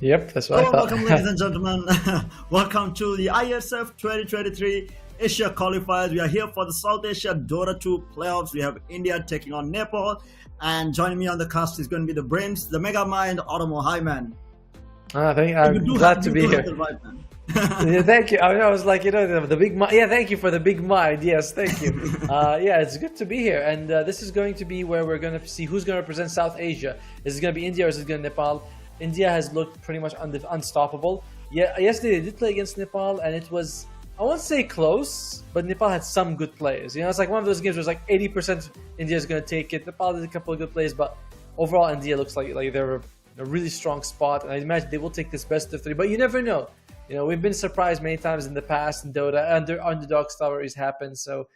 Yep, that's what I thought. Welcome, ladies and gentlemen. Welcome to the IESF 2023 Asia Qualifiers. We are here for the South Asia Dota 2 playoffs. We have India taking on Nepal. And joining me on the cast is going to be the brains, the mega mind, Automo. Hi, man. I'm glad to be here. Yeah, thank you. I was like, the big mind. Yeah, thank you for the big mind. Yes, thank you. Yeah, it's good to be here. And this is going to be where we're going to see who's going to represent South Asia. Is it going to be India or is it going to be Nepal? India has looked pretty much unstoppable. Yeah, yesterday they did play against Nepal, and it was, I won't say close, but Nepal had some good players. It's like one of those games where it's like 80% India is going to take it. Nepal did a couple of good plays, but overall India looks like they're in a really strong spot, and I imagine they will take this best of 3. But you never know. We've been surprised many times in the past in Dota, and underdog stories happen. So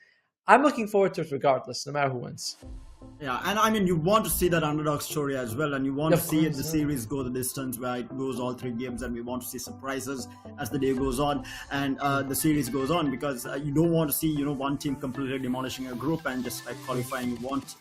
I'm looking forward to it regardless, no matter who wins. Yeah, and I mean, you want to see that underdog story as well, and you want to see the series go the distance where it goes all 3 games, and we want to see surprises as the day goes on and the series goes on, because you don't want to see one team completely demolishing a group and just like qualifying. You want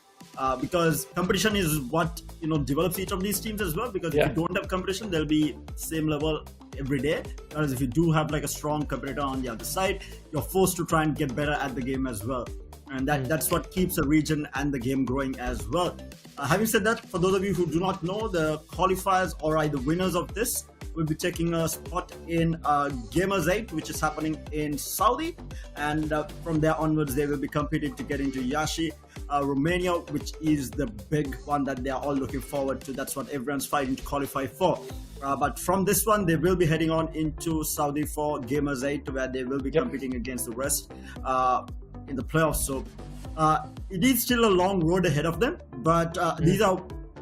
because competition is what develops each of these teams as well, because if you don't have competition, they'll be same level every day. Whereas if you do have like a strong competitor on the other side, you're forced to try and get better at the game as well. And that's what keeps the region and the game growing as well. Having said that, for those of you who do not know, the qualifiers or the winners of this will be taking a spot in Gamers8, which is happening in Saudi. And from there onwards, they will be competing to get into Yashi, Romania, which is the big one that they are all looking forward to. That's what everyone's fighting to qualify for. But from this one, they will be heading on into Saudi for Gamers8, where they will be competing against the rest in the playoffs. So it is still a long road ahead of them, but these are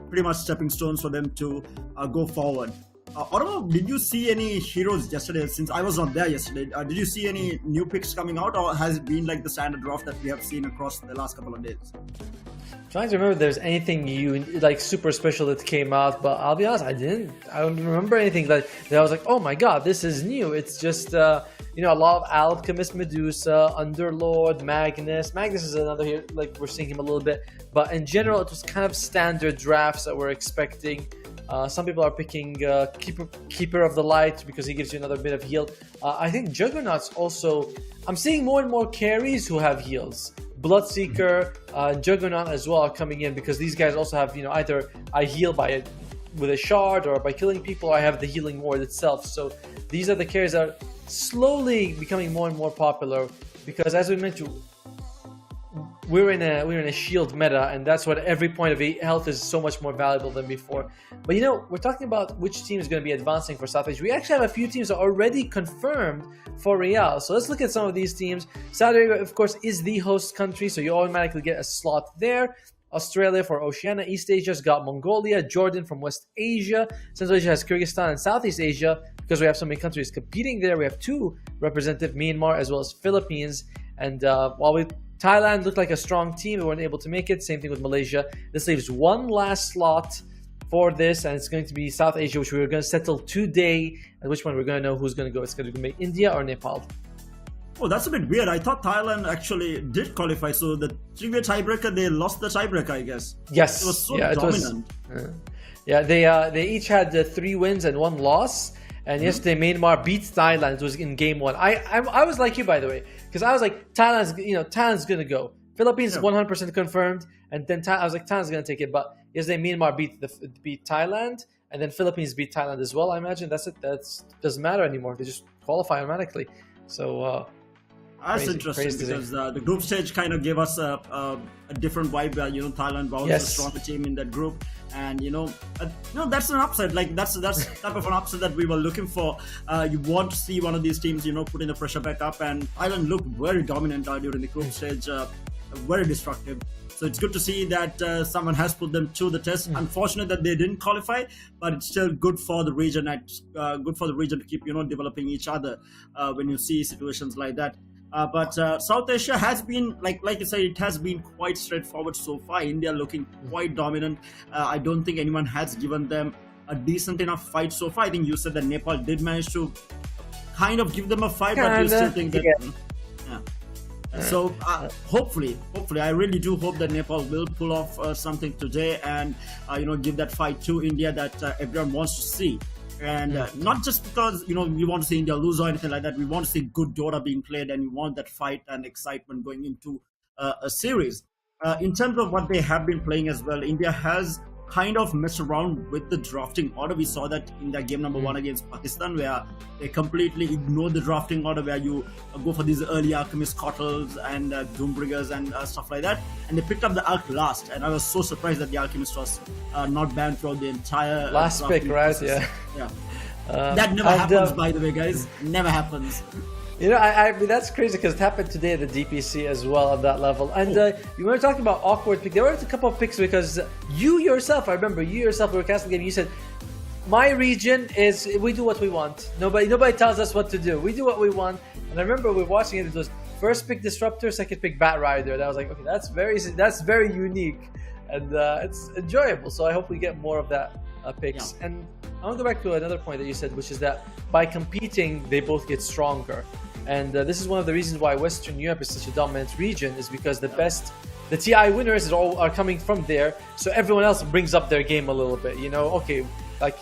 pretty much stepping stones for them to go forward. Automo, did you see any heroes yesterday? Since I was not there yesterday, did you see any new picks coming out, or has it been like the standard draft that we have seen across the last couple of days? Trying to remember if there's anything super special that came out, but I'll be honest, I don't remember anything that I was like, oh my god, this is new. It's just a lot of Alchemist, Medusa, Underlord, Magnus. Magnus is another here, like we're seeing him a little bit, but in general it was kind of standard drafts that we're expecting. Some people are picking Keeper of the Light because he gives you another bit of heal. I think Juggernaut's also, I'm seeing more and more carries who have heals. Bloodseeker, Juggernaut as well are coming in, because these guys also have, either I heal with a shard or by killing people, or I have the healing ward itself. So these are the carries that are slowly becoming more and more popular, because as we mentioned, we're in a shield meta, and that's what every point of health is so much more valuable than before. But we're talking about which team is going to be advancing for South Asia. We actually have a few teams that are already confirmed for Real. So let's look at some of these teams. Saudi Arabia, of course, is the host country, so you automatically get a slot there. Australia for Oceania. East Asia's got Mongolia. Jordan from West Asia. Central Asia has Kyrgyzstan, and Southeast Asia, because we have so many countries competing there, we have 2 representative, Myanmar as well as Philippines. And while Thailand looked like a strong team, we weren't able to make it. Same thing with Malaysia. This leaves one last slot for this, and it's going to be South Asia, which we're going to settle today, at which one we're going to know who's going to go. It's going to be India or Nepal. Oh, that's a bit weird. I thought Thailand actually did qualify. So the 3-way tiebreaker, they lost the tiebreaker, I guess. Yes. It was so dominant. They each had 3 wins and 1 loss. And yesterday, Myanmar beat Thailand. It was in game 1. I was like you, by the way, because I was like, Thailand's going to go. Philippines 100% confirmed, and then I was like, Thailand's going to take it. But yesterday, Myanmar beat Thailand, and then Philippines beat Thailand as well. I imagine that's it. That doesn't matter anymore. They just qualify automatically. So that's interesting, because the group stage kind of gave us a different vibe. Thailand was a stronger team in that group, and that's an upset. Like that's type of an upset that we were looking for. You want to see one of these teams, putting the pressure back up, and Thailand looked very dominant during the group stage, very destructive. So it's good to see that someone has put them to the test. Unfortunate that they didn't qualify, but it's still good for the region. Good for the region to keep developing each other when you see situations like that. But South Asia has been, like you said, it has been quite straightforward so far. India looking quite dominant. I don't think anyone has given them a decent enough fight so far. I think you said that Nepal did manage to kind of give them a fight, but you still think that... So hopefully, I really do hope that Nepal will pull off something today and give that fight to India that everyone wants to see. And not just because we want to see India lose or anything like that. We want to see good Dota being played, and we want that fight and excitement going into a series. In terms of what they have been playing as well, India has kind of messed around with the drafting order. We saw that in their game number 1 against Pakistan, where they completely ignored the drafting order, where you go for these early Alchemist Cottles and Doombringers and stuff like that, and they picked up the Alch last, and I was so surprised that the Alchemist was not banned throughout the entire last pick, right? Process. Yeah. That never happens, by the way, guys. Never happens. I mean, that's crazy because it happened today at the DPC as well at that level. And you were talking about awkward pick. There were a couple of picks because you yourself, I remember we were casting the game. You said, "My region is we do what we want. Nobody tells us what to do. We do what we want." And I remember we were watching it. It was first pick Disruptor, second pick Bat Rider. And I was like, okay, that's very unique, and it's enjoyable. So I hope we get more of that picks. Yeah. And I want to go back to another point that you said, which is that by competing, they both get stronger. And this is one of the reasons why Western Europe is such a dominant region, is because the TI winners are coming from there. So everyone else brings up their game a little bit. Okay, like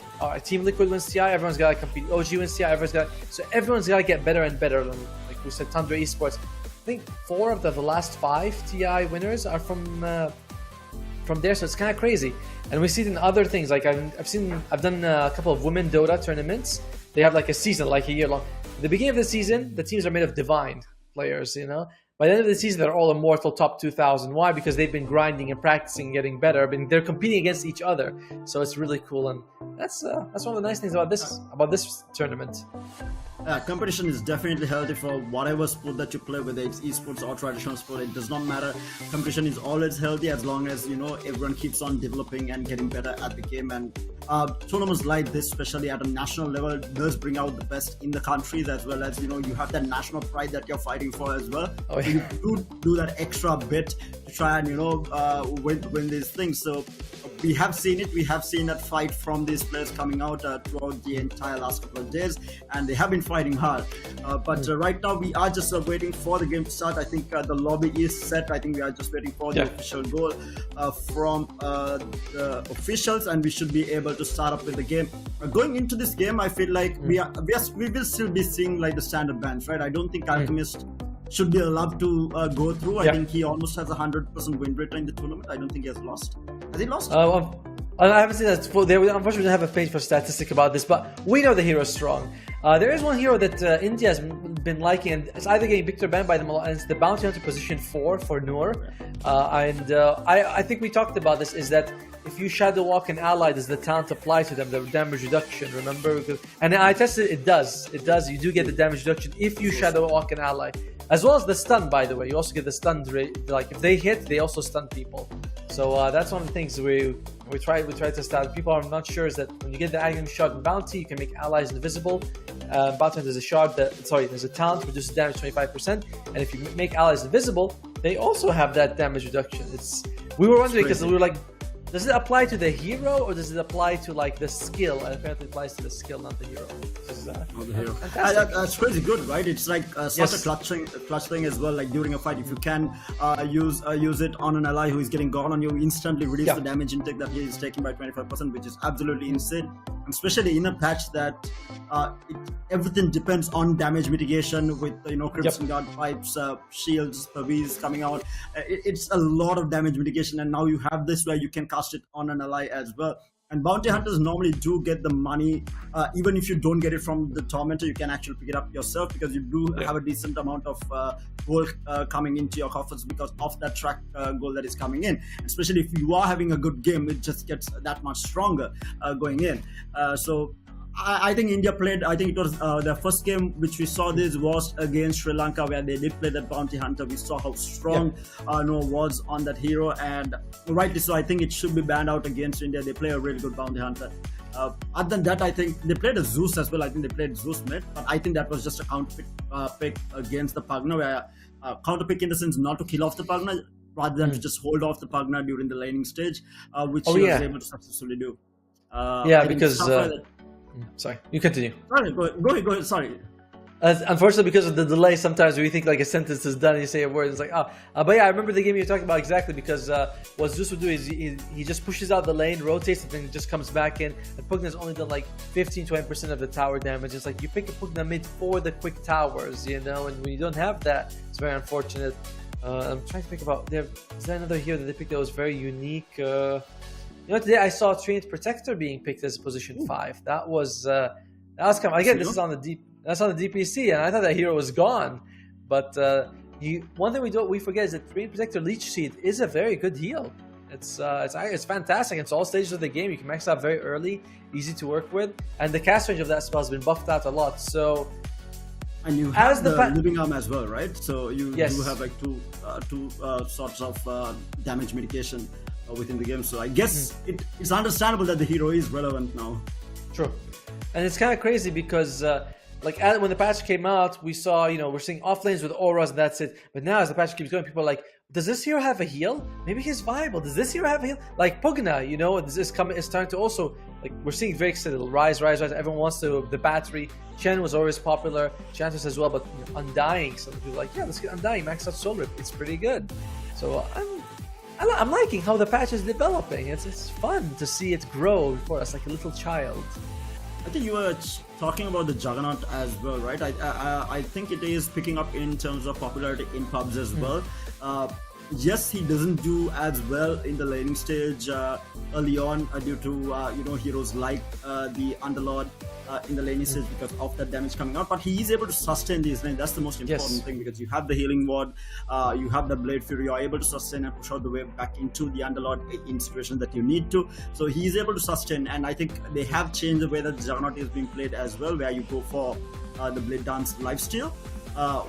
Team Liquid wins TI, everyone's got to compete. OG wins TI, everyone's got to get better and better. And like we said, Tundra Esports, I think 4 of the last 5 TI winners are from there. So it's kind of crazy. And we see it in other things. Like I've done a couple of women Dota tournaments. They have like a season, like a year long. At the beginning of the season, the teams are made of divine players, By the end of the season, they're all immortal top 2,000. Why? Because they've been grinding and practicing and getting better. They're competing against each other. So it's really cool. And that's one of the nice things about this tournament. Competition is definitely healthy for whatever sport that you play, whether it's esports or traditional sport. It does not matter. Competition is always healthy as long as everyone keeps on developing and getting better at the game. And tournaments like this, especially at a national level, does bring out the best in the countries, as well as you have that national pride that you're fighting for as well. Oh, yeah. So you do that extra bit to try and win these things. So we have seen it. We have seen that fight from these players coming out throughout the entire last couple of days, and they have been fighting hard. But right now we are just waiting for the game to start. I think the lobby is set. I think we are just waiting for the official goal from the officials, and we should be able to start up with the game. Going into this game, I feel like we will still be seeing like the standard bans, right? I don't think Alchemist should be allowed to go through. I think he almost has 100% win rate in the tournament. I don't think he has lost. Has he lost? I haven't seen that. They unfortunately don't have a page for statistic about this, but we know the hero's strong. There is one hero that India has been liking, and it's either getting picked or banned by them a lot, and it's the Bounty Hunter position 4 for Noor. I think we talked about this, is that if you Shadow Walk an ally, does the talent apply to them, the damage reduction, remember? And I tested it, it does. You do get the damage reduction if you Shadow Walk an ally. As well as the stun, by the way. You also get the stun rate. Like, if they hit, they also stun people. So that's one of the things we try to start. People are not sure is that when you get the Aghanim Shard and Bounty, you can make allies invisible. Bounty there's a shard there's a talent reduces damage 25%, and if you make allies invisible, they also have that damage reduction. We were wondering because we were like, does it apply to the hero or does it apply to like the skill? And apparently it applies to the skill, not the hero. That's crazy good, right? It's like such a clutch thing as well. Like during a fight, if you can use it on an ally who is getting gone on you, instantly reduce the damage intake that he is taking by 25%, which is absolutely insane. And especially in a patch that everything depends on damage mitigation with Crimson Guard pipes, shields, Pavis coming out. It's a lot of damage mitigation, and now you have this where you can cast it on an ally as well. And bounty hunters normally do get the money, even if you don't get it from the tormentor, you can actually pick it up yourself because you do have a decent amount of gold coming into your coffers because of that track gold that is coming in. Especially if you are having a good game, it just gets that much stronger going in. So I think India played, I think it was their first game which we saw this was against Sri Lanka, where they did play that bounty hunter. We saw how strong Noah was on that hero, and rightly so. I think it should be banned out against India. They play a really good bounty hunter. Other than that, I think they played a Zeus as well. I think they played Zeus mid, but I think that was just a counter pick against the Pagna, where counter pick in the sense not to kill off the Pagna, rather than to just hold off the Pagna during the laning stage, which he was able to successfully do. Because... sorry, you continue. Sorry, go ahead. Sorry. Unfortunately, because of the delay, sometimes we think like a sentence is done and you say a word, it's like, oh. But yeah, I remember the game you're talking about exactly, because what Zeus would do is he just pushes out the lane, rotates, and then just comes back in. And Pugna's only done like 15-20% of the tower damage. It's like you pick a Pugna mid for the quick towers, you know, and when you don't have that, it's very unfortunate. I'm trying to think about, is there another hero that they picked that was very unique? You know, today I saw Trained Protector being picked as position 5. That was kind of, again, this is on the deep. That's on the DPC, and I thought that hero was gone. But one thing we forget is that Trained Protector Leech Seed is a very good heal. It's fantastic. It's all stages of the game. You can max out very early, easy to work with, and the cast range of that spell has been buffed out a lot. So, and you have the living arm as well, right? So you do have like two sorts of damage mitigation within the game. So I guess it's understandable that the hero is relevant now. True, and it's kind of crazy because. Like when the patch came out, we saw, you know, we're seeing off lanes with auras and that's it. But now as the patch keeps going, people are like, does this hero have a heal? Maybe he's viable. Does this hero have a heal? Like Pugna, you know, this is coming. It's starting to also, like, we're seeing very excited. Rise. Everyone wants to the battery. Chen was always popular. Chantus as well, but you know, Undying. Some people are like, yeah, let's get Undying. Max out Soul Rip. It's pretty good. So I'm liking how the patch is developing. It's fun to see it grow for us like a little child. I think you were talking about the Juggernaut as well, right? I think it is picking up in terms of popularity in pubs as well. Yes, he doesn't do as well in the laning stage early on due to you know, heroes like the Underlord in the laning stage because of that damage coming out. But he is able to sustain these lanes. That's the most important thing, because you have the healing ward, you have the Blade Fury. You are able to sustain and push out the wave back into the Underlord in situations that you need to. So he is able to sustain, and I think they have changed the way that the Juggernaut is being played as well, where you go for the Blade Dance lifesteal.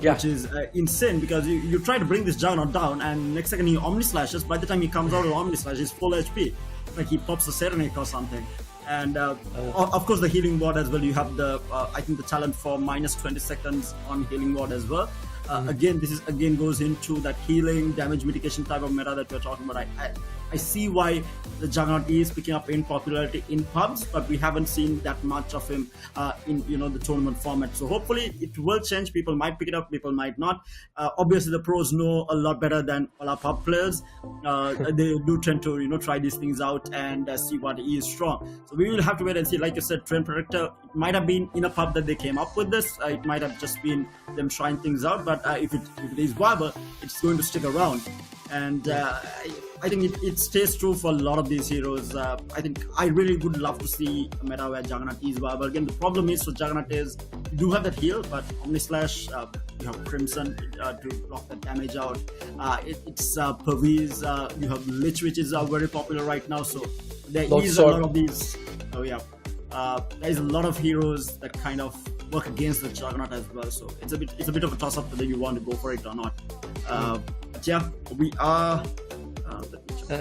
Which is insane, because you try to bring this Juggernaut down, and next second he Omni Slashes. By the time he comes out of Omni Slash, he's full HP. Like he pops a Serenade or something. And of course the healing ward as well. You have the I think the talent for minus 20 seconds on healing ward as well. Again, this is goes into that healing damage mitigation type of meta that we're talking about. I see why the Juggernaut is picking up in popularity in pubs, but we haven't seen that much of him in, you know, the tournament format. So hopefully it will change. People might pick it up, people might not. Obviously the pros know a lot better than all our pub players. They do tend to, you know, try these things out and see what is strong. So we will have to wait and see. Like you said, Trained Protector, it might have been in a pub that they came up with this. It might have just been them trying things out, but if it is viable, it's going to stick around. And I think it stays true for a lot of these heroes. I think I really would love to see a meta where Juggernaut is viable. Again, the problem is for Juggernaut is you do have that heal, but Omni Slash, you have Crimson to block that damage out. It's Perviz, you have Lich, which is very popular right now. So there is a lot of these. Oh yeah, there is a lot of heroes that kind of work against the Juggernaut as well. So it's a bit of a toss up whether you want to go for it or not. But yeah, we are.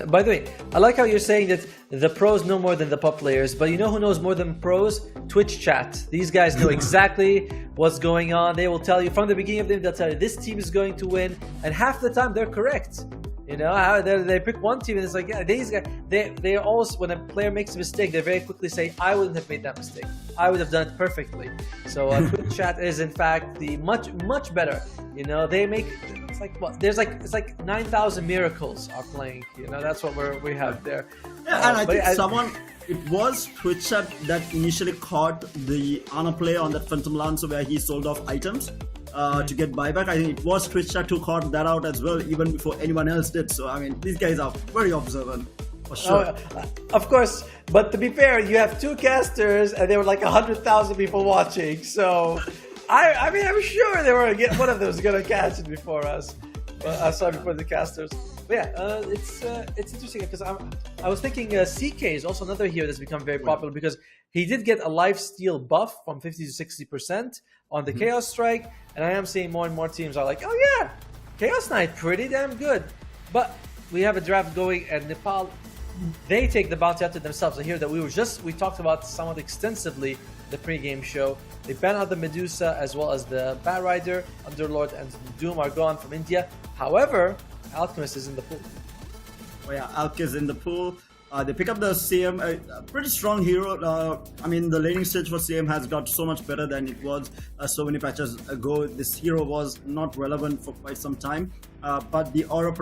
By the way, I like how you're saying that the pros know more than the pub players, but you know who knows more than pros? Twitch chat. These guys know exactly what's going on. They will tell you from the beginning of the game, they'll tell you this team is going to win, and half the time they're correct. You know, they pick one team and it's like, yeah, these guys, they always, when a player makes a mistake, they very quickly say, I wouldn't have made that mistake. I would have done it perfectly. So Twitch chat is in fact the much better. You know, they make, it's like what? It's like 9,000 miracles are playing. You know, that's what we have there. Yeah, and I think it was Twitch chat that initially caught the Ana play on that Phantom Lancer where he sold off items. To get buyback. I think it was Twitch chat who caught that out as well, even before anyone else did. So I mean, these guys are very observant, for sure. Of course, but to be fair, you have two casters, and there were like 100,000 people watching. So I mean, I'm sure they were one of them was gonna catch it before us. Sorry, before the casters. But yeah, it's interesting because I was thinking CK is also another hero that's become very popular because he did get a lifesteal buff from 50 to 60% on the Chaos Strike, and I am seeing more and more teams are like, oh yeah, Chaos Knight, pretty damn good. But we have a draft going, and Nepal, they take the bounty out to themselves. I hear that we talked about somewhat extensively the pre-game show. They ban out the Medusa as well as the Bat Rider, Underlord, and Doom are gone from India. However, Alchemist is in the pool. Oh yeah, Alk is in the pool. They pick up the CM, a pretty strong hero. I mean, the laning stage for CM has got so much better than it was so many patches ago. This hero was not relevant for quite some time, but the aura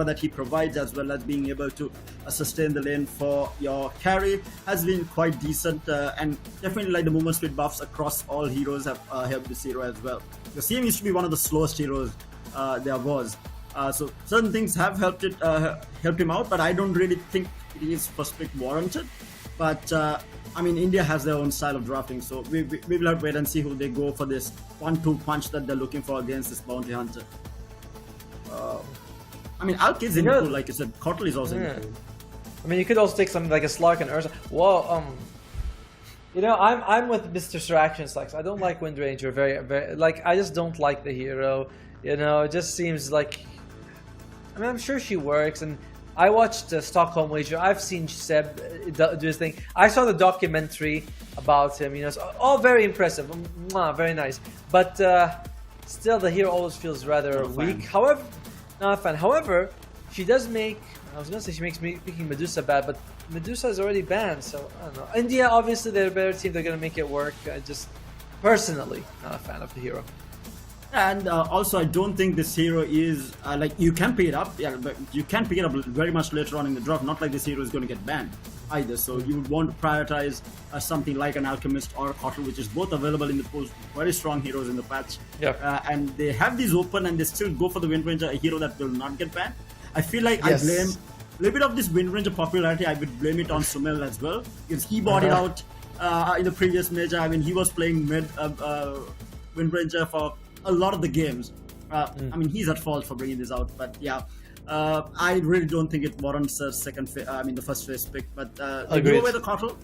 that he provides, as well as being able to sustain the lane for your carry, has been quite decent. And definitely, like the movement speed buffs across all heroes have helped this hero as well. The CM used to be one of the slowest heroes there was. So certain things have helped him out, but I don't really think it is first pick warranted. But I mean, India has their own style of drafting, so we will have to wait and see who they go for this 1-2 punch that they're looking for against this bounty hunter. I mean, Alk is in the pool, like you said. Kotl is also in the pool. I mean, you could also take something like a Slark and Ursa. Whoa, you know, I'm with Mr. Sir Action Slacks. I don't like Wind Ranger very, like, I just don't like the hero. You know, it just seems like, I mean, I'm sure she works, and I watched Stockholm Wager. I've seen Seb do his thing. I saw the documentary about him. You know, so all very impressive, very nice. But still, the hero always feels rather weak. However, not a fan. However, she does make. I was gonna say she makes me picking Medusa bad, but Medusa is already banned. So I don't know. India, obviously, they're a better team. They're gonna make it work. Just personally, not a fan of the hero. And also, I don't think this hero is like, you can pick it up, but you can pick it up very much later on in the draft. Not like this hero is going to get banned either. So you would want to prioritize something like an Alchemist or a Kotl, which is both available in the post. Very strong heroes in the patch. Yeah. And they have these open, and they still go for the Wind Ranger, a hero that will not get banned. I feel like I blame a little bit of this Wind Ranger popularity. I would blame it on Sumel as well, because he bought it out in the previous major. I mean, he was playing mid Wind Ranger for a lot of the games. I mean, he's at fault for bringing this out, but yeah, I really don't think it warrants a the first phase pick. But they go away the Kotl.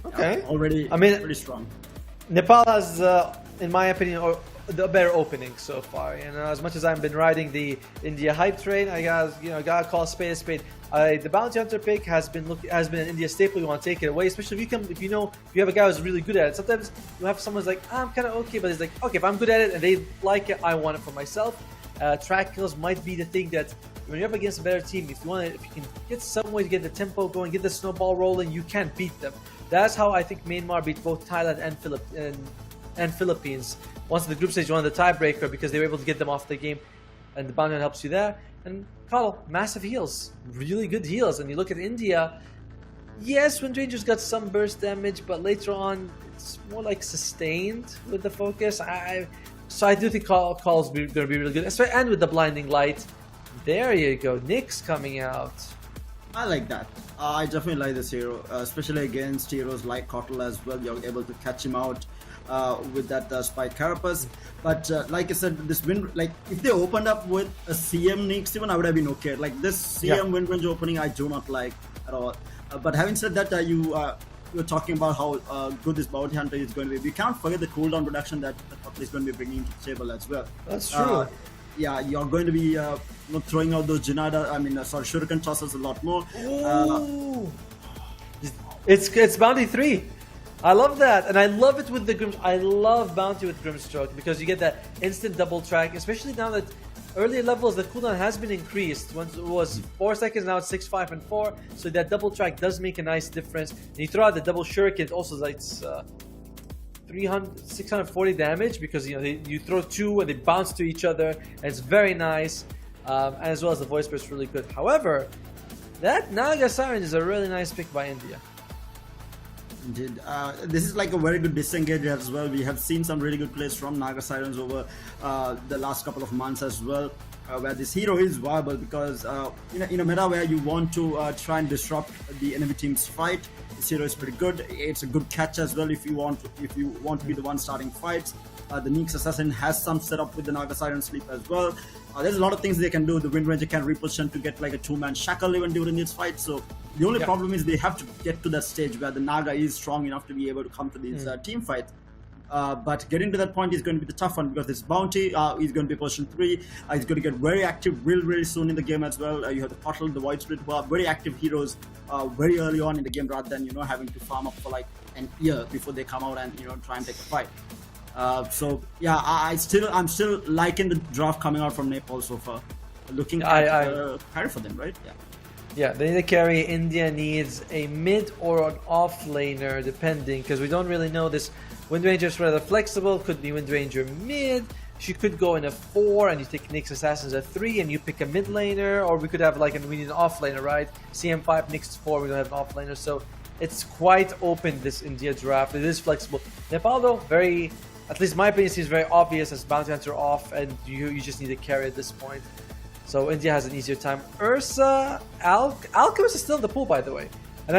Okay. Already, I mean, pretty strong. Nepal has, in my opinion, the better opening so far. You know, as much as I've been riding the India hype train, I gotta call a spade a spade. The bounty hunter pick has been an India staple. You want to take it away, especially if you have a guy who's really good at it. Sometimes you have someone's like, I'm kind of okay, but he's like, okay, if I'm good at it and they like it, I want it for myself. Track kills might be the thing that when you're up against a better team, if you can get some way to get the tempo going, get the snowball rolling, you can't beat them. That's how I think Myanmar beat both Thailand and Philippines. Once in the group stage, won the tiebreaker because they were able to get them off the game, and the bounty hunter helps you there. And Kotl, massive heals, really good heals. And you look at India, yes, Wind Ranger's got some burst damage, but later on it's more like sustained with the focus. So I do think Kotl's going to be really good, and with the blinding light. There you go, Nyx coming out. I like that. I definitely like this hero, especially against heroes like Kotl as well. You're able to catch him out with that Spike Carapace. But like I said, this Wind, like if they opened up with a CM Nyx even, I would have been okay. Like this CM Wind Range opening, I do not like at all. But having said that, you were talking about how good this bounty hunter is going to be. We can't forget the cooldown reduction that the Kotl is going to be bringing to the table as well. That's true. Yeah, you're going to be throwing out those shuriken tosses a lot more. It's bounty 3. I love that, and I love it with the Grim. I love bounty with Grimstroke because you get that instant double track, especially now that earlier levels the cooldown has been increased. Once it was 4 seconds, now it's 6, 5, and 4. So that double track does make a nice difference. And you throw out the double shuriken, also like it's 640 damage because you throw 2 and they bounce to each other, and it's very nice. And as well as the voice burst, really good. However, that Naga Siren is a really nice pick by India. Indeed. This is like a very good disengage as well. We have seen some really good plays from Naga Sirens over the last couple of months as well, where this hero is viable because in a meta where you want to try and disrupt the enemy team's fight, this hero is pretty good. It's a good catch as well if you want to be the one starting fights. The Nyx Assassin has some setup with the Naga Siren Sleep as well. There's a lot of things they can do. The Wind Ranger can reposition to get like a 2-man shackle even during this fight. So the only problem is they have to get to that stage where the Naga is strong enough to be able to come to these team fights. But getting to that point is going to be the tough one because this bounty is going to be position 3. He's going to get very active really soon in the game as well. You have the Kotl, the Void Spirit, who are very active heroes very early on in the game rather than having to farm up for like an year before they come out and try and take a fight. So yeah, I'm still liking the draft coming out from Nepal so far. looking at carry for them, right? Yeah, they need a carry. India needs a mid or an off laner, depending, because we don't really know this. Wind Ranger is rather flexible. Could be Wind Ranger mid. She could go in a 4 and you take Nyx Assassins a 3 and you pick a mid laner, or we could have like, and we need an off laner, right? CM5 Nyx 4, we don't have an off laner, so it's quite open, this India draft. It is flexible. Nepal though, very, at least my opinion, seems very obvious as Bounty Hunter off, and you just need a carry at this point. So India has an easier time. Ursa, Alchemist is still in the pool, by the way, and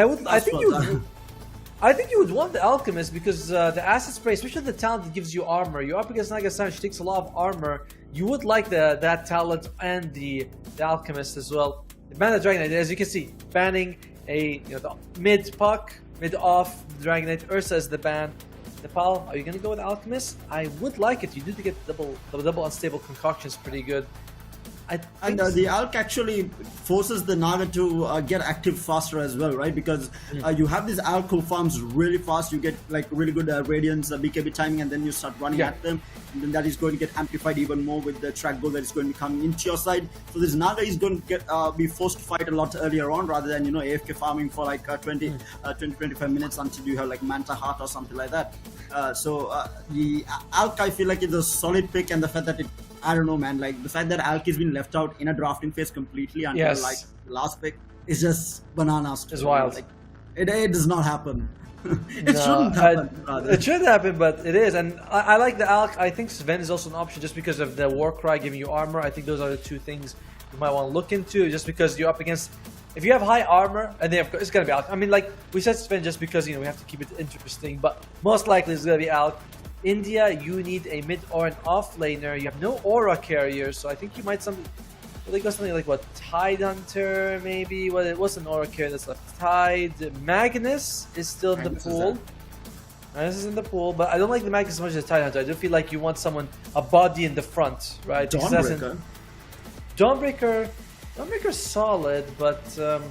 I think you would want the Alchemist because the acid spray, especially the talent that gives you armor. You're up against Nagasaki, she takes a lot of armor. You would like that talent and the Alchemist as well. Ban the Dragon Knight, as you can see, banning a the mid puck, mid off Dragon Knight. Ursa is the ban. Nepal, are you gonna go with Alchemist? I would like it. You do get double unstable concoctions, pretty good. And the Alk actually forces the Naga to get active faster as well, right? Because you have this Alk who farms really fast, you get like really good Radiance, BKB timing, and then you start running at them. And then that is going to get amplified even more with the track goal that is going to be coming into your side. So this Naga is going to get be forced to fight a lot earlier on rather than, AFK farming for like 20-25 minutes until you have like Manta Heart or something like that. So the Alk, I feel like it's a solid pick, and the fact that I don't know, man. Like the fact that Alk has been left out in a drafting phase completely until like last pick is just bananas. It's wild. Like, it does not happen. It shouldn't happen. It should happen, but it is. And I like the Alk. I think Sven is also an option just because of the Warcry giving you armor. I think those are the two things you might want to look into. Just because you're up against, if you have high armor, and then it's gonna be Alk. I mean, like we said Sven just because we have to keep it interesting, but most likely it's gonna be Alk. India, you need a mid or an off laner. You have no aura carrier, so I think you might they got something like what, Tide Hunter maybe? What's an aura carrier that's left? Tide Magnus is still in the pool. Magnus is in the pool, but I don't like the Magnus as much as Tide Hunter. I do feel like you want a body in the front, right? Dawnbreaker. Dawnbreaker's solid, but no,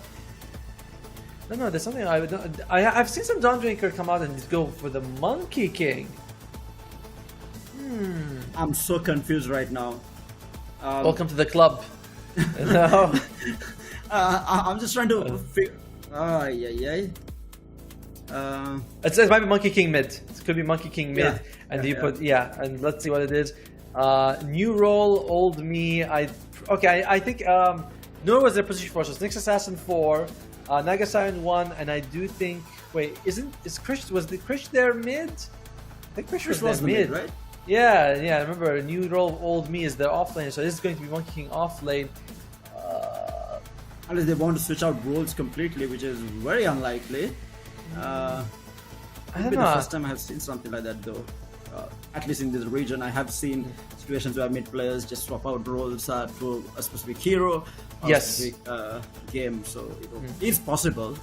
there's something I've seen some Dawnbreaker come out and go for the Monkey King. I'm so confused right now. Welcome to the club. I'm just trying to figure. It might be Monkey King mid. It could be Monkey King mid, and let's see what it is. New role, old me. I think Noor was their position for us. So Nyx Assassin 4, Naga Siren 1, and I do think. Wait, was the Krish there mid? I think Krish was there mid, right? Yeah. Remember, new role, old me is their off lane, so this is going to be Monkey King off lane. Unless they want to switch out roles completely, which is very unlikely. I don't know. The first time I have seen something like that, though. At least in this region, I have seen situations where mid players just swap out roles to a specific hero or a specific game. So it's possible.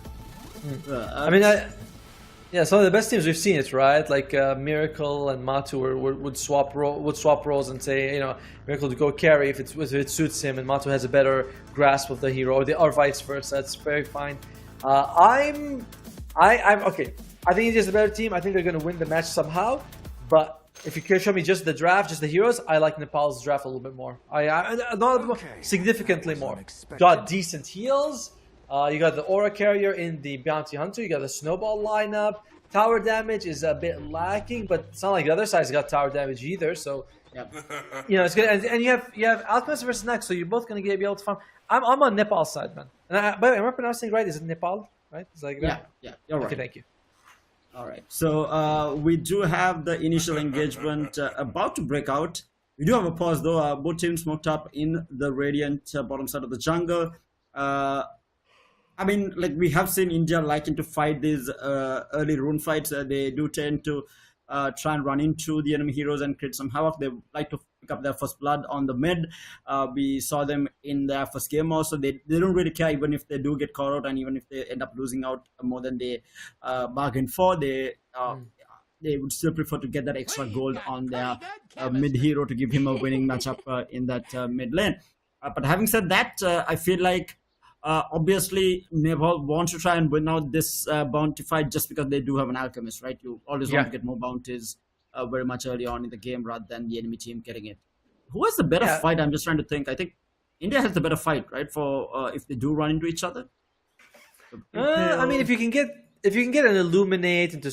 Some of the best teams we've seen it, right? Like Miracle and Matu would swap roles and say, Miracle to go carry if it suits him, and Matu has a better grasp of the hero, or vice versa. That's very fine. I'm okay. I think India's a better team. I think they're going to win the match somehow. But if you can show me just the draft, just the heroes, I like Nepal's draft a little bit more. Significantly more. Got decent heals. You got the aura carrier in the bounty hunter. You got the snowball lineup. Tower damage is a bit lacking, but it's not like the other side's got tower damage either. So, it's good. And you have Alchemist versus Nax, so you're both gonna be able to farm. I'm on Nepal's side, man. And by the way, am I pronouncing it right? Is it Nepal? Right? It's like that. Yeah. You're right. Okay, thank you. All right. So we do have the initial engagement about to break out. We do have a pause though. Both teams smoked up in the Radiant bottom side of the jungle. I mean, like we have seen India liking to fight these early rune fights. They do tend to try and run into the enemy heroes and create some havoc. They like to pick up their first blood on the mid. We saw them in their first game also. They don't really care even if they do get caught out, and even if they end up losing out more than they bargained for. They would still prefer to get that extra gold on their mid hero to give him a winning matchup in that mid lane. But having said that, I feel like obviously Nepal wants to try and win out this bounty fight just because they do have an alchemist, right? You always want to get more bounties very much early on in the game rather than the enemy team getting it. Who has the better fight? I'm just trying to think. I think India has the better fight, right? For if they do run into each other. I mean, if you can get an Illuminate into,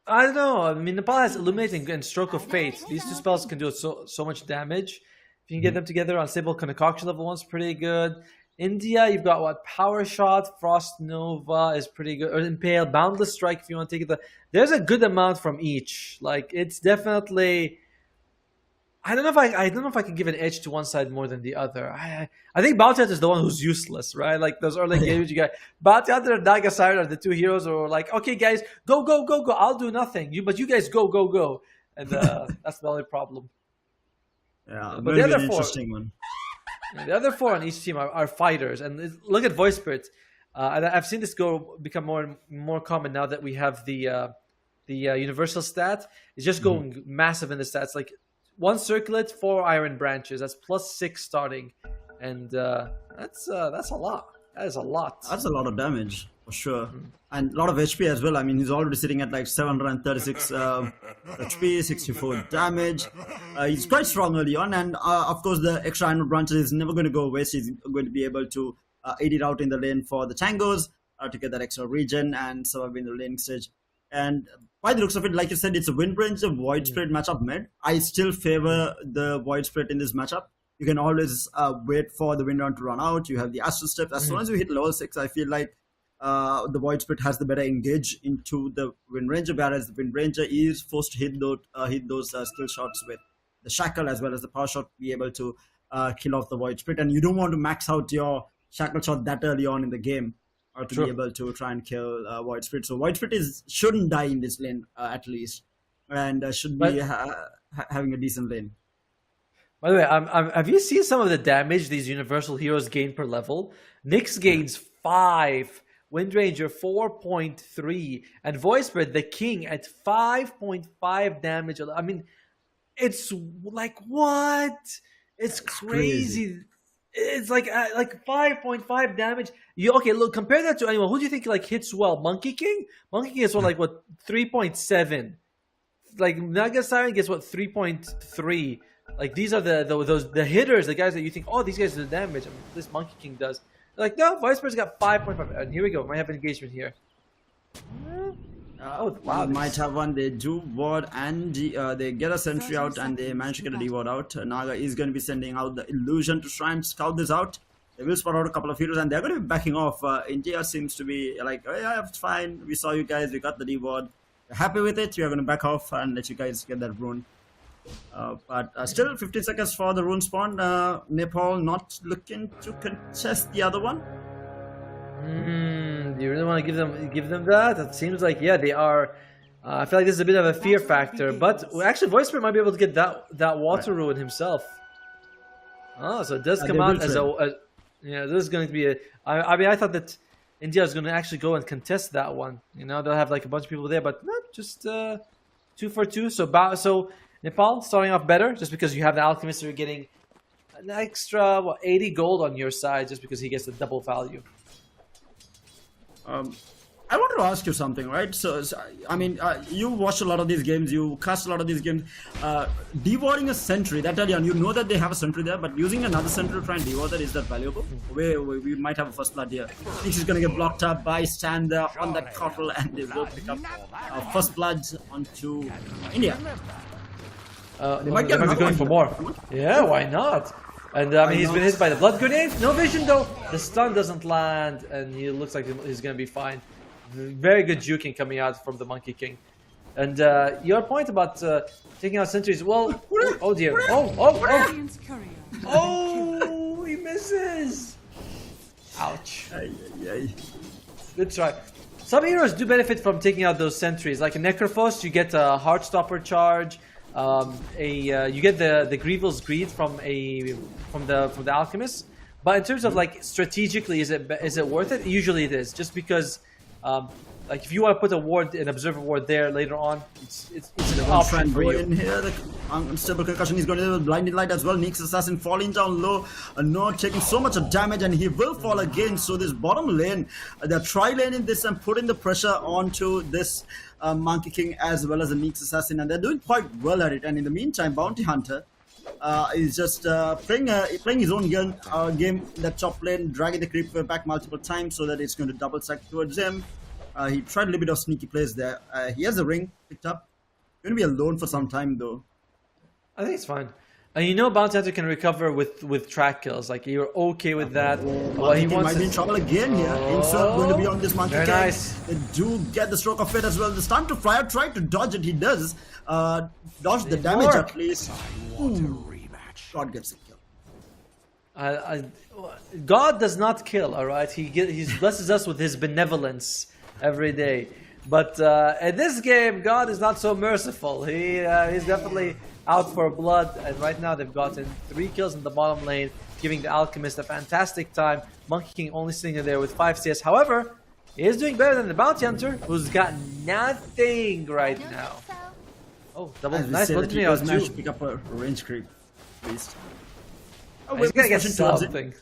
I don't know. I mean, Nepal has Illuminate and Stroke of Fate. These two spells can do so much damage. If you can get them together on Stable Concoction level 1's pretty good. India, you've got what? Power Shot, Frost Nova is pretty good. Or Impale, Boundless Strike if you want to take it. There's a good amount from each. Like, it's definitely. I don't know if I can give an edge to one side more than the other. I think Bounty Hunter is the one who's useless, right? Like those early games you got. Bounty Hunter and Naga Siren are the two heroes who are like, okay, guys, go. I'll do nothing. But you guys go. And that's the only problem. Yeah, but the other four, interesting one. The other four on each team are fighters. And look at Voice Spirit. And I've seen this become more common now that we have the universal stat. It's just going massive in the stats. Like 1 circlet, 4 iron branches. That's +6 starting, and that's a lot. That is a lot. That's a lot of damage for sure, and a lot of HP as well. I mean, he's already sitting at like 736 HP, 64 damage. He's quite strong early on, and of course the extra iron branches is never going to go waste. He's going to be able to aid it out in the lane for the Changos to get that extra regen and survive in the lane stage. And by the looks of it, like you said, it's a Windbranch Void Spirit matchup mid. I still favor the Void Spirit in this matchup. You can always wait for the Windrun to run out. You have the Astral Step. As soon as you hit level 6, I feel like the Void Spirit has the better engage into the Wind Ranger, whereas the Wind Ranger is forced to hit those skill shots with the Shackle as well as the Power Shot to be able to kill off the Void Spirit. And you don't want to max out your Shackle shot that early on in the game. Or to be able to try and kill Void Spirit. So Void Spirit shouldn't die in this lane at least, and should be having a decent lane. By the way, have you seen some of the damage these universal heroes gain per level? Nyx gains 5, Windranger 4.3, and Voice Spirit, the king, at 5.5 damage. I mean, it's like what? It's crazy. It's like 5.5 damage. Okay, look, compare that to anyone. Who do you think like hits well? Monkey King? Monkey King gets what 3.7. Like Naga Siren gets 3.3. Like these are the hitters, the guys that you think, oh, these guys do the damage. I mean, this Monkey King does. They're like, no, Vice Spirit's got 5.5. And here we go. Might have an engagement here. Oh wow! They might have one. They do ward and they get a sentry out and they manage to get a D-ward out. Naga is going to be sending out the illusion to try and scout this out. They will spot out a couple of heroes and they're going to be backing off. India seems to be like, oh yeah, it's fine. We saw you guys. We got the D-ward. We're happy with it. We are going to back off and let you guys get that rune. But still 15 seconds for the rune spawn. Nepal not looking to contest the other one. Do you really want to give them that? It seems like, yeah, they are. I feel like this is a bit of a fear factor, but actually Voice Spirit might be able to get that water rune himself. Oh, so it does come out as yeah. This is going to be I mean, I thought that India is going to actually go and contest that one. You know, they'll have like a bunch of people there, but no, just 2 for 2. So Nepal starting off better just because you have the Alchemist. You're getting an extra 80 gold on your side just because he gets the double value. I wanted to ask you something, right? So I mean, you watch a lot of these games, you cast a lot of these games. Dewarding a sentry, that early on, you know that they have a sentry there, but using another sentry to try and deward that, is that valuable? We might have a first blood here. This is going to get blocked up by Stander on that Cottle, and they will pick up first blood onto India. They might be going for more. Yeah, why not? And I mean, he's been hit by the blood grenade. No vision though. The stun doesn't land, and he looks like he's gonna be fine. Very good juking coming out from the Monkey King. And your point about taking out sentries. Well, oh dear. Oh, he misses. Ouch. Good try. Some heroes do benefit from taking out those sentries. Like in Necrophos, you get a Heartstopper charge. You get the Grievel's Greed from the Alchemist, but in terms of like strategically, is it worth it? Usually it is, just because like if you want to put an observer ward there later on, it's an option for you. In here, the unstable concussion is going to do blinded light as well. Nyx Assassin falling down low, not taking so much of damage, and he will fall again. So this bottom lane, they're tri-laning this and putting the pressure onto this Monkey King as well as the Nyx Assassin, and they're doing quite well at it. And in the meantime, Bounty Hunter He's just playing his own game in that top lane, dragging the creep back multiple times so that it's going to double stack towards him. He tried a little bit of sneaky plays there. He has a ring picked up. Going to be alone for some time though. I think it's fine. And you know, Bounty Hunter can recover with track kills. Like, you're okay with that. Well, he might be in trouble again here. Insert going to be on this monkey. Very nice. They do get the stroke of it as well. The stun to fly out, try to dodge it. He does. Dodge the damage at least. God gets the kill. God does not kill, alright? He blesses us with his benevolence every day. But in this game, God is not so merciful. He's definitely out for blood, and right now they've gotten 3 kills in the bottom lane, giving the Alchemist a fantastic time. Monkey King only sitting there with 5 CS. However, he is doing better than the Bounty Hunter, who's got nothing right now. Oh, double nice blood grenade on managed to pick up a range creep, at least. He's gonna get something.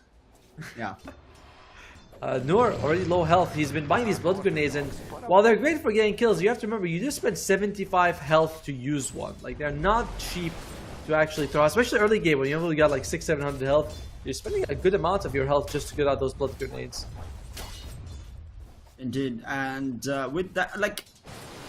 Yeah. Noor, already low health. He's been buying these blood grenades, and while they're great for getting kills, you have to remember you just spend 75 health to use one. Like, they're not cheap to actually throw, especially early game when you only got like 600-700 health. You're spending a good amount of your health just to get out those blood grenades. Indeed, and with that, like,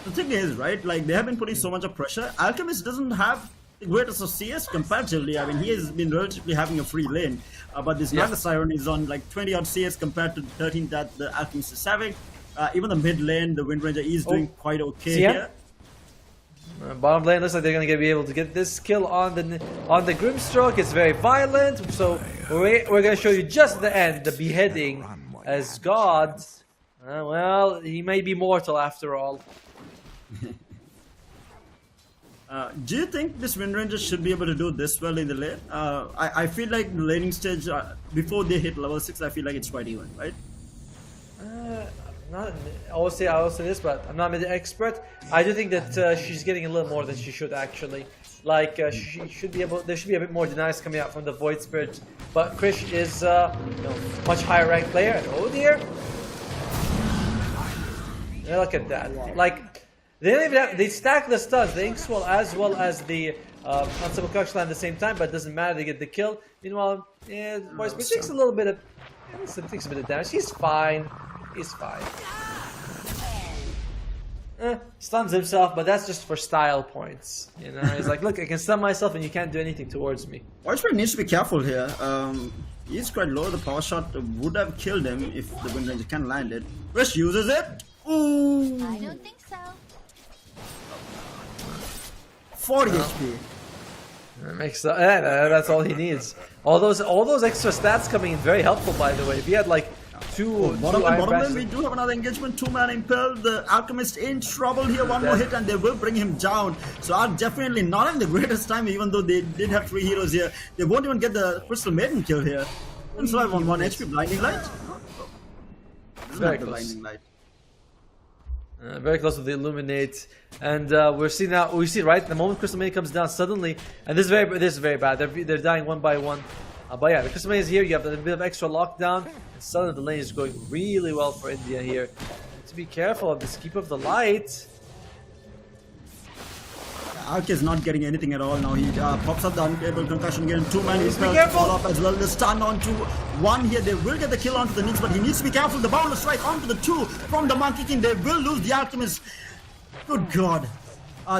the thing is, right, like, they have been putting so much of pressure. Alchemist doesn't have the greatest of CS comparatively. I mean, he has been relatively having a free lane, but this Naga Siren is on like 20 odd CS compared to 13 that the Alchemist is having. Even the mid lane, the Wind Ranger is doing quite okay here. Bottom lane looks like they're going to be able to get this kill on the Grimstroke. It's very violent, so we're going to show you just the end, the beheading, as God. Well, he may be mortal after all. Do you think this Wind Ranger should be able to do this well in the lane? I feel like the laning stage, before they hit level 6, I feel like it's quite even, right? I will say this, but I'm not an expert. I do think that she's getting a little more than she should actually. Like, she should be able. There should be a bit more denies coming out from the Void Spirit. But Krish is much higher ranked player. And oh dear! Yeah, look at that. Like, they don't even have, they stack the stuns, the Inkswell as well as the Unstable Cuxland at the same time, but it doesn't matter, they get the kill. Meanwhile, Void Spirit takes a little bit of damage. He's fine. He's fine. Stuns himself, but that's just for style points. You know, he's like, look, I can stun myself and you can't do anything towards me. Void Spirit needs to be careful here. He's quite low. The power shot would have killed him if the Wind Ranger can land it. Krish uses it. Ooh. I don't think so. 40 HP. That makes that's all he needs. All those extra stats coming in very helpful, by the way. If he had like bottom lane, we do have another engagement. 2-man impel. The Alchemist in trouble here. One more hit and they will bring him down. So I'm definitely not having the greatest time, even though they did have 3 heroes here. They won't even get the Crystal Maiden kill here. And so I on 1 HP. Blinding Light. Very close. Blinding Light. Very close to the Illuminate, and we see right the moment Crystal Maiden comes down suddenly, and this is very bad. They're dying one by one. But yeah, the Crystal Maiden is here. You have a bit of extra lockdown, and suddenly the lane is going really well for India here. To be careful of this Keep of the Light. Ark is not getting anything at all now. He pops up the unable concussion again. 2-man impel follow up as well. The stun onto 1 here. They will get the kill onto the Nyx, but he needs to be careful. The boundless strike onto the 2 from the Monkey King. They will lose the Alchemist. Good God.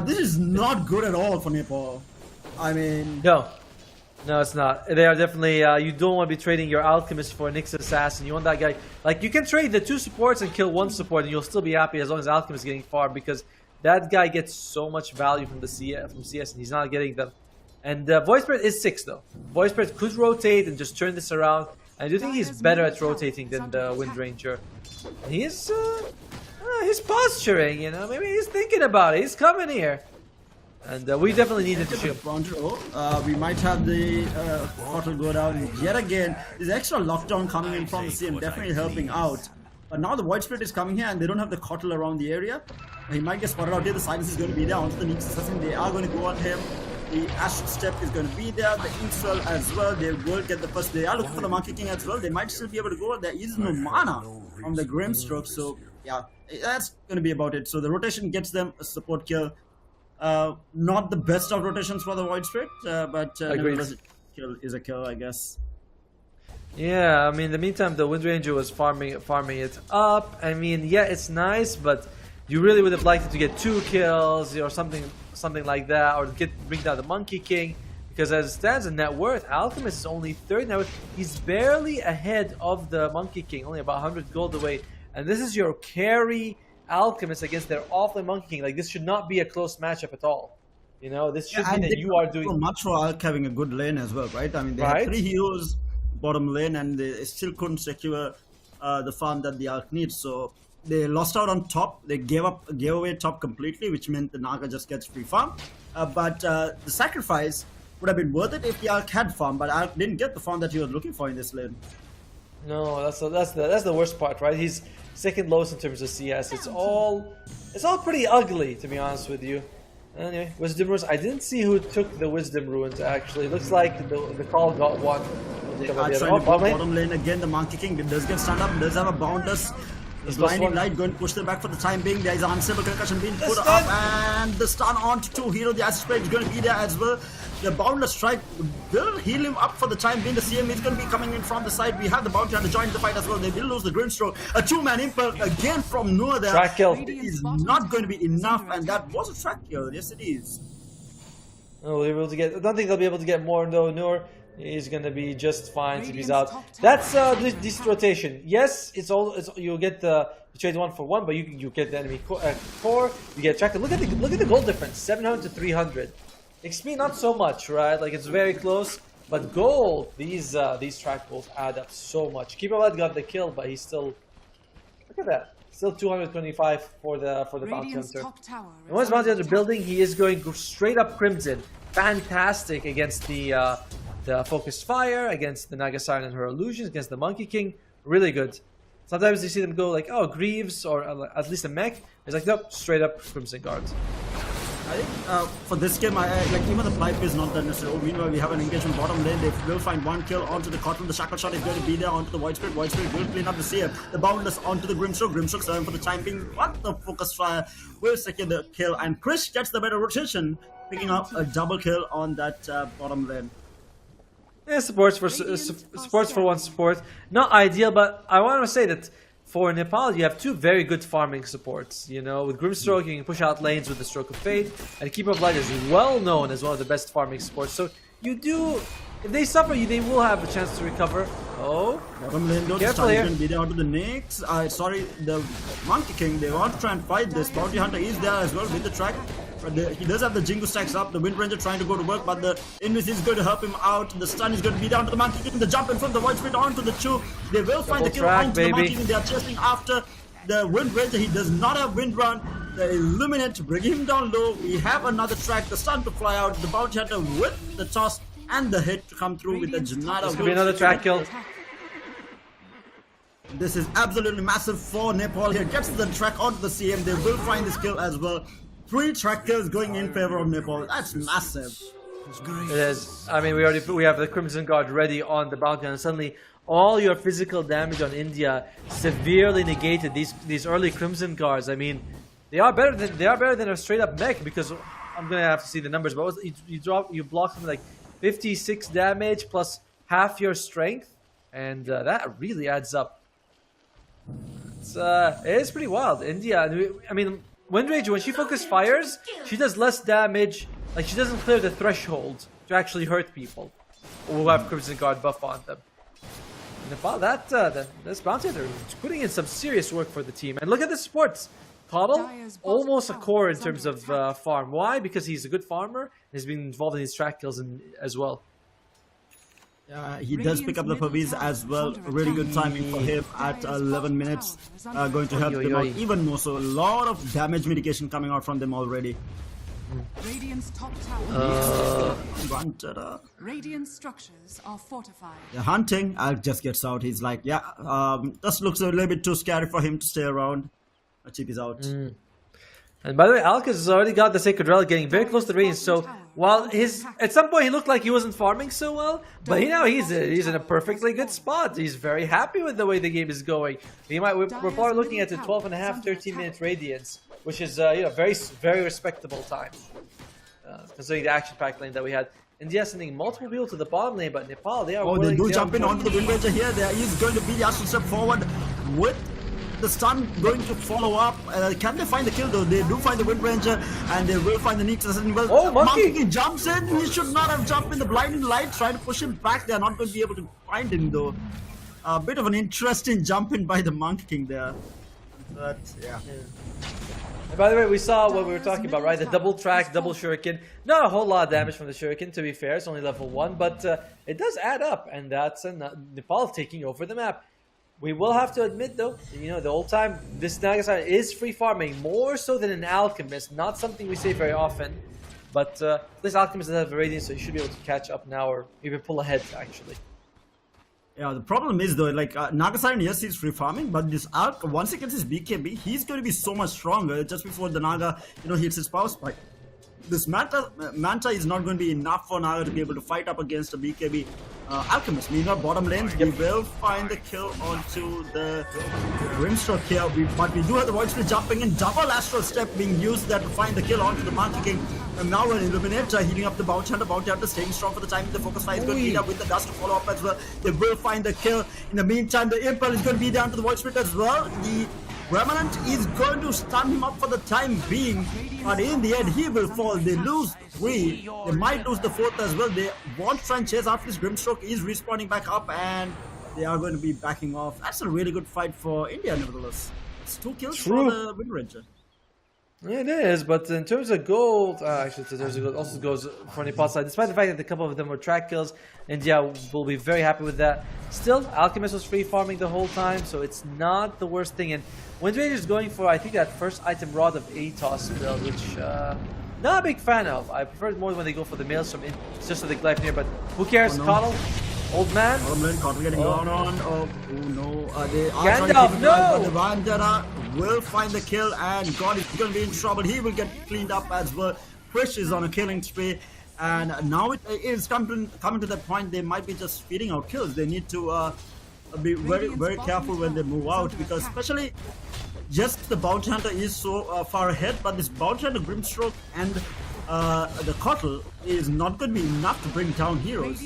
This is not good at all for Nepal. I mean... No, it's not. They are definitely... you don't want to be trading your Alchemist for a Nyx Assassin. You want that guy... Like, you can trade the 2 supports and kill 1 support, and you'll still be happy as long as Alchemist is getting far, because that guy gets so much value from the CS, and he's not getting them. And Void Spirit is 6 though. Void Spirit could rotate and just turn this around. I do think he's better at rotating than the Wind Ranger. And he's posturing, you know. Maybe he's thinking about it. He's coming here, and we definitely needed to shoot. We might have the portal go down yet again. There's extra lockdown coming in from the CM, definitely helping out. But now the Void Spirit is coming here and they don't have the Cottle around the area. He might get spotted out here. The silence is going to be there onto the Nyx Assassin. They are going to go on him. The Astral Step is going to be there. The Inkswell as well. They will get the first. They are looking for the Monkey King as well. They might still be able to go. There is no mana from the Grimstroke. So yeah, that's going to be about it. So the rotation gets them a support kill. Not the best of rotations for the Void Spirit, but Agreed. nevertheless, kill is a kill, I guess. Yeah, I mean, in the meantime, the Wind Ranger was farming it up. I mean, yeah, it's nice, but you really would have liked it to get 2 kills or something like that, or bring down the Monkey King. Because as it stands in net worth, Alchemist is only 3rd net worth. He's barely ahead of the Monkey King, only about 100 gold away. And this is your carry Alchemist against their offlane Monkey King. Like, this should not be a close matchup at all. You know, this should be that you are doing so much for Alk having a good lane as well, right? I mean, they had 3 heroes bottom lane, and they still couldn't secure the farm that the Alk needs. So they lost out on top. They gave away top completely, which meant the Naga just gets free farm. But the sacrifice would have been worth it if the Alk had farm, but Alk didn't get the farm that he was looking for in this lane. No, that's the worst part, right? He's 2nd lowest in terms of CS. It's all pretty ugly, to be honest with you. Anyway, Wisdom Runes. I didn't see who took the Wisdom Runes, actually. It looks like the call got one. They are trying to go bottom lane again. The Monkey King does get stand up, does have a boundless. Blinding Light going to push them back for the time being. There is an unstable concussion being put up, and the stun onto 2 hero. The Acid Spray is going to be there as well. The Boundless Strike will heal him up for the time being. The CM is going to be coming in from the side. We have the Bounty Hunter join the fight as well. They will lose the Grimstroke. A 2-man impact again from Noor there. Track kill. It is not going to be enough, and that was a track kill. Yes, it is. Oh, they're able to get. I don't think they'll be able to get more though. Noor is gonna be just fine if he's out. That's this rotation. Yes, you'll get the you trade 1 for 1, but you get the enemy core. You get tracked. Look at the gold difference, 700 to 300. XP not so much, right? Like, it's very close, but gold. These track goals add up so much. Keeper Lad got the kill, but he's still. Look at that. Still 225 for the Bounty Hunter. And once Bounty Hunter building, he is going straight up Crimson. Fantastic against the Focused Fire, against the Naga Siren and her illusions, against the Monkey King. Really good. Sometimes you see them go like, oh, Greaves, or at least a mech. It's like, nope, straight up Crimson Guard. I think for this game, like even the pipe is not that necessary. Oh, meanwhile, we have an engagement bottom lane. They will find 1 kill onto the Cotton. The Shackle Shot is going to be there onto the Void Spirit. Void Spirit will clean up the CM. The Boundless onto the Grimstroke. Grimstroke 7 for the time being. What the Focus Fire will secure the kill. And Chris gets the better rotation, picking up a double kill on that bottom lane. Yeah, supports for one support. Not ideal, but I want to say that for Nepal, you have 2 very good farming supports. You know, with Grimstroke, you can push out lanes with the Stroke of Fate, and Keeper of Light is well known as one of the best farming supports. So you do, if they suffer, they will have a chance to recover. Oh, bottom lane though, careful here. Be there onto the Nyx. Sorry, the Monkey King. They want to try and fight this. Bounty Hunter is there as well with the track. He does have the Jingu stacks up. The Wind Ranger trying to go to work, but the Invis is going to help him out. The stun is going to be down to the Monkey King. The jump in front of the Void Spirit onto the Chu. They will find the kill onto the Monkey King. They are chasing after the Wind Ranger. He does not have Wind Run. The Illuminate bring him down low. We have another track. The stun to fly out. The Bounty Hunter with the toss and the hit to come through with the Janata. This could be another track kill. This is absolutely massive for Nepal here. Gets the track onto the CM. They will find this kill as well. 3 track kills going in favor of Nepal. That's massive. It is. I mean, we have the Crimson Guard ready on the Bounty, and suddenly all your physical damage on India severely negated. These early Crimson Guards. I mean, they are better than a straight up mech, because I'm gonna have to see the numbers. But you block something like 56 damage plus half your strength, and that really adds up. It is pretty wild. India. I mean, Wind Ranger, when she focus fires, she does less damage. Like, she doesn't clear the threshold to actually hurt people who have Crimson Guard buff on them. Nepal, this Bounty Hunter is putting in some serious work for the team. And look at the supports. Coddle, almost a core in terms of farm. Why? Because he's a good farmer and he's been involved in his track kills as well. He does pick up the Pavis as well. Really good timing for him at 11 minutes. Going to help them out even more. So a lot of damage mitigation coming out from them already. Radiant's top tower. Radiant structures are fortified. The hunting, Alk just gets out. He's like, this looks a little bit too scary for him to stay around. Chip is out. And by the way, Alk has already got the Sacred Relic, getting very close to range. So while at some point he looked like he wasn't farming so well, but now he's in a perfectly good spot. He's very happy with the way the game is going. We're probably looking at a 12.5, 13-minute Radiance which is you know, very respectable time, considering the action-packed lane that we had. India sending multiple people to the bottom lane, but Nepal, they are. Oh, they do jump in onto the Wind Ranger here. There is going to be the astral step forward with the stun going to follow up. Can they find the kill though? They do find the Wind Ranger, and they will find the Neeks as well. Oh, Monkey jumps in. He should not have jumped in the blinding light. Trying to push him back. They are not going to be able to find him though. A bit of an interesting jump in by the Monkey King there. But yeah. And by the way, we saw what we were talking about, right? The double track, double shuriken. Not a whole lot of damage from the shuriken, to be fair. It's only level 1, but it does add up, and that's Nepal taking over the map. We will have to admit, though, you know, the whole time, this Nagasaki is free farming, more so than an Alchemist. Not something we say very often, but this Alchemist doesn't have a Radiant, so you should be able to catch up now, or even pull ahead, actually. Yeah, the problem is though, like Nagasaki, yes, he's free farming, but this Alk, once he gets his BKB, he's going to be so much stronger just before the Naga, you know, hits his power spike. This Manta is not going to be enough for Naga to be able to fight up against a BKB Alchemist. Meanwhile, bottom lanes, we will find the kill onto the Grimstroke here, but we do have the Void Spirit jumping in, double Astral Step being used there to find the kill onto the Monkey King. And now an Illuminator healing up the Bounty Hunter staying strong for the time. The focus fire is going to be up with the Dust to follow up as well. They will find the kill. In the meantime, the Impel is going to be down to the Void Spirit as well. The Remnant is going to stun him up for the time being, but in the end he will fall. They lose 3. They might lose the 4th as well. They want to try and chase after this. Grimstroke is respawning back up, and they are going to be backing off. That's a really good fight for India, nevertheless. It's 2 kills for the Wind Ranger. It is, but in terms of gold, actually, there's a gold also goes for Nepal side. Despite the fact that a couple of them were track kills, India will be very happy with that. Still, Alchemist was free farming the whole time, so it's not the worst thing. And Wind Ranger is going for, I think, that first item Rod of Atos build, which not a big fan of. I prefer it more when they go for the Maelstrom, just so they glide near. But who cares? Coddle, old man. Coddle getting on. Oh no! They are Gandalf, no! The Vandana will find the kill, and God is going to be in trouble. He will get cleaned up as well. Krish is on a killing spree, and now it is coming to that point. They might be just feeding out kills. They need to be very careful when they move out, because especially just the Bounty Hunter is so far ahead, but this Bounty Hunter, Grimstroke, and the Coddle is not going to be enough to bring down heroes.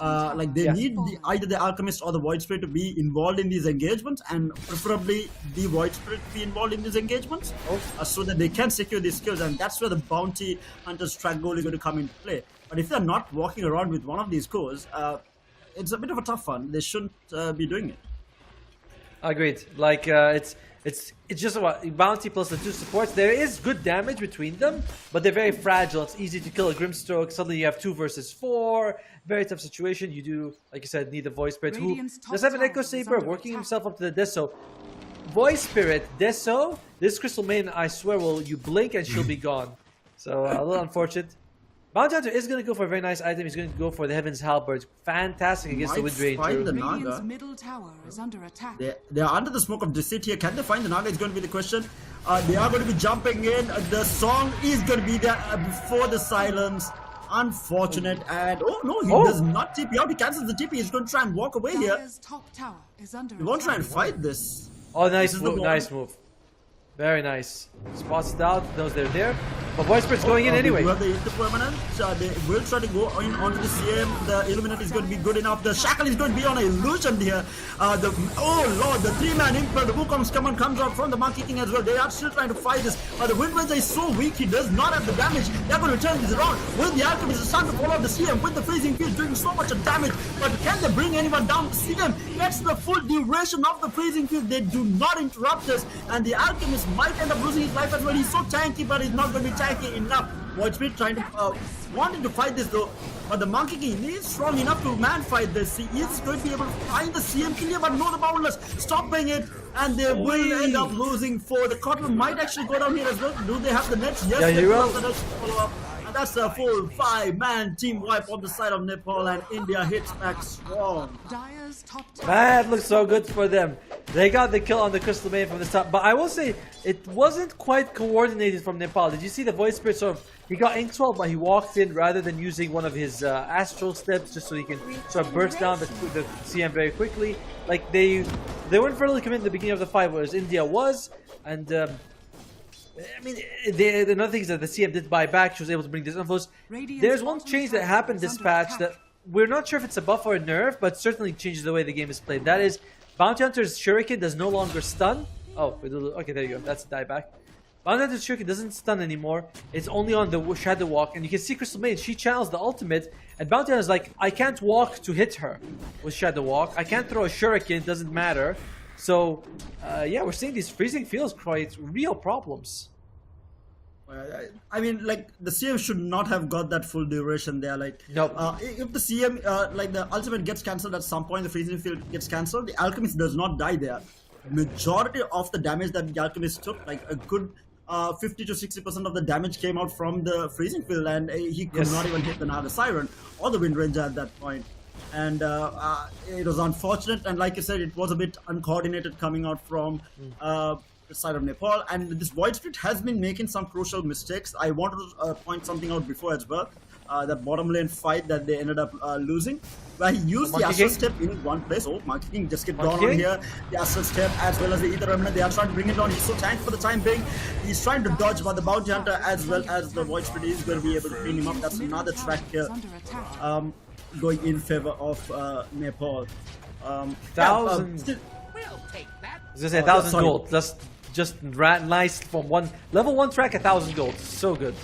Like they need either the Alchemist or the Void Spirit to be involved in these engagements, and preferably the Void Spirit to be involved in these engagements, so that they can secure these skills, and that's where the Bounty Hunter's track goal is going to come into play. But if they're not walking around with one of these cores, it's a bit of a tough one. They shouldn't be doing it. Agreed. Like it's just about Bounty plus the 2 supports. There is good damage between them, but they're very fragile. It's easy to kill a Grimstroke. Suddenly you have 2 versus 4. Very tough situation. You do, like you said, need the Void Spirit, who does have an Echo Saber working himself up to the Deso. Void Spirit, Deso, this Crystal Maiden, I swear, you blink and she'll be gone. So a little unfortunate. Bounty Hunter is going to go for a very nice item. He's going to go for the Heaven's Halberd. Fantastic against the Wind Ranger. The Naga. Middle tower is under attack. They are under the smoke of deceit here. Can they find the Naga? Is going to be the question. They are going to be jumping in. The song is going to be there before the silence. Unfortunate. And oh no, he does not TP out. He cancels the TP. He's going to try and walk away here. Top tower is under he won't try and fight this. Oh, nice move. Nice move. Very nice. Spots it out, knows they're there. But Void Spirit's going in anyway. They hit the permanent. They will try to go in onto the CM. The Illuminate is going to be good enough. The Shackle is going to be on an illusion here. Oh lord, the 3-man Impel, the Wukong's command comes out from the Monkey King as well. They are still trying to fight this. But the Wind Ranger is so weak, he does not have the damage. They're going to turn this around. With the Alchemist, it's time to follow the CM with the Freezing Field doing so much of damage. But can they bring anyone down? CM gets the full duration of the Freezing Field. They do not interrupt us. And the Alchemist might end up losing his life as well. He's so tanky, but he's not going to be tanky enough. Void Spirit trying to wanting to fight this though, but the Monkey King is strong enough to man fight this. He is going to be able to find the CM kill here, but no, the Boundless stopping it, and they will end up losing 4. The Coddle might actually go down here as well. Do they have the nets? Yes, they do have the nets to follow up. And that's a full 5-man team wipe on the side of Nepal, and India hits back strong. That looks so good for them. They got the kill on the Crystal Maiden from the top, but I will say it wasn't quite coordinated from Nepal. Did you see the Void Spirit sort of, he got Ink 12, but he walked in rather than using one of his astral steps just so he can sort of burst down the CM very quickly. Like they weren't fairly committed in the beginning of the fight, whereas India was, and I mean, another thing is that the CM did buy back. She was able to bring this infos. There's one change that happened this patch that we're not sure if it's a buff or a nerf, but certainly changes the way the game is played. That is, Bounty Hunter's Shuriken does no longer stun. Oh, okay, there you go. That's the dieback. Bounty Hunter's Shuriken doesn't stun anymore. It's only on the Shadow Walk, and you can see Crystal Maiden. She channels the ultimate, and Bounty Hunter's like, I can't walk to hit her with Shadow Walk. I can't throw a Shuriken. Doesn't matter. So, yeah, we're seeing these freezing fields create real problems. I mean, like, the CM should not have got that full duration there. Like, nope. If the CM, like, the ultimate gets cancelled at some point, the freezing field gets cancelled, the Alchemist does not die there. Majority of the damage that the Alchemist took, like a good 50 to 60% of the damage came out from the freezing field, and he could not even hit the Naga Siren or the Wind Ranger at that point. And it was unfortunate, and like you said, it was a bit uncoordinated coming out from the side of Nepal. And this Void Spirit has been making some crucial mistakes. I wanted to point something out before as well. The bottom lane fight that they ended up losing, where he used the Astral Step in one place. Oh, Monkey King just get down on here. The Astral Step as well as the Ether Remnant, they are trying to bring it on. He's so tanked for the time being. He's trying to dodge, but the Bounty Hunter as well as the Void Spirit is going to be able to clean him up. That's another track here. Going in favor of Nepal. Thousand. I was gonna say 1,000 gold. That's just nice from level 1 track. 1,000 gold, so good.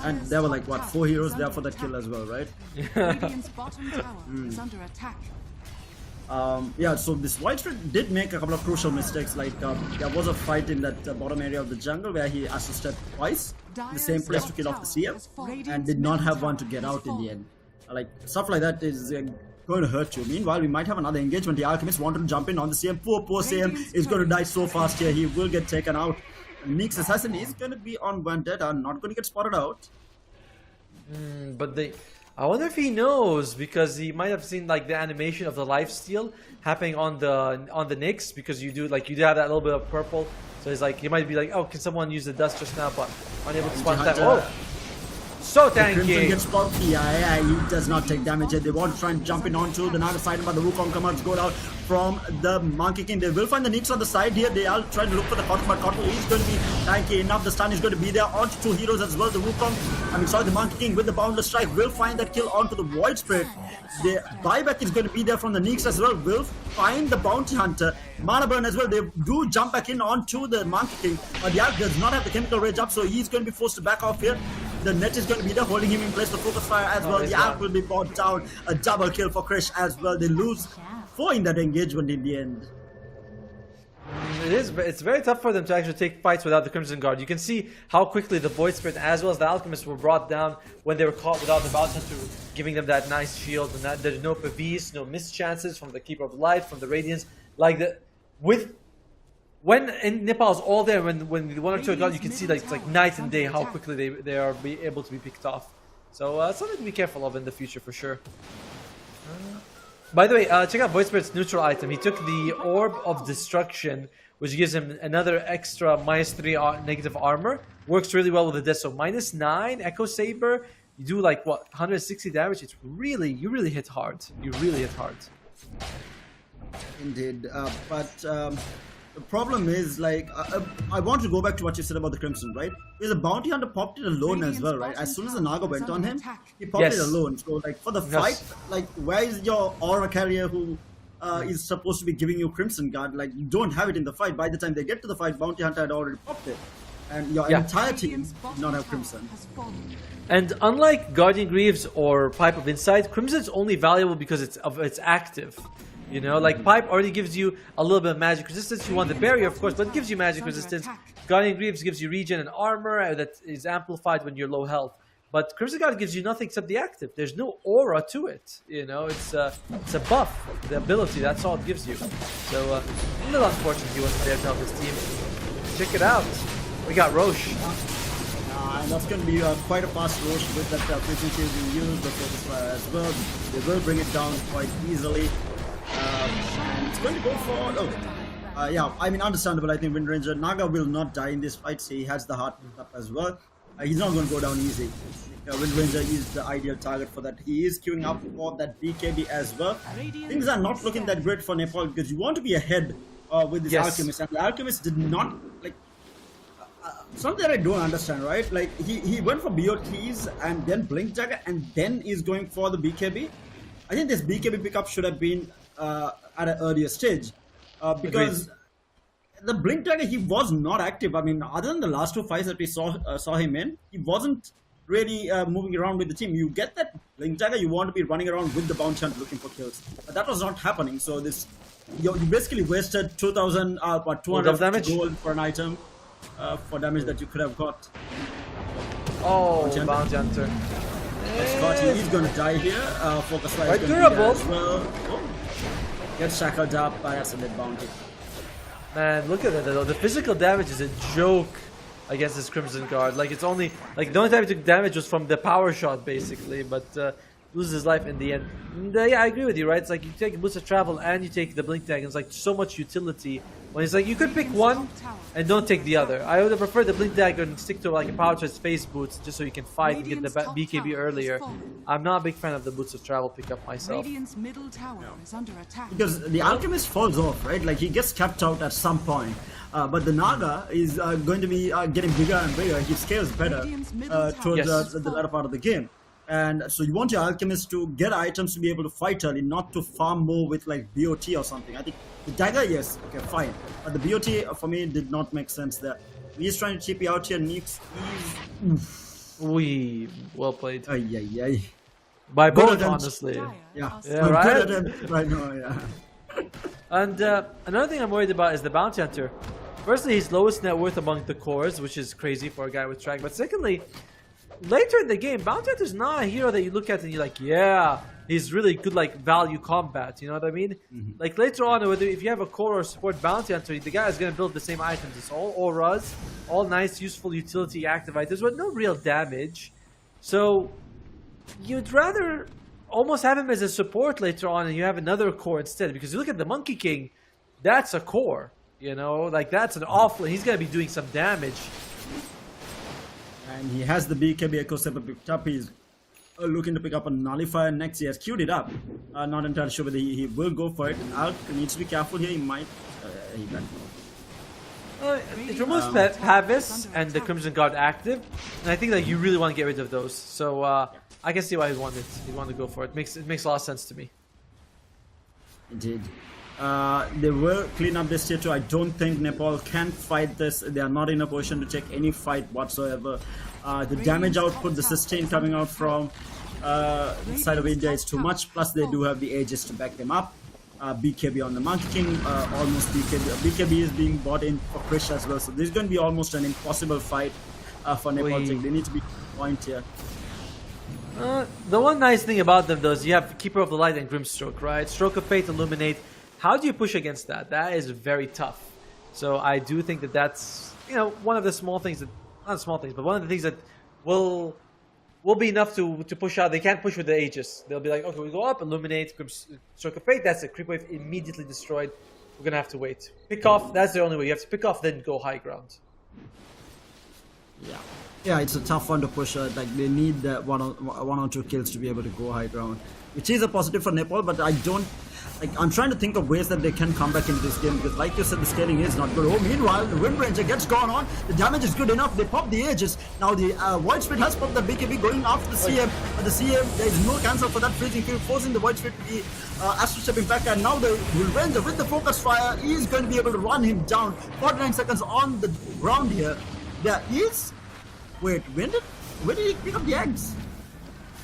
And there were like what 4 heroes there for that kill as well, right? Radiant's bottom tower is under attack. Yeah, so this White Spirit did make a couple of crucial mistakes. Like there was a fight in that bottom area of the jungle where he Astral Stepped twice, the same place to kill off the CM, and did not have one to get out in the end. Like stuff like that is going to hurt you. Meanwhile, we might have another engagement. The Alchemist wanted to jump in on the CM. Poor CM is going to die so fast here. He will get taken out. Nyx Assassin is going to be on Vendetta, not going to get spotted out. But I wonder if he knows, because he might have seen like the animation of the lifesteal happening on the Nyx, because you do have that little bit of purple. So he's like, he might be like, oh, can someone use the dust just now? But unable to spot that. Oh, so tanky. Crimson gets spotted. Yeah, he does not take damage yet. They want to try and jump in onto the Naga side, but the Wukong commands go down from the Monkey King. They will find the Nyx on the side here. They are trying to look for the Cotton, but Cotton is going to be tanky enough. The stun is going to be there onto 2 heroes as well. The Wukong, the Monkey King with the Boundless Strike will find that kill onto the Void Spirit. The buyback is going to be there from the Nyx as well. Will find the Bounty Hunter. Mana Burn as well. They do jump back in onto the Monkey King. But the Ark does not have the Chemical Rage up, so he's going to be forced to back off here. The net is going to be there, holding him in place. The Focus Fire as well. The Ark will be brought down. A double kill for Krish as well. They lose 4 in that engagement in the end. It's very tough for them to actually take fights without the Crimson Guard. You can see how quickly the Void Spirit as well as the Alchemist were brought down when they were caught without the Bounty Hunter giving them that nice shield, and that there's no PVs, no missed chances from the Keeper of Light, from the Radiance. When in Nepal's all there, when one or two are gone, you can see like it's like night and day how quickly they are able to be picked off. So something to be careful of in the future for sure. By the way, check out Void Spirit's neutral item. He took the Orb of Destruction, which gives him another extra -3 negative armor. Works really well with the death. So -9 Echo Saber. You do like what 160 damage. It's you really hit hard. You really hit hard. Indeed, but the problem is, like, I want to go back to what you said about the Crimson, right? Because the Bounty Hunter popped it alone as well, right? As soon as the Naga went on him, he popped it alone. So, like, for the fight, like, where is your aura carrier who is supposed to be giving you Crimson Guard? Like, you don't have it in the fight. By the time they get to the fight, Bounty Hunter had already popped it. And your entire team did not have Crimson. And unlike Guardian Greaves or Pipe of Insight, Crimson's only valuable because it's active. You know, like Pipe already gives you a little bit of magic resistance. You want the barrier, of course, but it gives you magic resistance. Guardian Greaves gives you regen and armor that is amplified when you're low health. But Crimson Guard gives you nothing except the active. There's no aura to it. You know, it's a buff, the ability. That's all it gives you. So a little unfortunate he wasn't there to help his team. Check it out. We got Roche. And that's going to be quite a fast Roche with that frequency being used, the Focus Fire as well. They will bring it down quite easily. And it's going to go for... yeah, I mean, understandable. I think Wind Ranger Naga will not die in this fight. So he has the heart up as well. He's not going to go down easy. Wind Ranger is the ideal target for that. He is queuing up for that BKB as well. Things are not looking that great for Nepal because you want to be ahead with this Alchemist. And the Alchemist did not... like. something that I don't understand, right? Like he went for BOTs and then Blink Dagger and then is going for the BKB. I think this BKB pickup should have been at an earlier stage because the Blink Dagger, he was not active. I mean, other than the last 2 fights that we saw him in, he wasn't really moving around with the team. You get that Blink Dagger, you want to be running around with the bounty hunter looking for kills. But that was not happening. So this, you basically wasted 2,200 damage gold for an item for damage that you could have got. Oh, bounty hunter. He's going to die here. Focus Fire Quite is going to be there durable. as well. Oh. Gets shackled up by a mid bounty. Man, look at that though. The physical damage is a joke against this Crimson Guard. Like, it's only like the only time he took damage was from the power shot basically, but loses his life in the end. And, yeah, I agree with you, right? It's like you take Boost of Travel and you take the Blink Tag, and it's like so much utility. When it's like you could pick one and don't take the other. I would have preferred the Blink Dagger and stick to like a power charge space boots just so you can fight and get the BKB earlier. I'm not a big fan of the Boots of Travel pickup myself. Radiant's middle tower is under attack. Because the Alchemist falls off, right? Like he gets kept out at some point. But the Naga is going to be getting bigger and bigger. He scales better towards the latter part of the game. And so you want your Alchemist to get items to be able to fight early, not to farm more with like BOT or something. I think the Dagger, yes, okay, fine. But the BOT for me did not make sense there. He's trying to chip you out here. Neeks We well played. Ay. By both, attempt. honestly. Yeah, right? Good attempt right now, yeah. And another thing I'm worried about is the Bounty Hunter. Firstly, he's lowest net worth among the cores, which is crazy for a guy with track. But secondly, later in the game, Bounty Hunter's not a hero that you look at and you're like, yeah, he's really good like value combat. You know what I mean? Like later on, whether if you have a core or support Bounty Hunter, the guy is going to build the same items. It's all auras, all nice, useful utility active items with no real damage. So you'd rather almost have him as a support later on and you have another core instead. Because you look at the Monkey King, that's a core. You know, like that's an awful. He's going to be doing some damage. And he has the BKB Echo Stepper picked up. He's looking to pick up a Nullifier next. He has queued it up. Not entirely sure whether he will go for it. Alk needs to be careful here. He might. He might. It removes Pavis and the Crimson Guard active, and I think that you really want to get rid of those. So I can see why he wanted to go for it. It makes a lot of sense to me. Indeed. They will clean up this tier 2. I don't think Nepal can fight this. They are not in a position to take any fight whatsoever. The damage output, the sustain coming out from the side of India is too much. Plus they do have the Aegis to back them up. BKB on the Monkey King, almost BKB. BKB is being bought in for Krish as well. So this is going to be almost an impossible fight for Nepal. They need to be on point here. The one nice thing about them though is you have Keeper of the Light and Grimstroke, right? Stroke of Fate, Illuminate. How do you push against that? That is very tough. So I do think that that's, you know, one of the small things that, not small things, but one of the things that will be enough to push out. They can't push with the Aegis. They'll be like, okay, we go up, Illuminate, Stroke of Fate, that's it. Creep Wave immediately destroyed. We're going to have to wait. Pick off, that's the only way. You have to pick off, then go high ground. Yeah, it's a tough one to push. Like they need one or two kills to be able to go high ground, which is a positive for Nepal. But I don't. Like, I'm trying to think of ways that they can come back into this game because, like you said, the scaling is not good. Oh, meanwhile, the Wind Ranger gets gone on. The damage is good enough. They pop the Aegis. Now the Void Spirit has popped the BKB going after the CM. But the CM, there is no cancel for that freezing field, forcing the Void Spirit to be Astro Stepping back. And now the Wind Ranger with the Focus Fire is going to be able to run him down. 49 seconds on the ground here. There is. Wait, where did he pick up the eggs?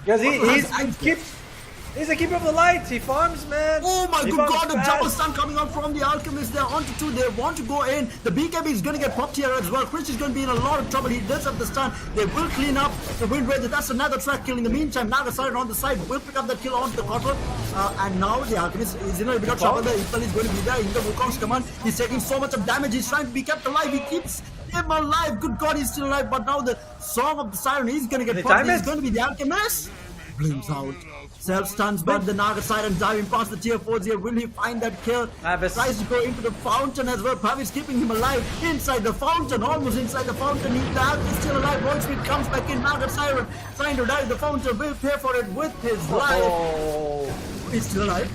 Because he's a Keeper of the Light. He farms, man. Oh my good god, the double stun coming out from the Alchemist. They're onto 2. They want to go in. The BKB is going to get popped here as well. Chris is going to be in a lot of trouble. He does have the stun. They will clean up the Wind Ranger. That's another track kill. In the meantime, Naga Siren on the side will pick up that kill onto the quarter. And now the Alchemist is in a bit of trouble. The Ithal is going to be there in the Wukong's command. He's taking so much of damage. He's trying to be kept alive. He keeps him alive. Good god, he's still alive. But now the Song of the Siren is going to get popped. He's going to be the Alchemist. Blinks out. Self-stuns, but the Naga Siren diving past the tier 4s here. Will he find that kill? Pavis tries to go into the fountain as well. Pavis keeping him alive inside the fountain, almost inside the fountain. He's still alive. Wolfspeed comes back in. Naga Siren trying to dive the fountain. Will pay for it with his life. He's still alive.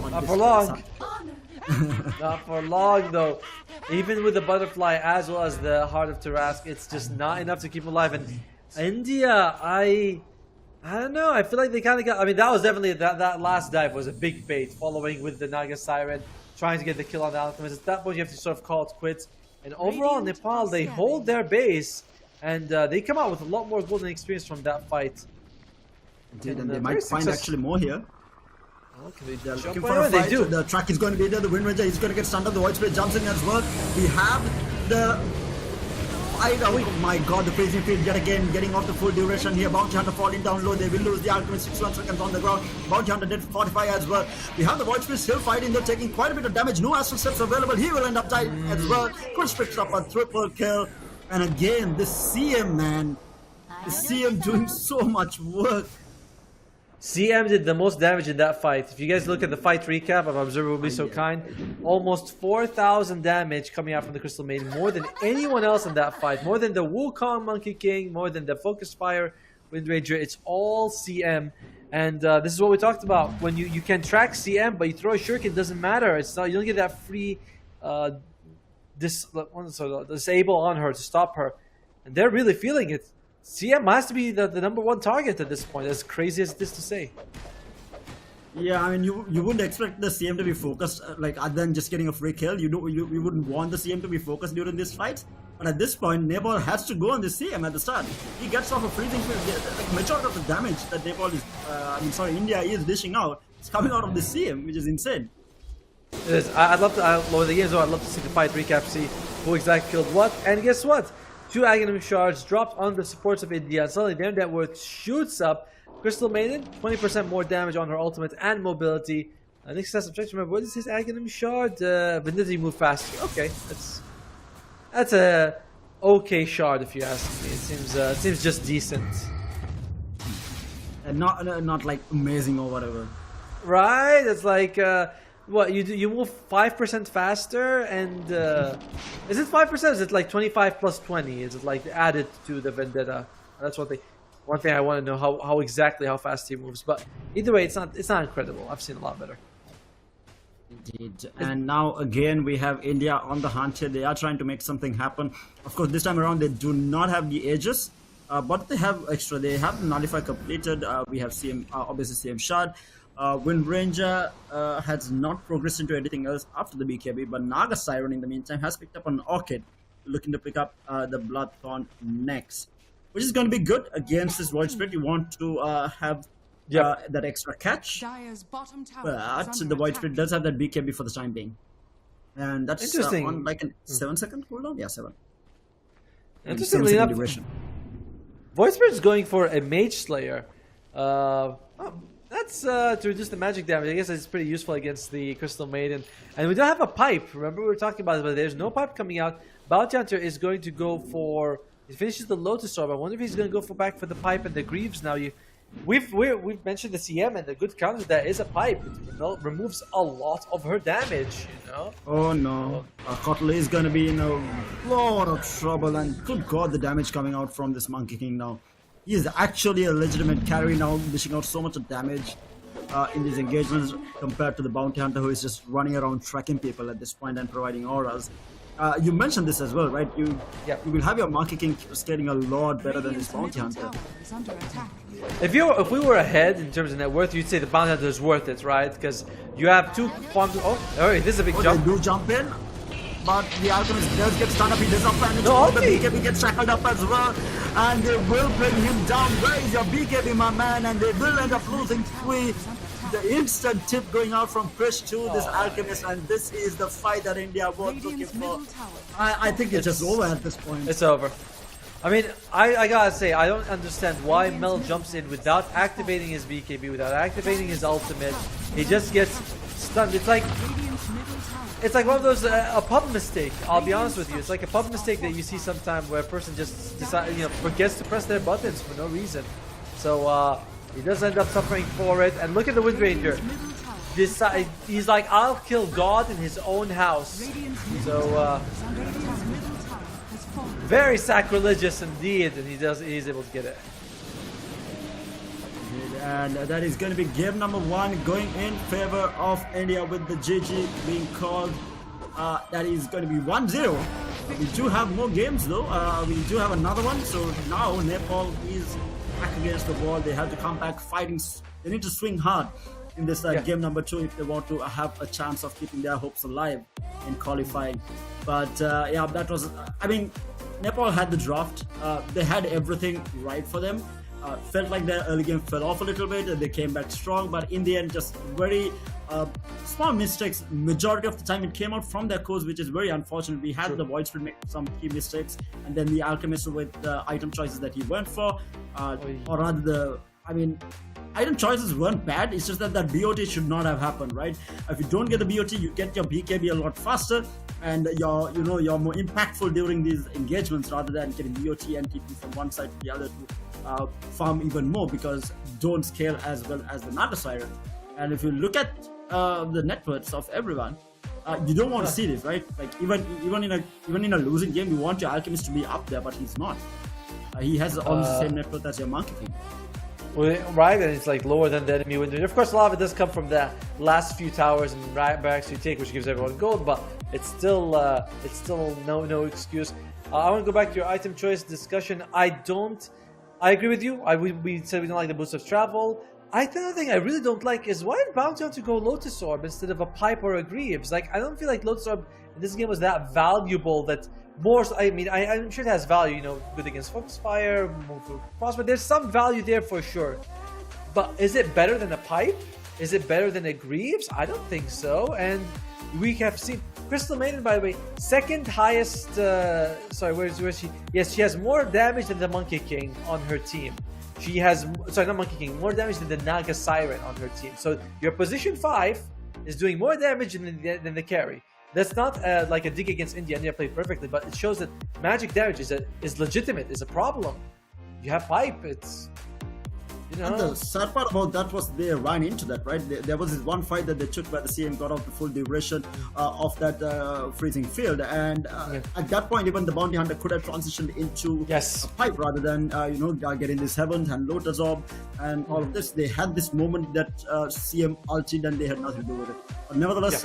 Not for long. Not for long though. Even with the butterfly as well as the heart of Tarask, it's just not enough to keep him alive. And India, I don't know. I feel like they kind of got. I mean, that was definitely that last dive was a big bait, following with the Naga Siren, trying to get the kill on the Alchemist. At that point, you have to sort of call it quits. And overall, Nepal, they hold their base, and they come out with a lot more golden experience from that fight. Indeed, and they might find actually more here. Okay, they're looking for a fight. The track is going to be there. The Wind Ranger is going to get stunned up. The Void Spirit jumps in as well. We have the fight. Oh my god, the Freezing Field yet again getting off the full duration here. Bounty Hunter falling down low. They will lose the Alchemist. 61 seconds on the ground. Bounty Hunter dead 45 as well. We have the Void Spirit still fighting. They're taking quite a bit of damage. No Astral Steps available. He will end up dying as well. Chris picks up a triple kill. And again, the CM, man. The CM doing so much work. CM did the most damage in that fight. If you guys look at the fight recap, if Observer will be so kind, almost 4,000 damage coming out from the Crystal Maiden, more than anyone else in that fight, more than the Wukong Monkey King, more than the Focus Fire Wind Ranger. It's all CM, and this is what we talked about. When you can track CM, but you throw a shuriken, it doesn't matter. It's not, you don't get that free disable on her to stop her, and they're really feeling it. CM has to be the number one target at this point, as crazy as it is to say. Yeah, I mean, you wouldn't expect the CM to be focused, like, other than just getting a free kill. You wouldn't want the CM to be focused during this fight. But at this point, Nepal has to go on the CM at the start. He gets off a freezing field. Like, majority of the damage that Nepal is, India is dishing out, is coming out of the CM, which is insane. It is. I'd love to, lower the game, so I'd love to see the fight recap, see who exactly killed what. And guess what? 2 Aghanim shards dropped on the supports of India, and suddenly their net worth shoots up. Crystal Maiden, 20% more damage on her ultimate and mobility. Next test objection, remember, what is his Aghanim shard? Vanity move faster. Okay, that's a okay shard if you ask me. It seems just decent. And not like amazing or whatever. Right? It's like what you move 5% faster, and is it 5%? Is it like 25 plus 20? Is it like added to the Vendetta? That's one thing I want to know, how exactly how fast he moves. But either way, it's not incredible. I've seen a lot better. Indeed. And now again we have India on the hunt here. They are trying to make something happen. Of course, this time around they do not have the Aegis, but they have extra. They have the Nullify completed. We have CM, obviously CM shard. Wind Ranger has not progressed into anything else after the BKB, but Naga Siren in the meantime has picked up an Orchid, looking to pick up the Bloodthorn next, which is going to be good against this Void Spirit. You want to have that extra catch, but the Void Spirit does have that BKB for the time being, and that's interesting. On like a 7-second cooldown. Yeah, 7. Interestingly enough, Void Spirit is going for a Mage Slayer. That's to reduce the magic damage. I guess it's pretty useful against the Crystal Maiden. And we don't have a pipe. Remember we were talking about it, but there's no pipe coming out. Bounty Hunter is going to go for... He finishes the Lotus Orb. I wonder if he's going to go back for the pipe and the Greaves now. We've mentioned the CM, and the good counter to that is a pipe. It removes a lot of her damage, you know? Oh no. Kotley is going to be in a lot of trouble, and good god, the damage coming out from this Monkey King now. He is actually a legitimate carry now, dishing out so much of damage in these engagements compared to the Bounty Hunter, who is just running around tracking people at this point and providing auras. You mentioned this as well, right? You will have your Monkey King scaling a lot better than this Bounty Hunter. If we were ahead in terms of net worth, you'd say the Bounty Hunter is worth it, right? Because you have 2 quantum... Oh, this is a big jump. They do jump in, but the Alchemist does get stunned up. He does not manage to the BKB gets shackled up as well, and they will bring him down. Where is your BKB, my man? And they will end up losing 3. The instant tip going out from Krish to this Alchemist, and this is the fight that India was looking for. I think it's just over at this point. It's over. I mean, I gotta say, I don't understand why Mel jumps in without activating his BKB, without activating his ultimate. He just gets stunned. It's like one of those a pub mistake. I'll be honest with you. It's like a pub mistake that you see sometimes where a person just forgets to press their buttons for no reason. So he does end up suffering for it. And look at the Wind Ranger. He's like, I'll kill God in his own house. So very sacrilegious indeed, and he's able to get it. And that is going to be game number 1 going in favor of India with the GG being called. That is going to be 1-0. We do have more games though. We do have another one. So now Nepal is back against the wall. They have to come back fighting. They need to swing hard in this game number 2 if they want to have a chance of keeping their hopes alive in qualifying. But yeah, that was, I mean, Nepal had the draft. They had everything right for them. Felt like their early game fell off a little bit. They came back strong, but in the end, just very small mistakes. Majority of the time, it came out from their coach, which is very unfortunate. We had the Void Spirit make some key mistakes, and then the Alchemist with the item choices that he went for, or rather, item choices weren't bad. It's just that BOT should not have happened, right? If you don't get the BOT, you get your BKB a lot faster, and you're more impactful during these engagements rather than getting BOT and keeping from one side to the other to farm even more, because don't scale as well as the Nada Siren. And if you look at the net worths of everyone, you don't want to see this, right? Like even in a losing game, you want your Alchemist to be up there, but he's not. He has almost the same net worth as your Monkey King. Well, right, and it's like lower than the enemy window. Of course, a lot of it does come from the last few towers and barracks you take, which gives everyone gold, but it's still no excuse. I want to go back to your item choice discussion. I agree with you. We said we don't like the boost of travel. Another thing I really don't like is why did Bounty Hunter go Lotus Orb instead of a Pipe or a Greaves? Like, I don't feel like Lotus Orb in this game was that valuable. That more, I'm sure it has value, good against Focus Fire, Frostbite. There's some value there for sure. But is it better than a Pipe? Is it better than a Greaves? I don't think so. And we have seen Crystal Maiden, by the way, second highest. Where's she? Yes, she has more damage than the Monkey King on her team. She has, not Monkey King, more damage than the Naga Siren on her team. So your position 5 is doing more damage than the carry. That's not like a dig against India. India played perfectly, but it shows that magic damage is legitimate, is a problem. You have Pipe, it's... And the sad part about that was they ran into that, right? There was this one fight that they took where the CM got out the full duration of that freezing field, and at that point, even the Bounty Hunter could have transitioned into a Pipe rather than getting this Heavens and Lotus Orb and all of this. They had this moment that CM ulted and they had nothing to do with it. But nevertheless,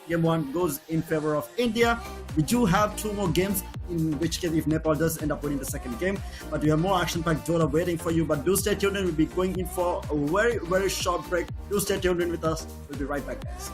game 1 goes in favor of India. We do have 2 more games, in which case if Nepal does end up winning the second game, but we have more action-packed Dota waiting for you. But do stay tuned, and we'll be going in for a very, very short break. Do stay tuned in with us. We'll be right back, guys.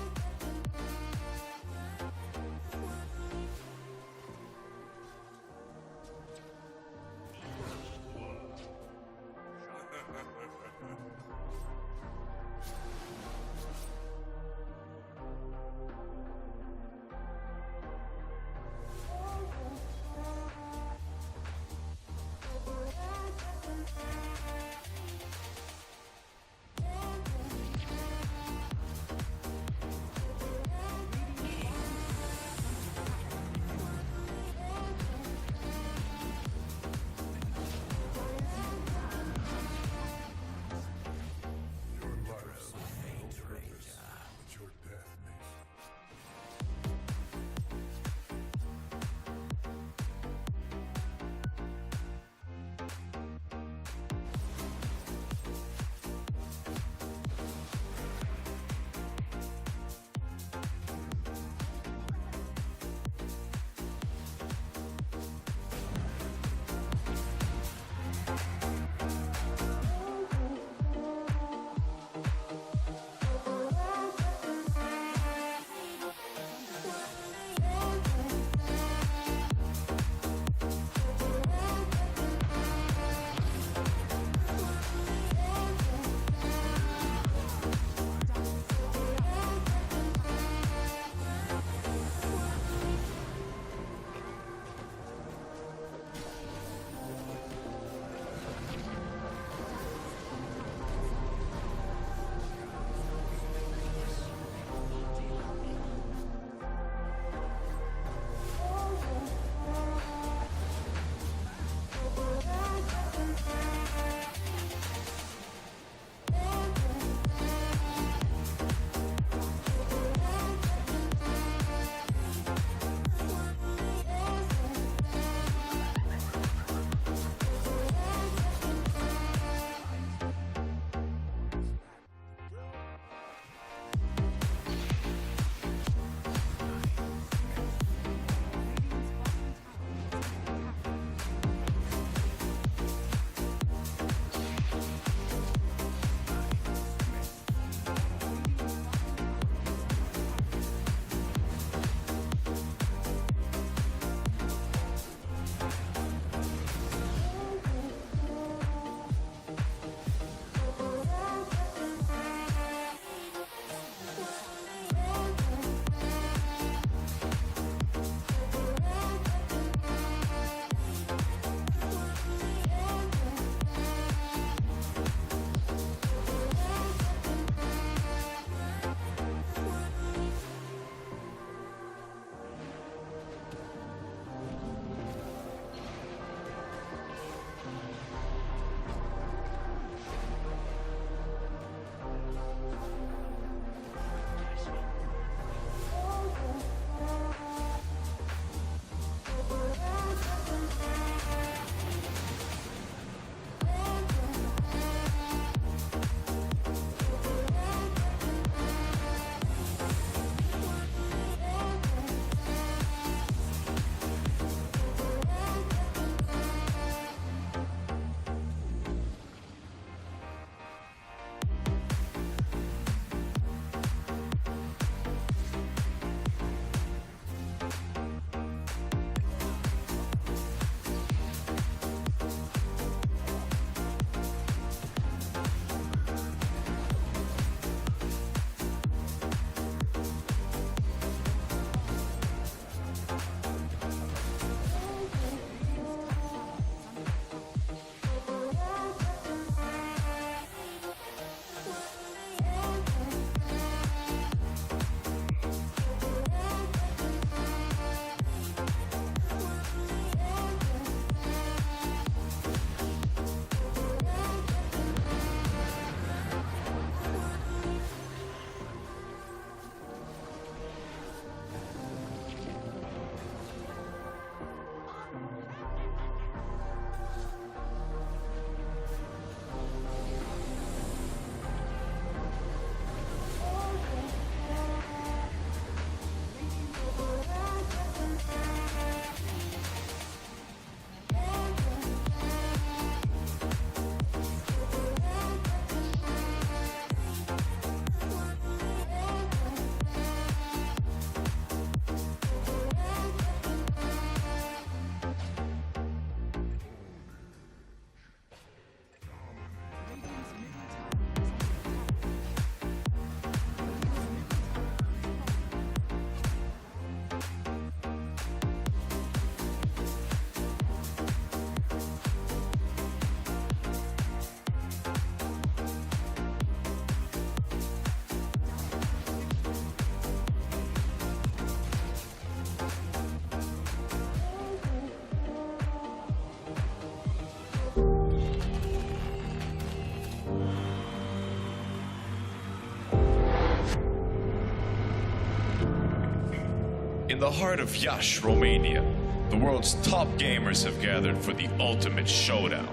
the heart of Iași, Romania, the world's top gamers have gathered for the ultimate showdown.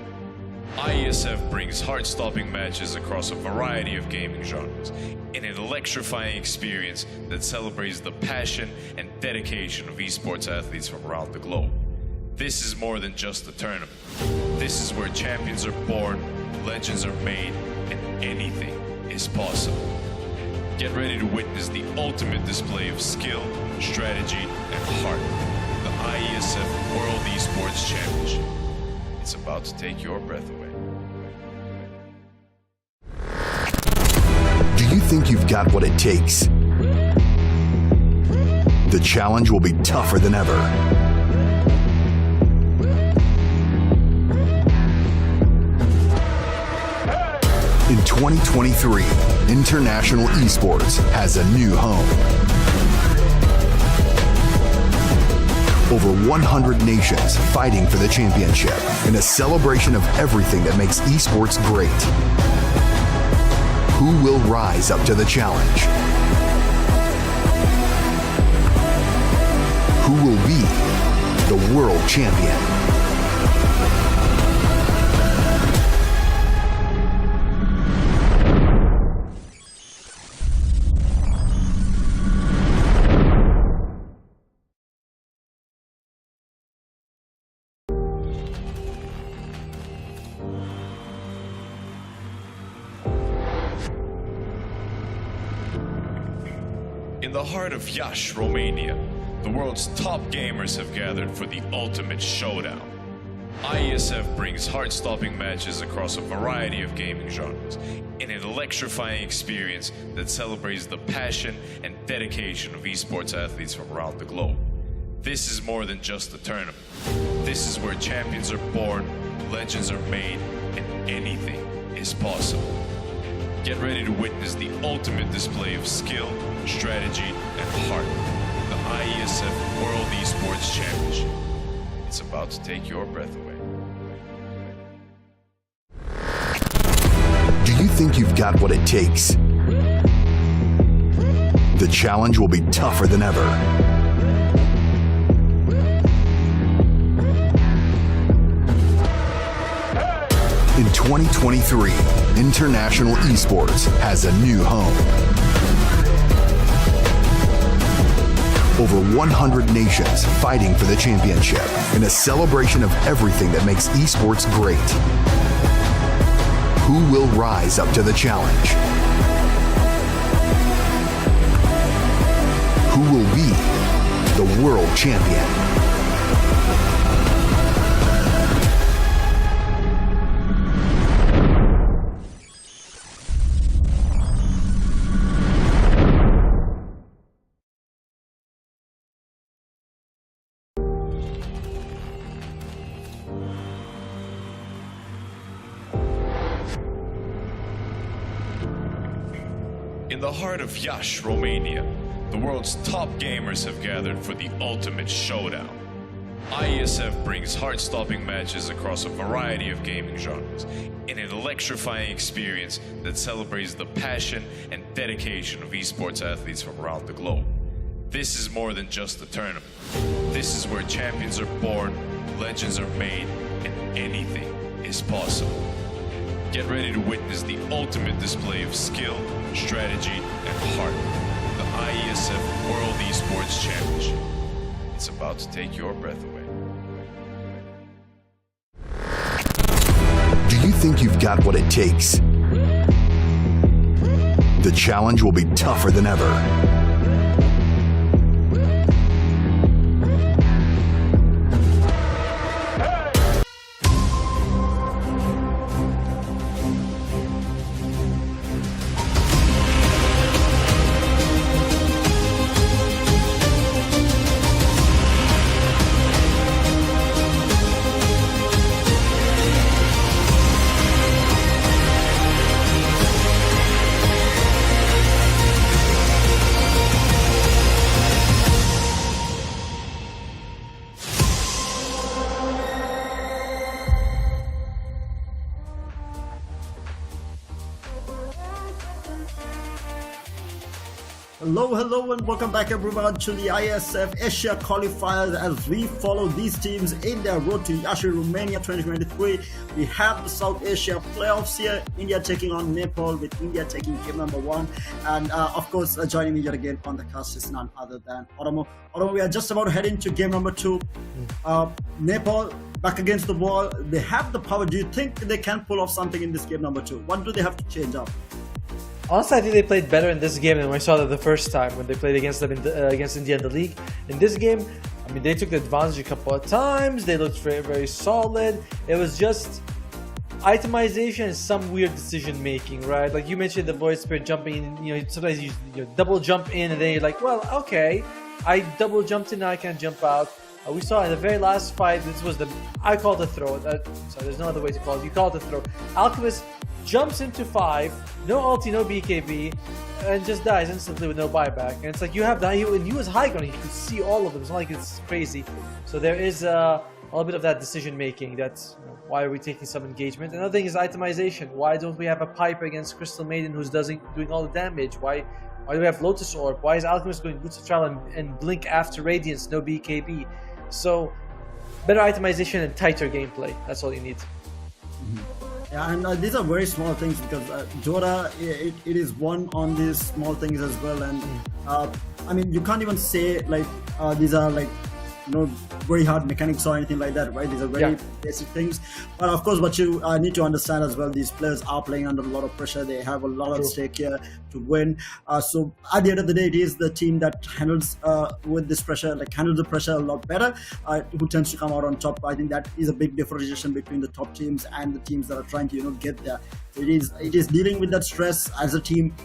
IESF brings heart-stopping matches across a variety of gaming genres in an electrifying experience that celebrates the passion and dedication of esports athletes from around the globe. This is more than just a tournament. This is where champions are born, legends are made, and anything is possible. Get ready to witness the ultimate display of skill, strategy, and heart. The IESF World Esports Championship. It's about to take your breath away. Do you think you've got what it takes? The challenge will be tougher than ever. In 2023, international esports has a new home. Over 100 nations fighting for the championship in a celebration of everything that makes esports great. Who will rise up to the challenge? Who will be the world champion? In the heart of Iași, Romania, the world's top gamers have gathered for the ultimate showdown. IESF brings heart-stopping matches across a variety of gaming genres in an electrifying experience that celebrates the passion and dedication of esports athletes from around the globe. This is more than just a tournament. This is where champions are born, legends are made, and anything is possible. Get ready to witness the ultimate display of skill, strategy, and heart. The IESF World Esports Championship. It's about to take your breath away. Do you think you've got what it takes? The challenge will be tougher than ever. In 2023, international esports has a new home. Over 100 nations fighting for the championship in a celebration of everything that makes esports great. Who will rise up to the challenge? Who will be the world champion? In the heart of Iași, Romania, the world's top gamers have gathered for the ultimate showdown. IESF brings heart-stopping matches across a variety of gaming genres in an electrifying experience that celebrates the passion and dedication of esports athletes from around the globe. This is more than just a tournament. This is where champions are born, legends are made, and anything is possible. Get ready to witness the ultimate display of skill, strategy, and heart. The IESF World Esports Championship. It's about to take your breath away. Do you think you've got what it takes? The challenge will be tougher than ever. Hello, and welcome back everyone to the IESF Asia Qualifiers as we follow these teams in their road to Asia Romania 2023. We have the South Asia playoffs here, India taking on Nepal, with India taking game number 1. And of course, joining me yet again on the cast is none other than Oromo. Oromo, we are just about to head into game number 2. Nepal back against the wall. They have the power. Do you think they can pull off something in this game number 2? What do they have to change up? Honestly, I think they played better in this game than we saw them the first time when they played against them against India in the league. In this game, I mean, they took the advantage a couple of times. They looked very, very solid. It was just itemization and some weird decision making, right? Like you mentioned, the void spirit jumping in. You know, sometimes you double jump in, and then you're like, well, okay, I double jumped in, now I can't jump out. We saw in the very last fight, this was I call it a throw. So there's no other way to call it. You call it a throw. Alchemist jumps into 5, no ulti, no BKB, and just dies instantly with no buyback. And it's like you have that. When he was high ground, you could see all of them. It's not like it's crazy. So there is a little bit of that decision making. That's why are we taking some engagement. Another thing is itemization. Why don't we have a pipe against Crystal Maiden who's doing all the damage? Why do we have Lotus Orb? Why is Alchemist going Boots of Trial and Blink after Radiance, no BKB? So better itemization and tighter gameplay. That's all you need. Yeah, and these are very small things because Dota, it is one on these small things as well. And I mean, you can't even say like these are like very hard mechanics or anything like that, right? These are very basic things. But of course, what you need to understand as well, these players are playing under a lot of pressure. They have a lot at stake here to win. So at the end of the day, it is the team that handles with this pressure, handles the pressure a lot better, who tends to come out on top. I think that is a big differentiation between the top teams and the teams that are trying to get there. It is dealing with that stress as a team,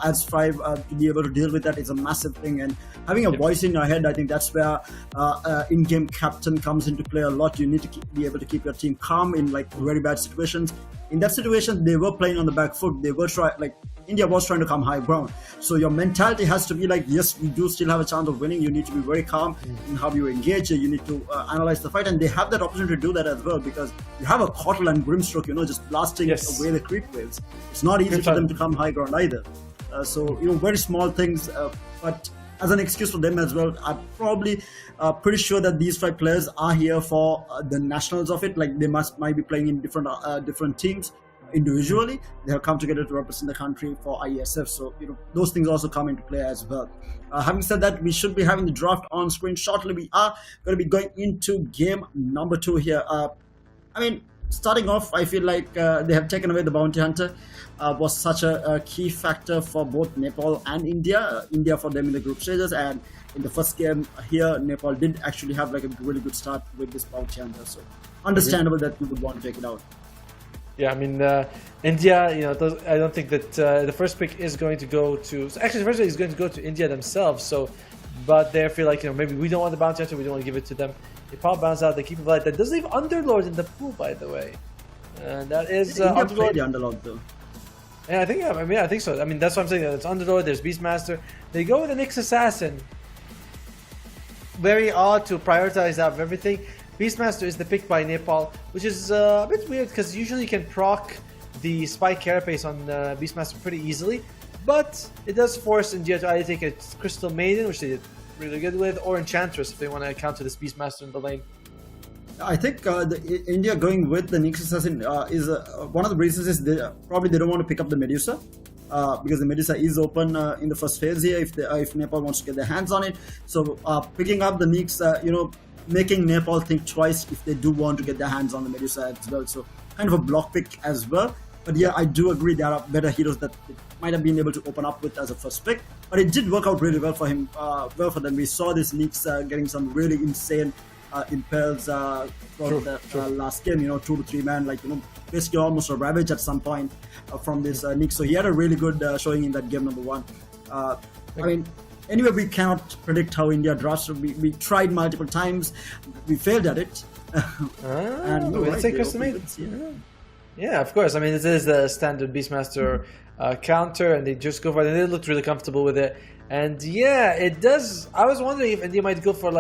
as 5 to be able to deal with that is a massive thing. And having a voice in your head, I think that's where in-game captain comes into play a lot. You need to be able to keep your team calm in very bad situations. In that situation, they were playing on the back foot. They were India was trying to come high ground. So your mentality has to be yes, we do still have a chance of winning. You need to be very calm in how you engage. You need to analyze the fight, and they have that opportunity to do that as well because you have a Kotl and Grimstroke, just blasting away the creep waves. It's not easy for them to come high ground either. So very small things, but as an excuse for them as well, I'm probably pretty sure that these 5 players are here for the nationals of it. They might be playing in different teams. Individually, they have come together to represent the country for IESF, so those things also come into play as well. Having said that, we should be having the draft on screen shortly. We are going to be going into game number 2 here. I mean, starting off, I feel like they have taken away the bounty hunter. Was such a key factor for both Nepal and India. India for them in the group stages, and in the first game here, Nepal did actually have a really good start with this bounty hunter. So understandable that you would want to take it out. Yeah, I mean, India, I don't think that the first pick is going to go to... So actually, the first pick is going to go to India themselves, but they feel like, maybe we don't want the bounty hunter, we don't want to give it to them. They probably bounce out, they keep it light. That does leave Underlord in the pool, by the way. And that is... India played the Underlord, though. Yeah, I think so. I mean, that's what I'm saying. It's Underlord, there's Beastmaster. They go with the Nyx Assassin. Very odd to prioritize out of everything. Beastmaster is the pick by Nepal, which is a bit weird because usually you can proc the Spike Carapace on Beastmaster pretty easily, but it does force India to either take a Crystal Maiden, which they did really good with, or Enchantress if they want to counter this Beastmaster in the lane. I think India going with the Nyx Assassin is one of the reasons is they don't want to pick up the Medusa. Because the Medusa is open in the first phase here if Nepal wants to get their hands on it. So picking up the Nyx, making Nepal think twice if they do want to get their hands on the Medusa as well. So kind of a block pick as well. But yeah, I do agree there are better heroes that it might have been able to open up with as a first pick. But it did work out really well for him, well for them. We saw this Nyx getting some really insane impels throughout the last game, 2 to 3 man, basically almost a ravage at some point from this Nyx. So he had a really good showing in that game number 1. I mean, anyway, we cannot predict how India drafts. We tried multiple times, we failed at it. And yeah, of course. I mean, this is the standard Beastmaster counter, and they just go for it, and they looked really comfortable with it. And yeah, it does. I was wondering if India might go for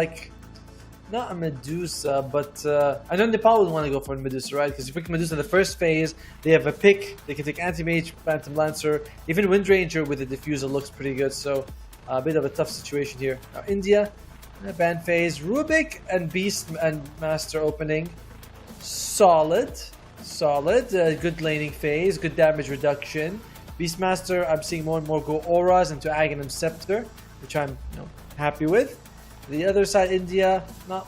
not a Medusa, but I know Nepal would want to go for a Medusa, right? Because you pick Medusa in the first phase, they have a pick. They can take Anti-Mage, Phantom Lancer, even Wind Ranger with the Diffuser looks pretty good. So A bit of a tough situation here. Now India, ban phase, Rubik and Beast and Master opening. Solid. Good laning phase, good damage reduction. Beastmaster, I'm seeing more and more go auras into Aghanim Scepter, which I'm happy with. The other side, India, not.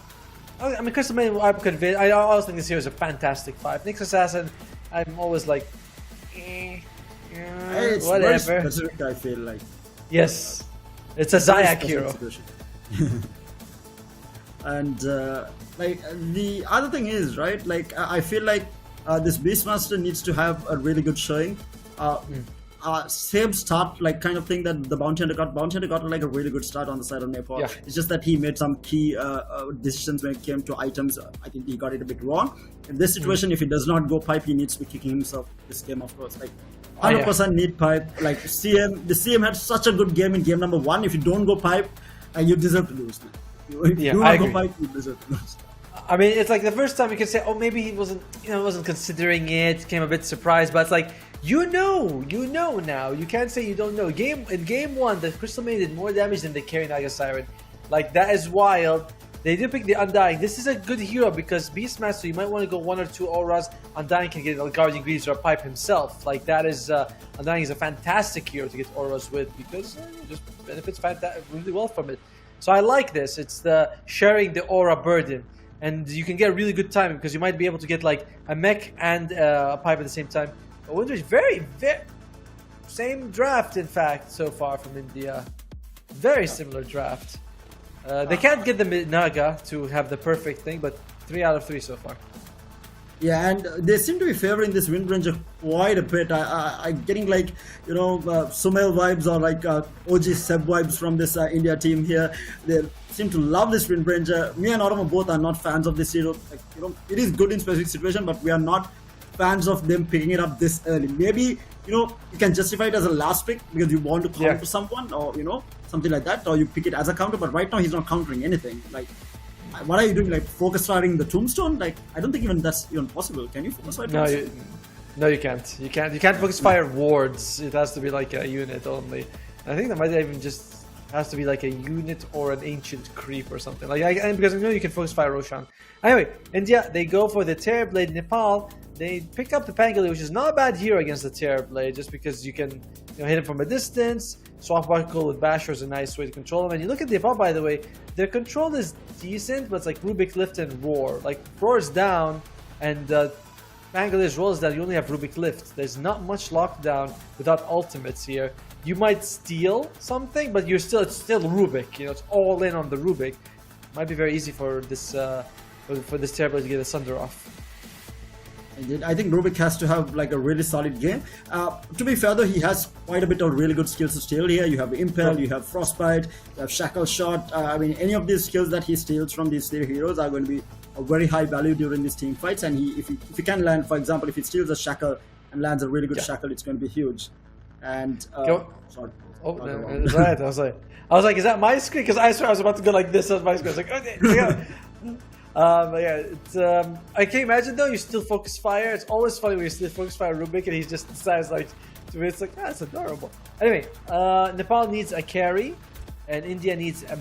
I mean, Crystal Maiden, I'm convinced. I always think this hero is a fantastic 5. Nyx Assassin, I'm always like, It's whatever. very specific, I feel like. Yes, it's a Zayak hero. And like the other thing is, right, like I feel like this Beastmaster needs to have a really good showing. Same start, like kind of thing that the Bounty Hunter got. Bounty Hunter got like a really good start on the side of Nepal. Yeah. It's just that he made some key decisions when it came to items. I think he got it a bit wrong. In this situation, if he does not go pipe, he needs to be kicking himself this game, of course. Like 100% need pipe. Like the CM had such a good game in game number 1. If you don't go pipe, you deserve to lose. If you do not go pipe, you deserve to lose. I mean, it's like the first time you can say, oh, maybe he wasn't considering it, came a bit surprised, but it's like, you know now. You can't say you don't know. In game 1, the Crystal Maiden did more damage than the carry Naga Siren. Like, that is wild. They did pick the Undying. This is a good hero because Beastmaster, you might want to go 1 or 2 auras. Undying can get a Guardian Greaves or a pipe himself. Like, that is, Undying is a fantastic hero to get auras with because it just benefits really well from it. So I like this. It's the sharing the aura burden. And you can get really good timing because you might be able to get like a mech and a pipe at the same time. But Windrush, very same draft in fact so far from India. Very similar draft. They can't get the Naga to have the perfect thing, but 3 out of 3 so far. Yeah, and they seem to be favoring this Wind Ranger quite a bit. I'm getting like, Sumail vibes or like OG Seb vibes from this India team here. They seem to love this Wind Ranger. Me and Autumn both are not fans of this hero. Like, it is good in specific situation, but we are not fans of them picking it up this early. Maybe, you can justify it as a last pick because you want to counter someone or, something like that, or you pick it as a counter, but right now he's not countering anything. Like, what are you doing? Like focus firing the tombstone? Like I don't think even that's even possible. Can you focus fire? No, you can't. You can't focus fire wards. It has to be like a unit only. I think that might even just has to be like a unit or an ancient creep or something. Like because I know you can focus fire Roshan. Anyway, India, they go for the Terrorblade. Nepal, they pick up the Pangoli, which is not a bad hero against the Terrorblade, just because you can hit him from a distance. Swap Buckle with Basher is a nice way to control him. And you look at the above, by the way, their control is decent, but it's like Rubik Lift and Roar. Like Roar is down, and Pangoli's roll is that you only have Rubik Lift. There's not much lockdown without ultimates here. You might steal something, but it's still Rubik. It's all in on the Rubik. Might be very easy for this Terrorblade to get a Sunder off. I think Rubik has to have like a really solid game. To be fair though, he has quite a bit of really good skills to steal here. You have Impel, you have Frostbite, you have Shackle Shot. I mean, any of these skills that he steals from these three heroes are going to be a very high value during these team fights. And if he can land, for example, if he steals a Shackle and lands a really good Shackle, it's going to be huge. And sorry. Oh, no, right. I was like, is that my screen? Because I swear I was about to go like this on my screen. I was like, okay, yeah. I can imagine though you still focus fire. It's always funny when you still focus fire Rubik and he just decides like it's like that's adorable. Anyway, Nepal needs a carry and India needs a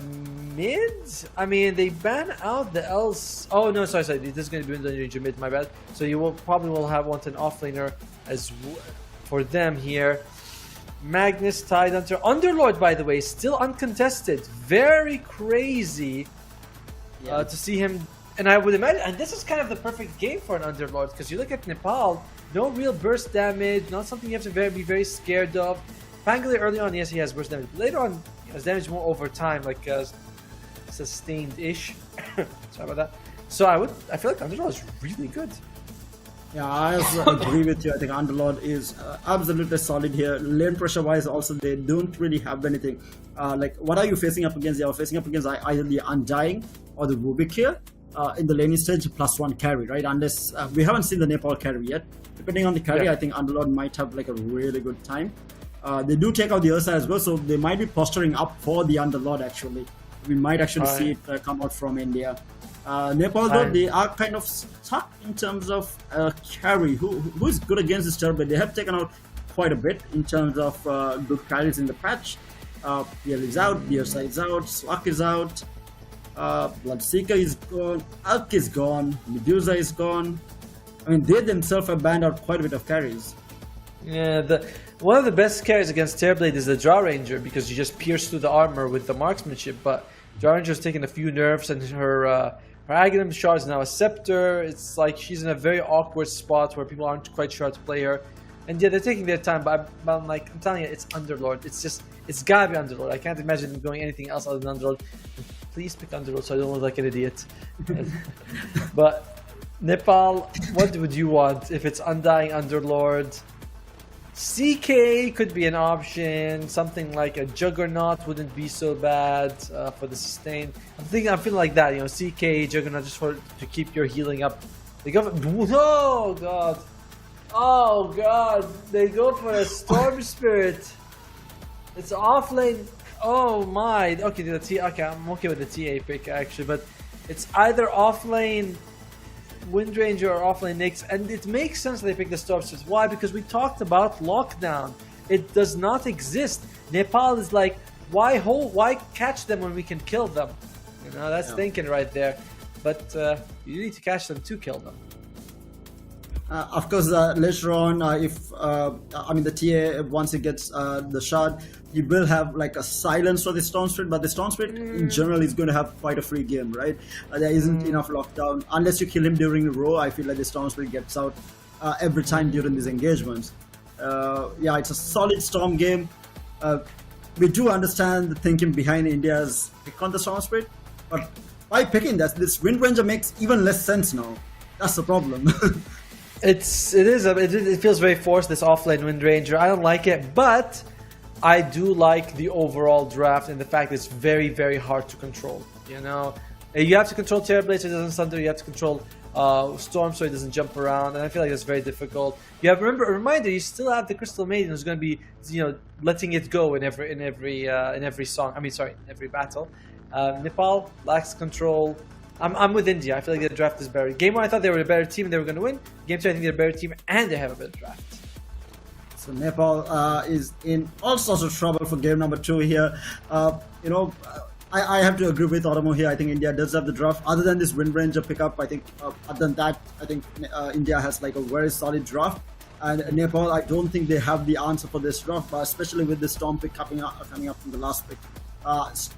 mid. I mean they ban out the else. Oh no, sorry. This is going to be in mid. My bad. So you will probably want an offlaner as for them here. Magnus Tidehunter Underlord, by the way, still uncontested. Very crazy to see him. And I would imagine, and this is kind of the perfect game for an Underlord, because you look at Nepal, no real burst damage, not something you have to be very scared of. Pangoli early on, yes, he has burst damage. Later on, he has damage more over time, like sustained-ish. Sorry about that. So I feel like Underlord is really good. Yeah, I also agree with you. I think Underlord is absolutely solid here. Lane pressure-wise, also they don't really have anything. Like, what are you facing up against? You're facing up against either the Undying or the Rubik here. In the laning stage, +1 carry, right? Unless we haven't seen the Nepal carry yet. Depending on the carry, I think Underlord might have like a really good time. They do take out the Ursa as well, so they might be posturing up for the Underlord actually. We might actually see it come out from India. Nepal though, they are kind of stuck in terms of carry. Who is good against this Terrorblade? They have taken out quite a bit in terms of good carries in the patch. PL is out, Beerside is out, Swak is out, Bloodseeker is gone, Alk is gone, Medusa is gone. I mean, they themselves have banned out quite a bit of carries. Yeah, one of the best carries against Terrorblade is the Draw Ranger because you just pierce through the armor with the marksmanship. But Draw Ranger's taken a few nerfs, and her Aghanim Shard is now a Scepter. It's like she's in a very awkward spot where people aren't quite sure how to play her. And yeah, they're taking their time, but I'm telling you, it's Underlord. It's gotta be Underlord. I can't imagine them going anything else other than Underlord. Please pick Underlord so I don't look like an idiot. But Nepal, what would you want if it's Undying Underlord? CK could be an option. Something like a Juggernaut wouldn't be so bad for the sustain. I'm feeling like that. You know, CK Juggernaut just to keep your healing up. They go. Oh god. Oh god. They go for a Storm Spirit. It's off lane. Oh my. Okay, okay, I'm okay with the TA pick actually, but it's either off lane Wind Ranger or offlane Nyx, and it makes sense they pick the Storm Spirit. Why? Because we talked about lockdown. It does not exist. Nepal is like, why catch them when we can kill them? You know, that's thinking right there. But you need to catch them to kill them. Of course, later on, if I mean the TA, once it gets the shard, you will have like a silence for the Storm Spirit, but the Storm Spirit in general is going to have quite a free game, right? There isn't enough lockdown. Unless you kill him during the row, I feel like the Storm Spirit gets out every time during these engagements. Yeah, it's a solid Storm game. We do understand the thinking behind India's pick on the Storm Spirit, but by picking this Wind Ranger makes even less sense now. That's the problem. It feels very forced, this offlane Wind Ranger. I don't like it, but I do like the overall draft and the fact that it's very, very hard to control. You know, you have to control Terrorblade so it doesn't thunder. You have to control Storm so it doesn't jump around, and I feel like that's very difficult. You have a reminder. You still have the Crystal Maiden who's going to be, you know, letting it go in every song. I mean, sorry, in every battle. Nepal lacks control. I'm with India. I feel like the draft is better. Game 1, I thought they were a better team and they were going to win. Game 2, I think they're a better team and they have a better draft. So Nepal is in all sorts of trouble for game number 2 here. You know, I have to agree with Automo here. I think India does have the draft. Other than this Wind Ranger pickup, I think other than that, I think India has like a very solid draft. And Nepal, I don't think they have the answer for this draft, but especially with the Storm pick coming up from the last pick.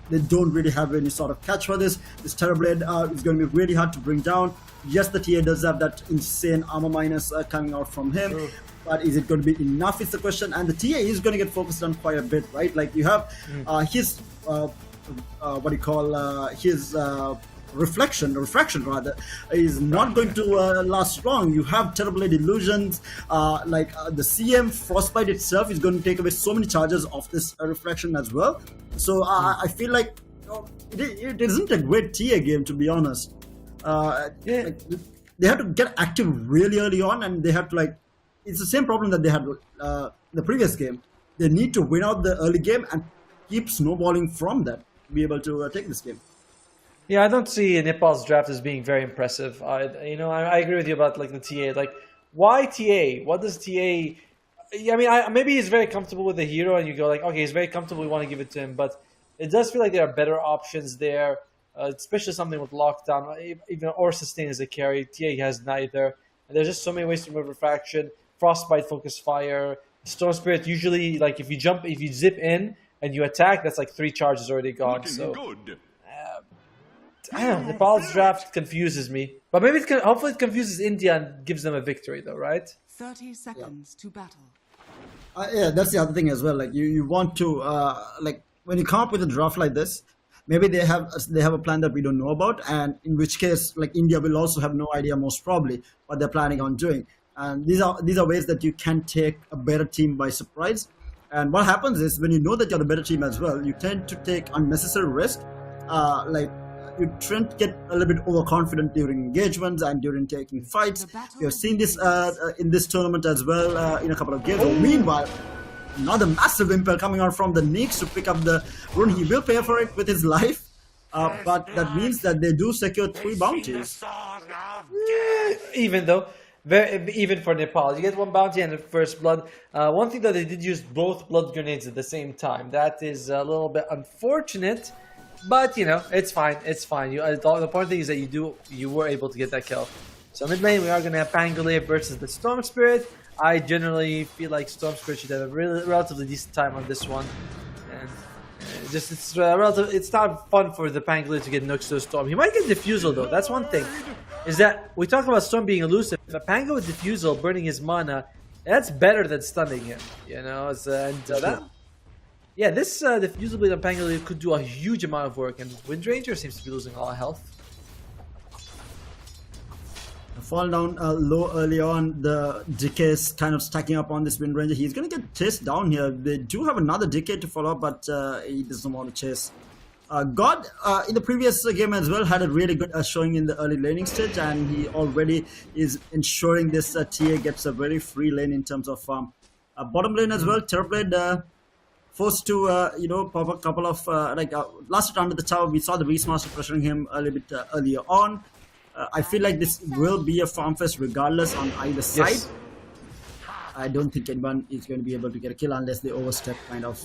They don't really have any sort of catch for this. This Terrorblade is going to be really hard to bring down. Yes, the TA does have that insane armor minus coming out from him. True. But is it going to be enough is the question. And the TA is going to get focused on quite a bit, right? Like you have his, his refraction rather, is not going to last long. You have Terrorblade Illusions, the CM Frostbite itself is going to take away so many charges of this reflection as well. So I feel like it isn't a great TA game, to be honest. They have to get active really early on, and they have to it's the same problem that they had the previous game. They need to win out the early game and keep snowballing from that to be able to take this game. Yeah, I don't see Nepal's draft as being very impressive. I agree with you about the TA. Like, why TA? What does TA? I mean, maybe he's very comfortable with the hero, and you go okay, he's very comfortable. We want to give it to him, but it does feel like there are better options there, especially something with lockdown, even or sustain as a carry. TA has neither, and there's just so many ways to remove refraction. Frostbite, focus fire, Storm Spirit. Usually, if you zip in and you attack, that's 3 charges already gone. Looking so good. I don't know, Nepal's draft confuses me. But maybe hopefully it confuses India and gives them a victory though, right? 30 seconds to battle. Yeah, that's the other thing as well. You want to when you come up with a draft like this, maybe they have a plan that we don't know about, and in which case India will also have no idea most probably what they're planning on doing. And these are ways that you can take a better team by surprise. And what happens is when you know that you're a better team as well, you tend to take unnecessary risk. You tend to get a little bit overconfident during engagements and during taking fights. We have seen this in this tournament as well in a couple of games. Meanwhile, another massive impel coming out from the Nyx to pick up the rune. He will pay for it with his life, but that means that they do secure 3 bounties. Even though, even for Nepal. You get one bounty and a first blood. One thing that they did use both blood grenades at the same time. That is a little bit unfortunate, but you know, it's fine. It's fine. The important thing is that you were able to get that kill. So mid lane, we are going to have Pangolier versus the Storm Spirit. I generally feel like Storm Spirit should have a relatively decent time on this one. And it's not fun for the Pangolier to get nukes to a Storm. He might get Diffusal though. That's one thing. Is that we talked about Storm being elusive. If a Pango with Diffusal burning his mana, that's better than stunning him. You know, yeah, this Diffusal Blade on Pangolier could do a huge amount of work, and Windranger seems to be losing a lot of health. Fall down low early on. The decay is kind of stacking up on this Windranger. He's going to get chased down here. They do have another decay to follow up, but he doesn't want to chase. God, in the previous game as well, had a really good showing in the early laning stage, and he already is ensuring this TA gets a very free lane in terms of farm. Bottom lane as well, Terrorblade forced to, you know, pop a couple of, last round at the tower, we saw the Beastmaster pressuring him a little bit earlier on. I feel like this will be a farm fest regardless on either side. Yes. I don't think anyone is going to be able to get a kill unless they overstep, kind of.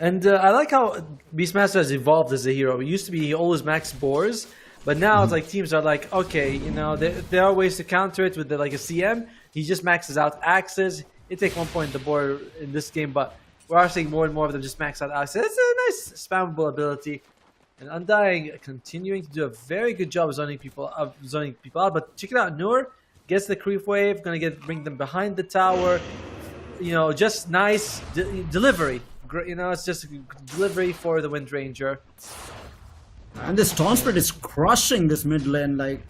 And I like how Beastmaster has evolved as a hero. It used to be he always max boars, but now it's like teams are like, okay, you know, there are ways to counter it with like a CM. He just maxes out axes. He take 1 point the boar in this game, but we are seeing more and more of them just max out axes. It's a nice spammable ability. And Undying continuing to do a very good job of zoning people out. But check it out, Noor gets the creep wave, gonna bring them behind the tower. You know, just nice delivery. You know, it's just a delivery for the Windranger. And this Storm Spirit is crushing this mid lane. Like,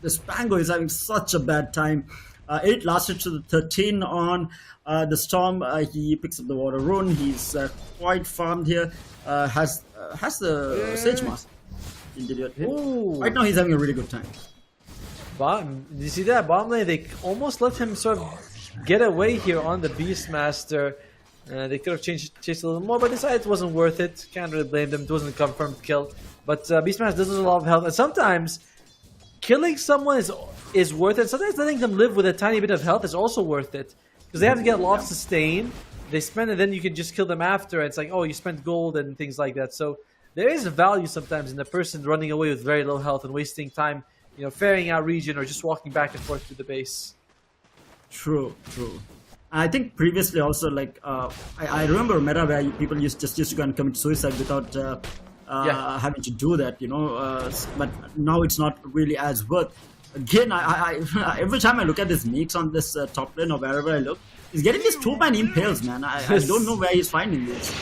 this Pango is having such a bad time. 8 lasted to the 13 on the Storm. He picks up the Water Rune. He's quite farmed here. Has the Sage Mask. Right now he's having a really good time. Did you see that? Bottom lane, they almost let him sort of get away here on the Beastmaster. They could have chased a little more, but decided it wasn't worth it. Can't really blame them. It wasn't a confirmed kill. But Beastmaster does lose a lot of health, and sometimes killing someone is worth it. Sometimes letting them live with a tiny bit of health is also worth it, because they have to get lost sustain. They spend it, then you can just kill them after. It's like, oh, you spent gold and things like that. So there is a value sometimes in the person running away with very low health and wasting time, you know, ferrying out region or just walking back and forth to the base. True. I think previously also, like, I remember a meta where people used to go and commit suicide without having to do that, you know. But now it's not really as worth. Again, I every time I look at this Meeks on this top lane or wherever I look, he's getting these 2-man impales, man. I don't know where he's finding this.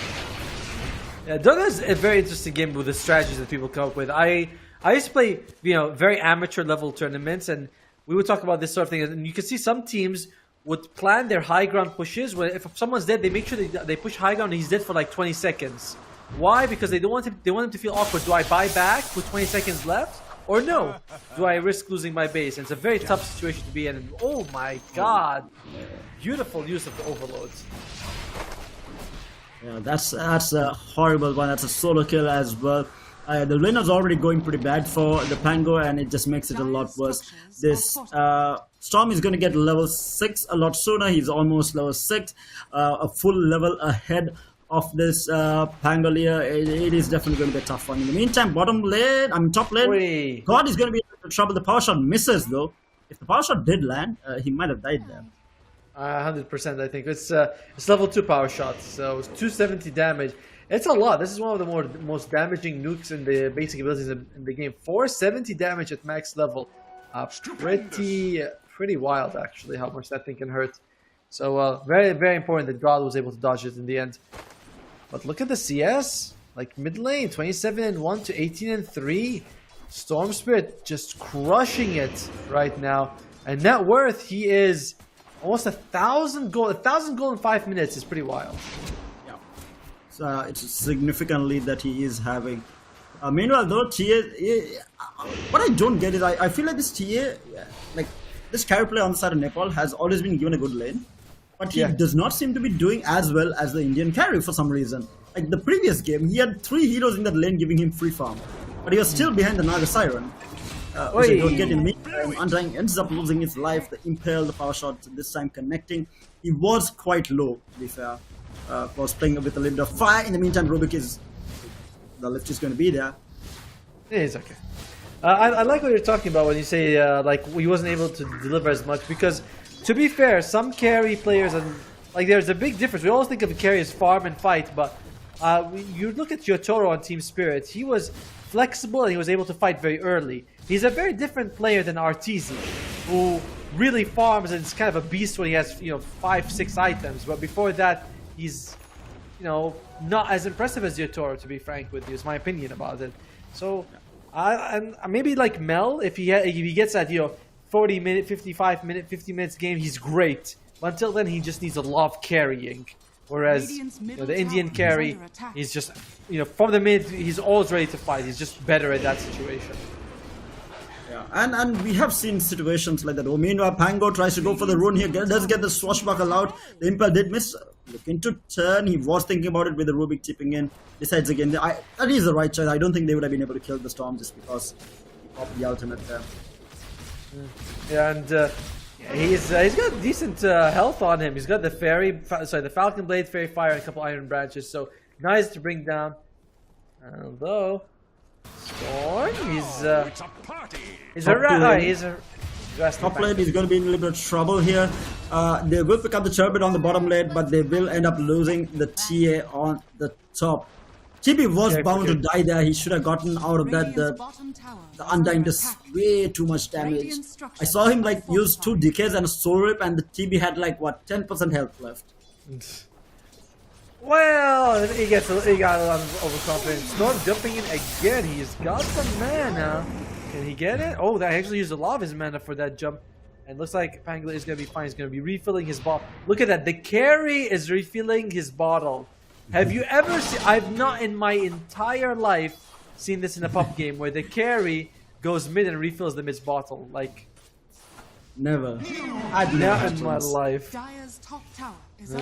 Yeah, Dota is a very interesting game with the strategies that people come up with. I used to play, you know, very amateur level tournaments, and we would talk about this sort of thing. And you can see some teams would plan their high ground pushes. Where if someone's dead, they make sure they push high ground and he's dead for like 20 seconds. Why? Because they don't want him. They want him to feel awkward. Do I buy back with 20 seconds left, or no? Do I risk losing my base? And it's a very tough situation to be in. And oh my god, beautiful use of the overloads. Yeah, that's a horrible one. That's a solo kill as well. The laner's already going pretty bad for the Pango, and it just makes it a lot worse. This Storm is going to get level 6 a lot sooner. He's almost level 6, a full level ahead of this Pangolier. It is definitely going to be a tough one. In the meantime, top lane, God is going to be in trouble. The power shot misses though. If the power shot did land, he might have died there. 100%, I think it's level 2 power shot, so it's 270 damage. It's a lot. This is one of the most damaging nukes in the basic abilities in the game. 470 damage at max level. Pretty wild, actually, how much that thing can hurt. So very, very important that God was able to dodge it in the end. But look at the CS, like mid lane, 27-1 to 18-3. Storm Spirit just crushing it right now. And net worth, he is almost 1,000 gold. 1,000 gold in 5 minutes is pretty wild. Yeah, so it's a significant lead that he is having. Meanwhile, though, TA, what I don't get is I feel like this TA, like this carry play on the side of Nepal has always been given a good lane, but he does not seem to be doing as well as the Indian carry for some reason. Like the previous game, he had 3 heroes in that lane giving him free farm, but he was still behind the Naga Siren. which I don't get in the meantime. Undying ends up losing his life. The Impale, the power shot, this time connecting. He was quite low, to be fair. Was playing with a little bit of fire. In the meantime, Rubik is... The lift is going to be there. It is okay. I like what you're talking about when you say like he wasn't able to deliver as much, because to be fair, some carry players, and like there's a big difference. We always think of a carry as farm and fight, but you look at Yotaro on Team Spirit, he was flexible and he was able to fight very early. He's a very different player than Arteezy, who really farms and is kind of a beast when he has 5-6 items, but before that he's not as impressive as Yotaro, to be frank with you, is my opinion about it. So and maybe like Mel, if he gets that 40 minute, 55 minute, 50 minutes game, he's great. But until then, he just needs a lot of carrying. Whereas the Indian carry, he's just from the mid, he's always ready to fight. He's just better at that situation. Yeah, and we have seen situations like that. Meanwhile, Pango tries to go for the rune here, does get the swashbuckle out. The Impel did miss. Looking to turn, he was thinking about it with the Rubik chipping in. Decides again, that is the right choice. I don't think they would have been able to kill the Storm just because of the ultimate there. Yeah, and he's got decent health on him. He's got the the Falcon Blade, Fairy Fire, and a couple Iron Branches. So nice to bring down. Although Storm, he's a top lane is going to be in a little bit of trouble here. They will pick up the Turbid on the bottom lane, but they will end up losing the TA on the top. Chibi was bound to die there. He should have gotten out of that. The Undying does way too much damage. I saw him like use 2 decays and a soul rip, and the TB had like what, 10% health left. Well, he got a lot of overconfidence. Storm jumping in again. He's got some mana. Can he get it? Oh, that actually used a lot of his mana for that jump. And looks like Pangler is going to be fine. He's going to be refilling his bottle. Look at that. The carry is refilling his bottle. Have you ever seen... I've not in my entire life seen this in a pub game where the carry goes mid and refills the mid's bottle. Like... Never. I've never in my life. Dire's top tower is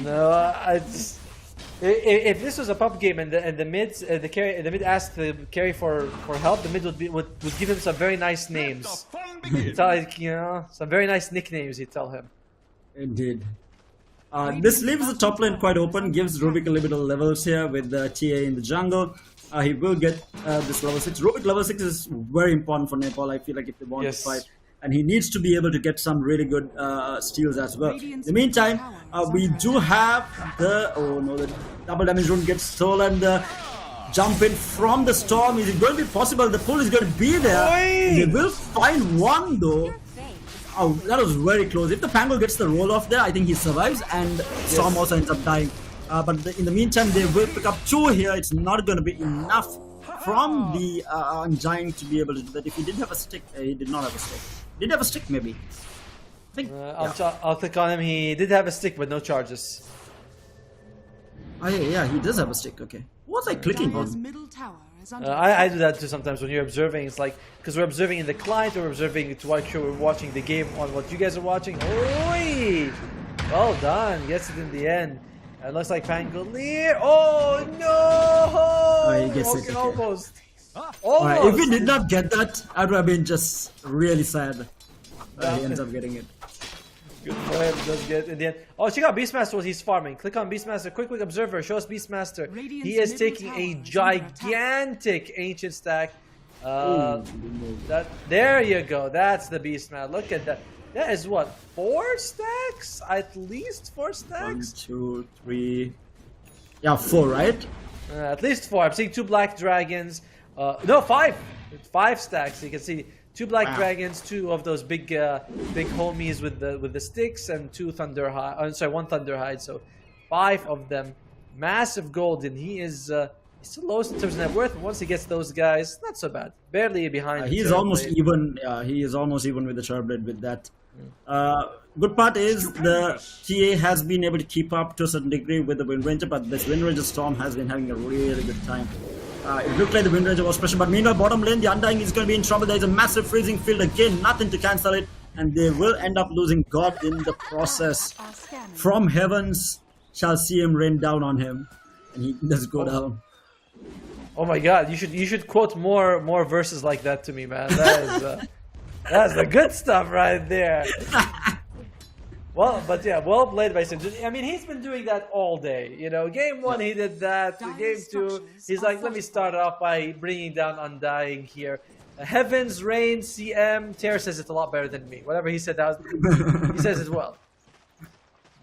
if this was a pub game and the mid asked the carry for help, the mid would give him some very nice names. It's like, some very nice nicknames. He'd tell him. Indeed. This leaves the top lane quite open, gives Rubik a little bit of levels here with the TA in the jungle. He will get this level 6. Rubik level 6 is very important for Nepal, I feel like, if they want to fight. And he needs to be able to get some really good steals as well. In the meantime, we do have the... Oh no, the double damage rune gets stolen. The jump in from the Storm. Is it going to be possible? The pull is going to be there. They will find one though. Oh, that was very close. If the Pango gets the roll off there, I think he survives, and Storm also ends up dying. But in the meantime, they will pick up 2 here. It's not going to be enough from the Giant to be able to do that. If he did have a stick, he did not have a stick. Did have a stick, maybe. I think. I'll click on him. He did have a stick, but no charges. Oh yeah, he does have a stick. Okay. What was I clicking on? middle tower is under I do that too sometimes when you're observing. It's like, because we're observing in the client, or we're observing to make sure we're watching the game on what you guys are watching. Oi! Well done. Gets it in the end. It looks like Pangolier. Oh no! Oh, he gets it. Okay. Almost. Alright, if he did not get that, I would have been just really sad that he ends up getting it. Good for him, does get it in the end. Oh, check out Beastmaster what he's farming. Click on Beastmaster. Quick observer. Show us Beastmaster. He is taking a gigantic ancient stack. There you go. That's the Beastmaster. Look at that. That is what? 4 stacks? At least 4 stacks? 1, 2, 3. Yeah, 4, right? At least 4. I'm seeing 2 black dragons. No, 5. 5 stacks. You can see 2 black dragons, 2 of those big homies with the sticks, and 2 Thunderhide. Sorry, 1 Thunderhide. So 5 of them. Massive gold, and he is he's still lowest in terms of net worth. Once he gets those guys, not so bad. Barely behind. He's almost even. He is almost even with the Turbid with that. Good part is the TA has been able to keep up to a certain degree with the Wind Ranger, but this Wind Ranger Storm has been having a really good time. It looked like the Wind Ranger was special, but meanwhile, bottom lane, the Undying is going to be in trouble. There is a massive freezing field again, nothing to cancel it, and they will end up losing God in the process. From heavens shall see him rain down on him, and he does go down. Oh my God! You should quote more verses like that to me, man. That is That's the good stuff right there. Well, but yeah, well played by Sinjin. I mean, he's been doing that all day. You know, game 1 he did that. Game 2, he's like, let me start off by bringing down Undying here. Heavens, Rain, CM, Tear says it's a lot better than me. Whatever he said, he says it well.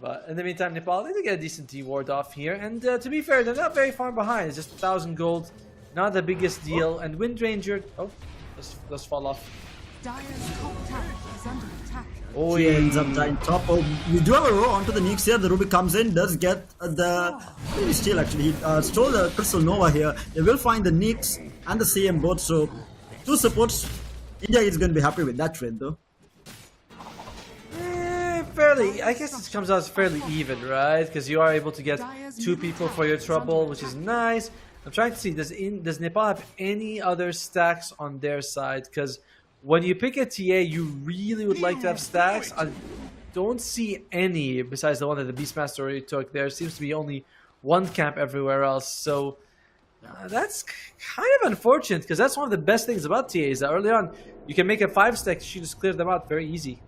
But in the meantime, Nepal, they did get a decent T-ward off here. And to be fair, they're not very far behind. It's just 1,000 gold. Not the biggest deal. And Wind Ranger... Oh, let's fall off. Dire's top tower is under attack. Oh, He yeah. ends up dying top. Oh, we do have a row onto the Nyx here. The Rubik comes in, does get the... Maybe steal actually. He stole the Crystal Nova here. They will find the Nyx and the CM both. So, 2 supports. India is going to be happy with that trade though. Fairly, I guess it comes out as fairly even, right? Because you are able to get 2 people for your trouble, which is nice. I'm trying to see, does Nepal have any other stacks on their side? Because when you pick a TA, you really would like to have stacks. I don't see any besides the one that the Beastmaster already took. There seems to be only 1 camp everywhere else. So that's kind of unfortunate, because that's one of the best things about TA is that early on you can make a 5-stack, you just clear them out very easy.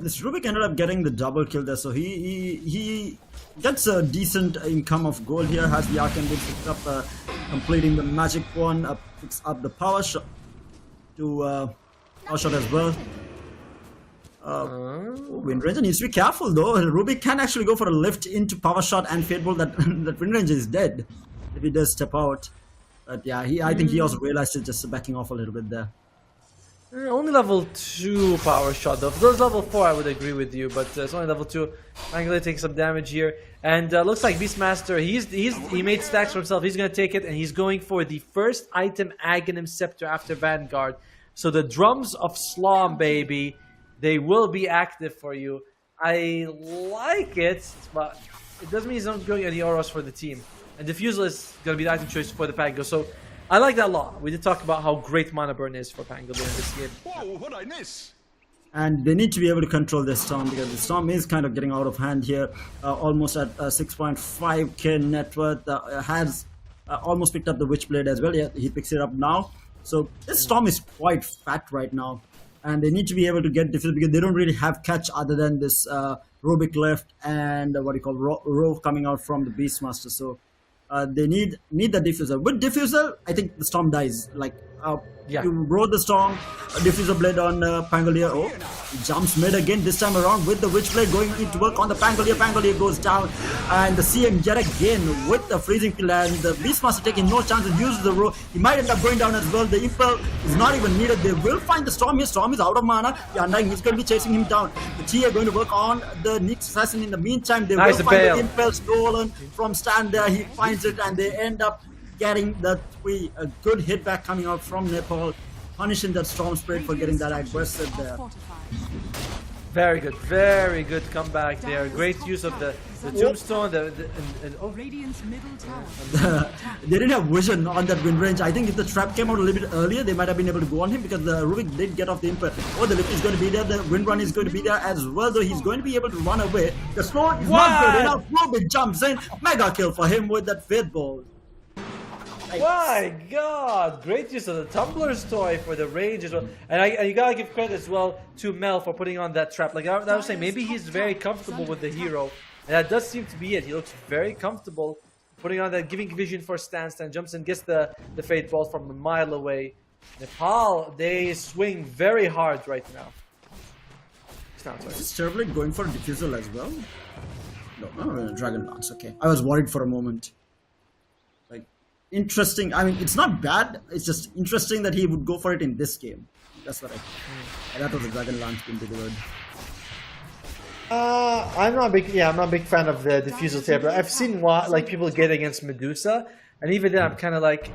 This Rubik ended up getting the double kill there, so he gets a decent income of gold here. Has the Arcane Blitz picked up, completing the magic one, picks up the power shot to power shot as well. Wind Ranger needs to be careful though. Rubik can actually go for a lift into power shot and Fate Bolt. That Wind Ranger is dead if he does step out. But yeah, I think he also realized it, just backing off a little bit there. Only level 2 power shot though. For those level 4 I would agree with you, but it's only level 2. Angler takes some damage here. And looks like Beastmaster, he made stacks for himself. He's going to take it and he's going for the first item Aghanim Scepter after Vanguard. So the Drums of Slom, baby, they will be active for you. I like it, but it doesn't mean he's not going any auras for the team. And Diffusal is going to be the item choice for the Pango. So I like that a lot. We did talk about how great Mana Burn is for Pangolin in this game. Whoa, what'd I miss? And they need to be able to control this storm, because the storm is kind of getting out of hand here. Almost at 6.5k net worth. Has almost picked up the Witchblade as well. Yeah, he picks it up now. So this storm is quite fat right now. And they need to be able to get diffusal, because they don't really have catch other than this Rubik left and what you call row coming out from the Beastmaster. So they need the diffuser. With diffuser, I think the storm dies. Like you roll the storm, diffuser blade on Pangolier. Oh, he jumps mid again this time around with the Witchblade going into work on the Pangolier. Pangolier goes down, and the CM yet again with the freezing kill, and the Beastmaster taking no chances, uses the row. He might end up going down as well. The Impel is not even needed. They will find the Storm here. Storm is out of mana. The Undying is going to be chasing him down. The TA going to work on the Nyx Assassin. In the meantime, they will find the Impel stolen from Stan there. He finds it, and they end up getting that a good hit back coming out from Nepal, punishing that Storm Spirit for getting that aggressive there. Very good comeback there. Great use of the tombstone. Radiant's middle tower. They didn't have vision on that Wind Range. I think if the trap came out a little bit earlier, they might have been able to go on him, because the Rubik did get off the Impel. Oh, the lift is going to be there. The Wind Run is going to be there as well, though he's going to be able to run away. The slow is not good enough. Rubik jumps in. Mega kill for him with that Fate Bolt. My God! Great use of the Tumbler's toy for the range as well. And you gotta give credit as well to Mel for putting on that trap. Like I was saying, maybe he's very comfortable with the hero. And that does seem to be it. He looks very comfortable putting on that, giving vision for Stan. Stan jumps in, gets the Fate Bolt from a mile away. Nepal, they swing very hard right now. Is Terribly going for a diffusal as well? No, Dragon Lance, okay. I was worried for a moment. Interesting. I mean, it's not bad. It's just interesting that he would go for it in this game. That's what I think. That was a Dragon Lance being delivered. I'm not a big fan of the diffusal tab, but I've seen people get against Medusa, and even then I'm kind of like,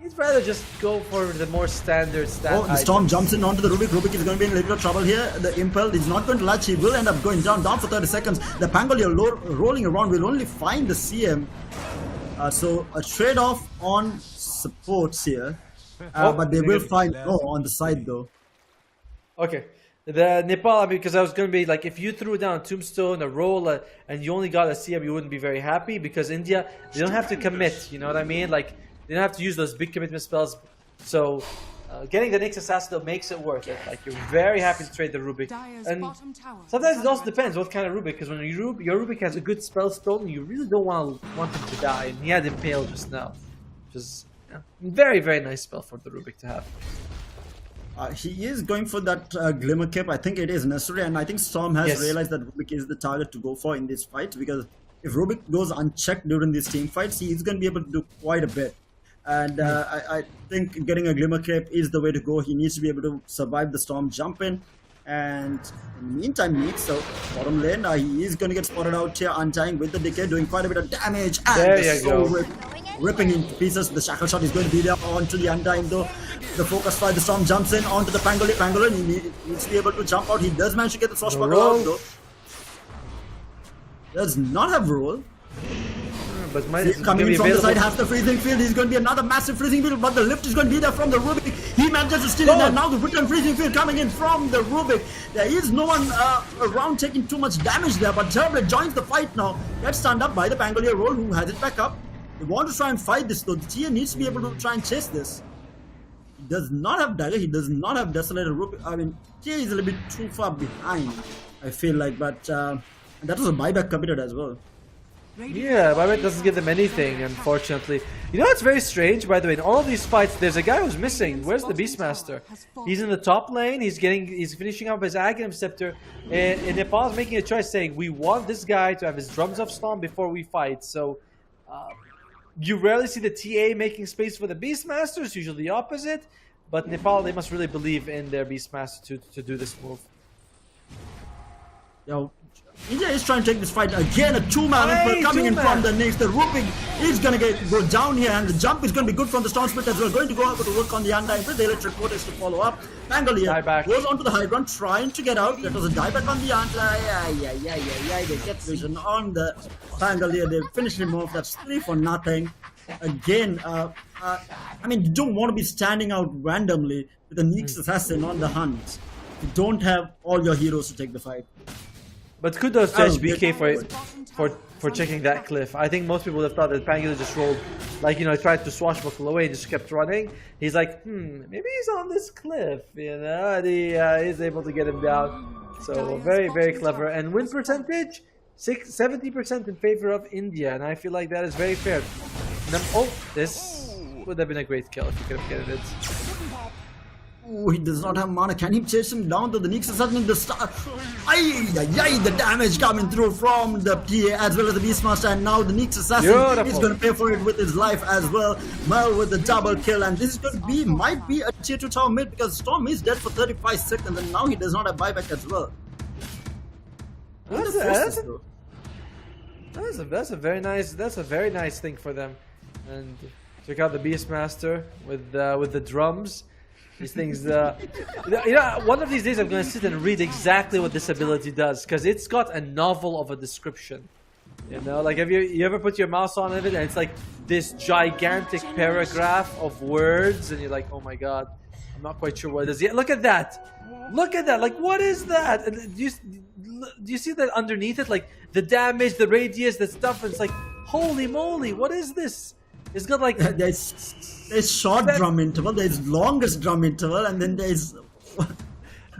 he'd rather just go for the more standard stat. Oh, the Storm jumps in onto the Rubik. Rubik is going to be in a little bit of trouble here. The Impel is not going to latch. He will end up going down for 30 seconds. The Pangolier rolling around will only find the CM. So a trade-off on supports here, but they will find on the side though. Okay, the Nepal, because I was going to be like, if you threw down a Tombstone, a roll, and you only got a CM, you wouldn't be very happy, because India, they don't have to commit. You know what I mean? Like they don't have to use those big commitment spells. So getting the Nyx Assassin though makes it worth it. Like, you're very happy to trade the Rubik. Dyer's And bottom tower sometimes is it also under depends what kind of Rubik, because when your Rubik has a good spell stone, you really don't want him to die. And he had Impale just now. Which is very, very nice spell for the Rubik to have. He is going for that Glimmer Cape. I think it is necessary, and I think Storm has Yes. realized that Rubik is the target to go for in this fight, because if Rubik goes unchecked during these team fights, he is going to be able to do quite a bit. And I think getting a Glimmer Cape is the way to go. He needs to be able to survive the Storm jump in. And in the meantime, Nyx, so bottom lane, he is going to get spotted out here, Undying with the Decay, doing quite a bit of damage. And There the you Soul go. Rip, ripping into pieces. The Shackle Shot is going to be there onto the Undying though. The Focus Fire, the Storm jumps in onto the Pangolier. Pangolier needs to be able to jump out. He does manage to get the Swashbuckle out though. Does not have roll. But Coming in from the side, has the freezing field. He's going to be another massive freezing field, but the lift is going to be there from the Rubik. He manages to steal it, and now the return freezing field coming in from the Rubik. There is no one around taking too much damage there, but Terrorblade joins the fight now. Gets stunned up by the Pangolier roll, who has it back up. They want to try and fight this though. The TA needs to be able to try and chase this. He does not have Dagger. He does not have Desolator Rubik. I mean, TA is a little bit too far behind, I feel like, but that was a buyback committed as well. Yeah, Buyback doesn't give them anything, unfortunately. You know what's very strange, by the way? In all of these fights, there's a guy who's missing. Where's the Beastmaster? He's in the top lane. He's finishing up his Aghanim Scepter, and Nepal's making a choice, saying we want this guy to have his drums of Storm before we fight. So, you rarely see the TA making space for the Beastmaster. It's usually the opposite. But Nepal, they must really believe in their Beastmaster to do this move. Yo, India is trying to take this fight again. A two-man input coming in from the Nyx. The Rubik is going to go down here, and the jump is going to be good from the Storm Split as well. Going to go over to work on the Undying with the Electric Vortex to follow up. Pangolier goes onto the high ground, trying to get out. That was a dieback on the Undying. They get vision on the Pangolier. They finish him off. That's 3 for nothing. Again, I mean, you don't want to be standing out randomly with a Nyx Assassin on the hunt. You don't have all your heroes to take the fight. But kudos to HBK for checking that cliff. I think most people would have thought that Pangolier just rolled, like, you know, tried to swashbuckle away and just kept running. He's like, maybe he's on this cliff, you know, and he's able to get him down. So very, very clever. And win percentage, 70% in favor of India, and I feel like that is very fair. This would have been a great kill if you could have gotten it. Oh, he does not have mana. Can he chase him down to the Nyx Assassin? The star. The damage coming through from the PA as well as the Beastmaster, and now the Nyx Assassin is going to pay for it with his life as well. Mel with the double kill, and this is going to be, might be a tier 2 tower mid, because Storm is dead for 35 seconds, and now he does not have buyback as well. That's a very nice thing for them. And check out the Beastmaster with the drums. These things, you know, one of these days I'm going to sit and read exactly what this ability does, because it's got a novel of a description. You know, like, have you ever put your mouse on it and it's like this gigantic paragraph of words, and you're like, oh my god, I'm not quite sure what it is yet. Look at that! Look at that! Like, what is that? And do you see that underneath it? Like, the damage, the radius, the stuff, and it's like, holy moly, what is this? It's got like... There's short drum interval, there's longest drum interval, and then there's...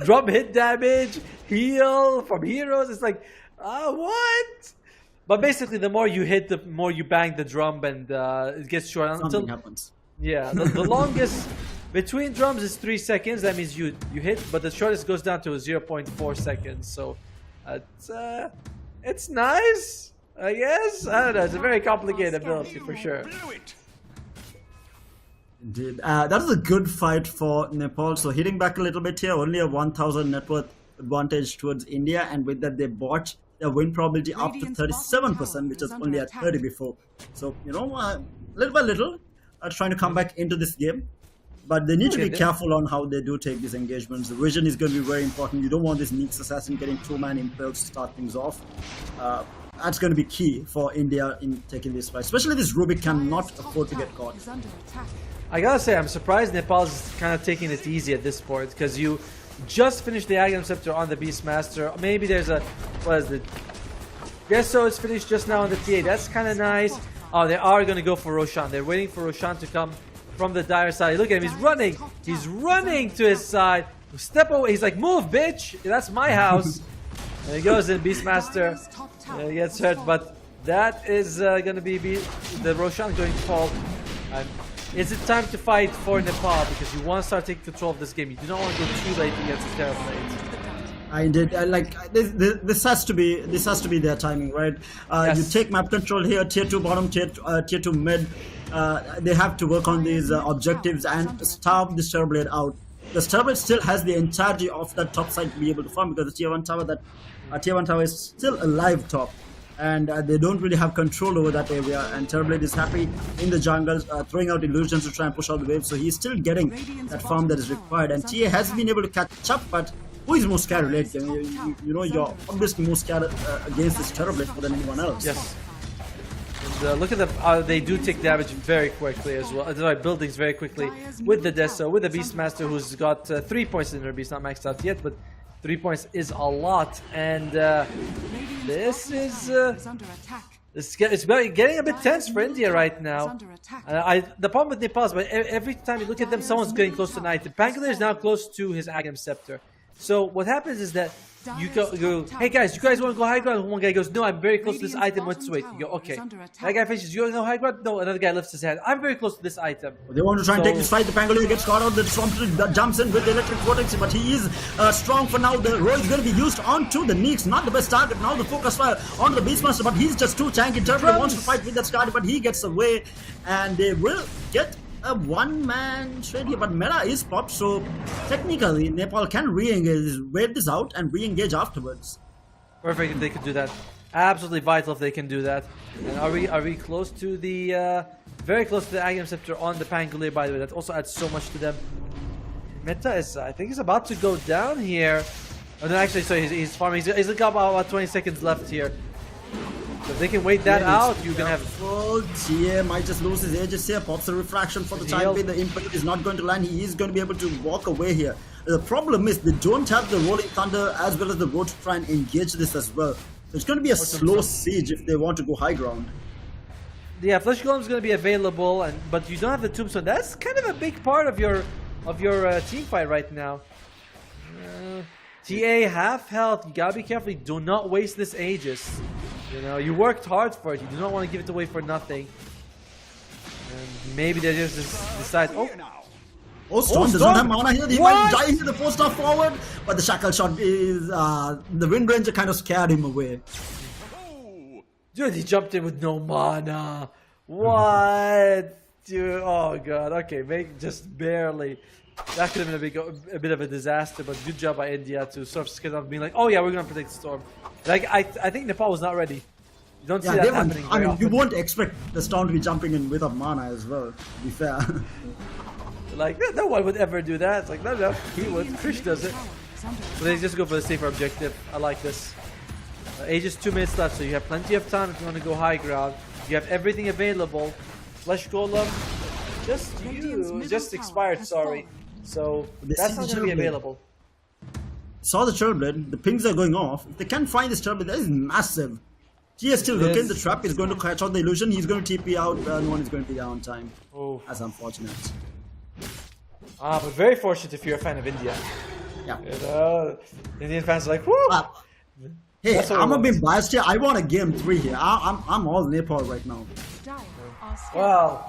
drum hit damage, heal from heroes. It's like, what? But basically, the more you hit, the more you bang the drum, and it gets short. Something happens. Yeah, the longest between drums is 3 seconds. That means you hit, but the shortest goes down to 0.4 seconds. So it's nice. I guess. I don't know. It's a very complicated ability for sure. Indeed. That was a good fight for Nepal. So hitting back a little bit here, only a 1,000 net worth advantage towards India, and with that they bought their win probability up to 37%, which was only at 30 before. So, you know, little by little, trying to come back into this game. But they need to be careful on how they do take these engagements. The vision is going to be very important. You don't want this Nyx Assassin getting 2-man impels to start things off. That's going to be key for India in taking this fight. Especially this Rubik cannot afford to get caught. I gotta say, I'm surprised Nepal's kind of taking it easy at this point, because you just finished the Aghanim Scepter on the Beastmaster. Maybe there's a... what is it? Guess so, it's finished just now on the TA. That's kind of nice. Oh, they are going to go for Roshan. They're waiting for Roshan to come from the Dire side. Look at him, he's running to his side. Step away, he's like, move bitch, that's my house. And he goes in, Beastmaster gets hurt, but that is gonna be the Roshan going to fall. Is it time to fight for Nepal, because you want to start taking control of this game. You do not want to go too late against this Terrorblade. I did like this has to be their timing, right? Yes. You take map control here, tier 2 bottom, tier 2 mid. They have to work on these objectives and starve this Terrorblade out. The Terrorblade still has the entirety of that top side to be able to farm, because the tier 1 tower is still alive top, and they don't really have control over that area. And Terrorblade is happy in the jungle, throwing out illusions to try and push out the wave, so he's still getting that farm that is required. And TA has been able to catch up, but who is more scared late game? You know, you're obviously more scared against this Terrorblade more than anyone else. Yes. And look at them, they do take damage very quickly as well. Sorry, buildings very quickly with the Deso, with the Beastmaster, who's got 3 points in their beast, not maxed out yet, but 3 points is a lot. And this is it's getting a bit tense for India right now. The problem with Nepal is, but every time you look at them, someone's getting close to Knight. Pangolier is now close to his Agam Scepter. So what happens is that you go, hey guys, you guys want to go high ground? One guy goes, no, I'm very close to this item. Let's wait. You go, okay. That guy finishes. You want to go high ground? No. Another guy lifts his hand. I'm very close to this item. They want to try and take this fight. The Pangolier gets caught out. The Stormtrooper jumps in with the electric vortex, but he is strong for now. The roll is going to be used onto the Neeks. Not the best target. Now the focus fire on the Beastmaster, but he's just too tanky. Terrorblade wants to fight with that Scarlet, but he gets away, and they will get a one-man trade here, but meta is popped, so technically Nepal can re-engage, wait this out and re-engage afterwards. Perfect if they could do that. Absolutely vital if they can do that. And are we close to the very close to the Agam Scepter on the Pangolier, by the way? That also adds so much to them. Meta is, I think, he's about to go down here. Oh no, actually, so he's farming. He's got about 20 seconds left here. So if they can wait that out, you can have... TA might just lose his ages here. Pops a refraction for the time being. The impact is not going to land. He is going to be able to walk away here. The problem is they don't have the Rolling Thunder as well as the road to try and engage this as well. So it's going to be a slow siege if they want to go high ground. Yeah, Flesh Golem is going to be available, but you don't have the Tombstone. That's kind of a big part of your team fight right now. TA half health. You gotta be careful. Do not waste this Aegis. You know, you worked hard for it. You do not want to give it away for nothing. And maybe they just decide. Oh, Storm does not have mana here. He might die into the 4-star forward, but the shackle shot is the Wind Ranger kind of scared him away. Dude, he jumped in with no mana. What? Dude, oh god. Okay, just barely. That could have been a bit of a disaster, but good job by India to sort of scare them, being like, oh yeah, we're gonna protect the Storm. Like I think Nepal was not ready. You don't see that happening very often. You won't expect the Storm to be jumping in without mana as well, to be fair. Like, no one would ever do that. It's like, no, he would. Krish does it. So they just go for the safer objective. I like this. Aegis 2 minutes left, so you have plenty of time if you want to go high ground. You have everything available. Flesh Golem just expired, sorry. So that's not going to be available. Saw the Terrorblade, the pings are going off. If they can't find this Terrorblade, that is massive. He is still looking, the trap is going to catch out the illusion, he's going to TP out, no one is going to be there on time. Oh. That's unfortunate. But very fortunate if you're a fan of India. Yeah. You know, Indian fans are like, whoo! Hey, I'm a bit biased here, I want a game 3 here. I'm all Nepal right now. Well,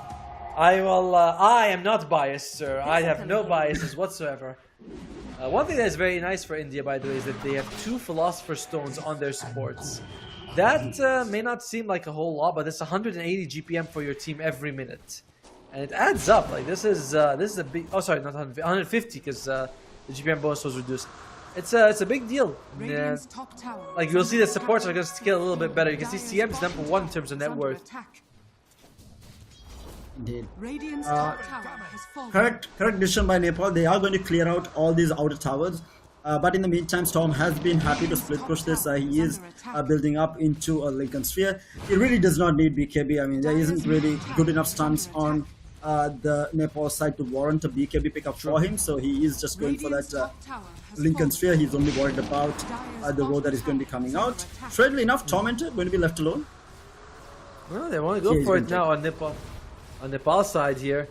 I am not biased, sir. I have no biases whatsoever. One thing that is very nice for India, by the way, is that they have 2 Philosopher's Stones on their supports. That may not seem like a whole lot, but it's 180 GPM for your team every minute, and it adds up. Like this is a big. Oh, sorry, not 150, 150 because the GPM bonus was reduced. It's a big deal. Like you'll see the supports are going to scale a little bit better. You can see CM is number 1 in terms of net worth. Indeed. Correct decision by Nepal. They are going to clear out all these outer towers. But in the meantime, Storm has been happy to split push this. He is building up into a Lincoln Sphere. He really does not need BKB. I mean, there isn't really good enough stunts on the Nepal side to warrant a BKB pickup for him. So he is just going for that Lincoln Sphere. He's only worried about the road that is going to be coming out. Strangely enough, Tormentor going to be left alone. Well, they want to go for it now on Nepal. On Nepal's side here.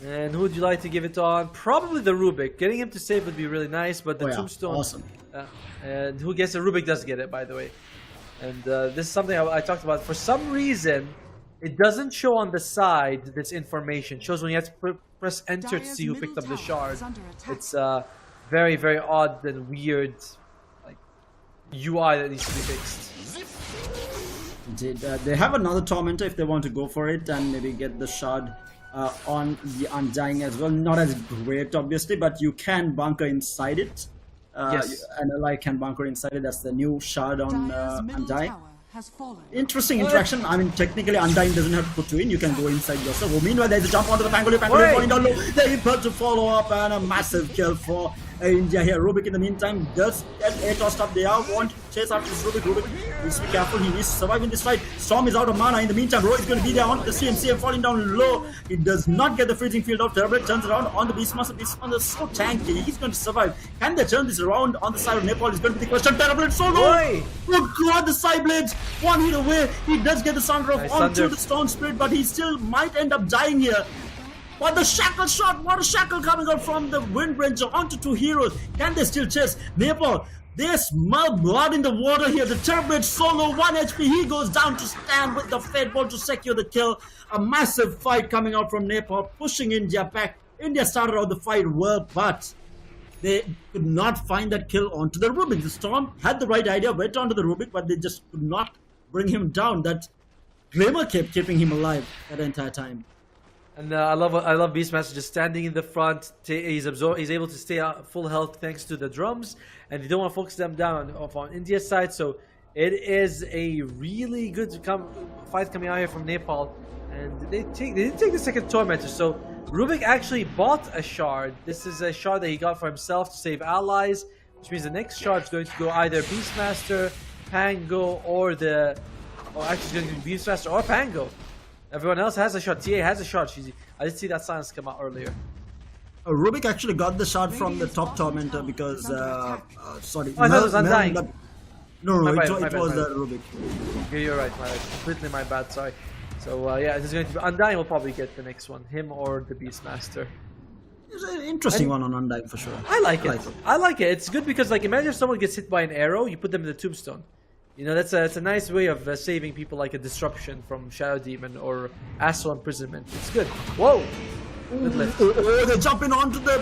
And who would you like to give it on? Probably the Rubik. Getting him to save would be really nice, but the Tombstone... Awesome. And who gets the Rubik does get it, by the way. And this is something I talked about. For some reason, it doesn't show on the side this information. It shows when you have to press enter to see who picked up the shard. It's very, very odd and weird like UI that needs to be fixed. Indeed, they have another Tormentor if they want to go for it and maybe get the shard on the Undying as well. Not as great, obviously, but you can bunker inside it. Yes. And Ally can bunker inside it. That's the new shard on Undying. Has fallen. Interesting interaction. I mean, technically, Undying doesn't have to put you in. You can go inside yourself. Well, meanwhile, there's a jump onto the Pangolier. Pangolier falling down low. They're able to follow up and a massive kill for India here. Rubik, in the meantime, does get a tossed up. They are want to chase after this Rubik. Rubik needs to be careful. He needs to survive in this fight. Storm is out of mana. In the meantime, Roy is going to be there on the CM falling down low. He does not get the freezing field of Turbo. Turns around on the Beastmaster. Beastmaster is so tanky. He's going to survive. Can they turn this around on the side of Nepal? Is going to be the question. Turbo so low. Oh God, the side blades. One hit away. He does get the Sunder off onto the Stone Spirit, but he still might end up dying here. But the shackle shot, what a shackle coming out from the Wind Ranger onto two heroes. Can they still chase? Nepal, they smell blood in the water here. The Turbid solo, 1 HP. He goes down to stand with the Fate Ball to secure the kill. A massive fight coming out from Nepal, pushing India back. India started out the fight well, but they could not find that kill onto the Rubik. The Storm had the right idea, went onto the Rubik, but they just could not bring him down. That Glimmer kept keeping him alive that entire time. And I love Beastmaster just standing in the front. He's able to stay at full health thanks to the drums, and they don't want to focus them down on India's side. So it is a really good fight coming out here from Nepal, and they didn't take the second Tormentor. So Rubik actually bought a shard. This is a shard that he got for himself to save allies, which means the next shard is going to go either Beastmaster, Pango, or actually it's going to be Beastmaster or Pango. Everyone else has a shot. TA has a shot. I did see that silence come out earlier. Rubik actually got the shot from the top Tormentor because, sorry. Oh, I thought it was Undying. No, it was Rubik. Yeah, you're right. Completely my bad. Sorry. So, yeah, this is going to be Undying will probably get the next one. Him or the Beastmaster. It's an interesting one on Undying for sure. I like it. It's good because, like, imagine if someone gets hit by an arrow, you put them in the tombstone. You know, it's a nice way of saving people like a disruption from Shadow Demon or Astral Imprisonment. It's good. Whoa! Good lift. They're jumping onto the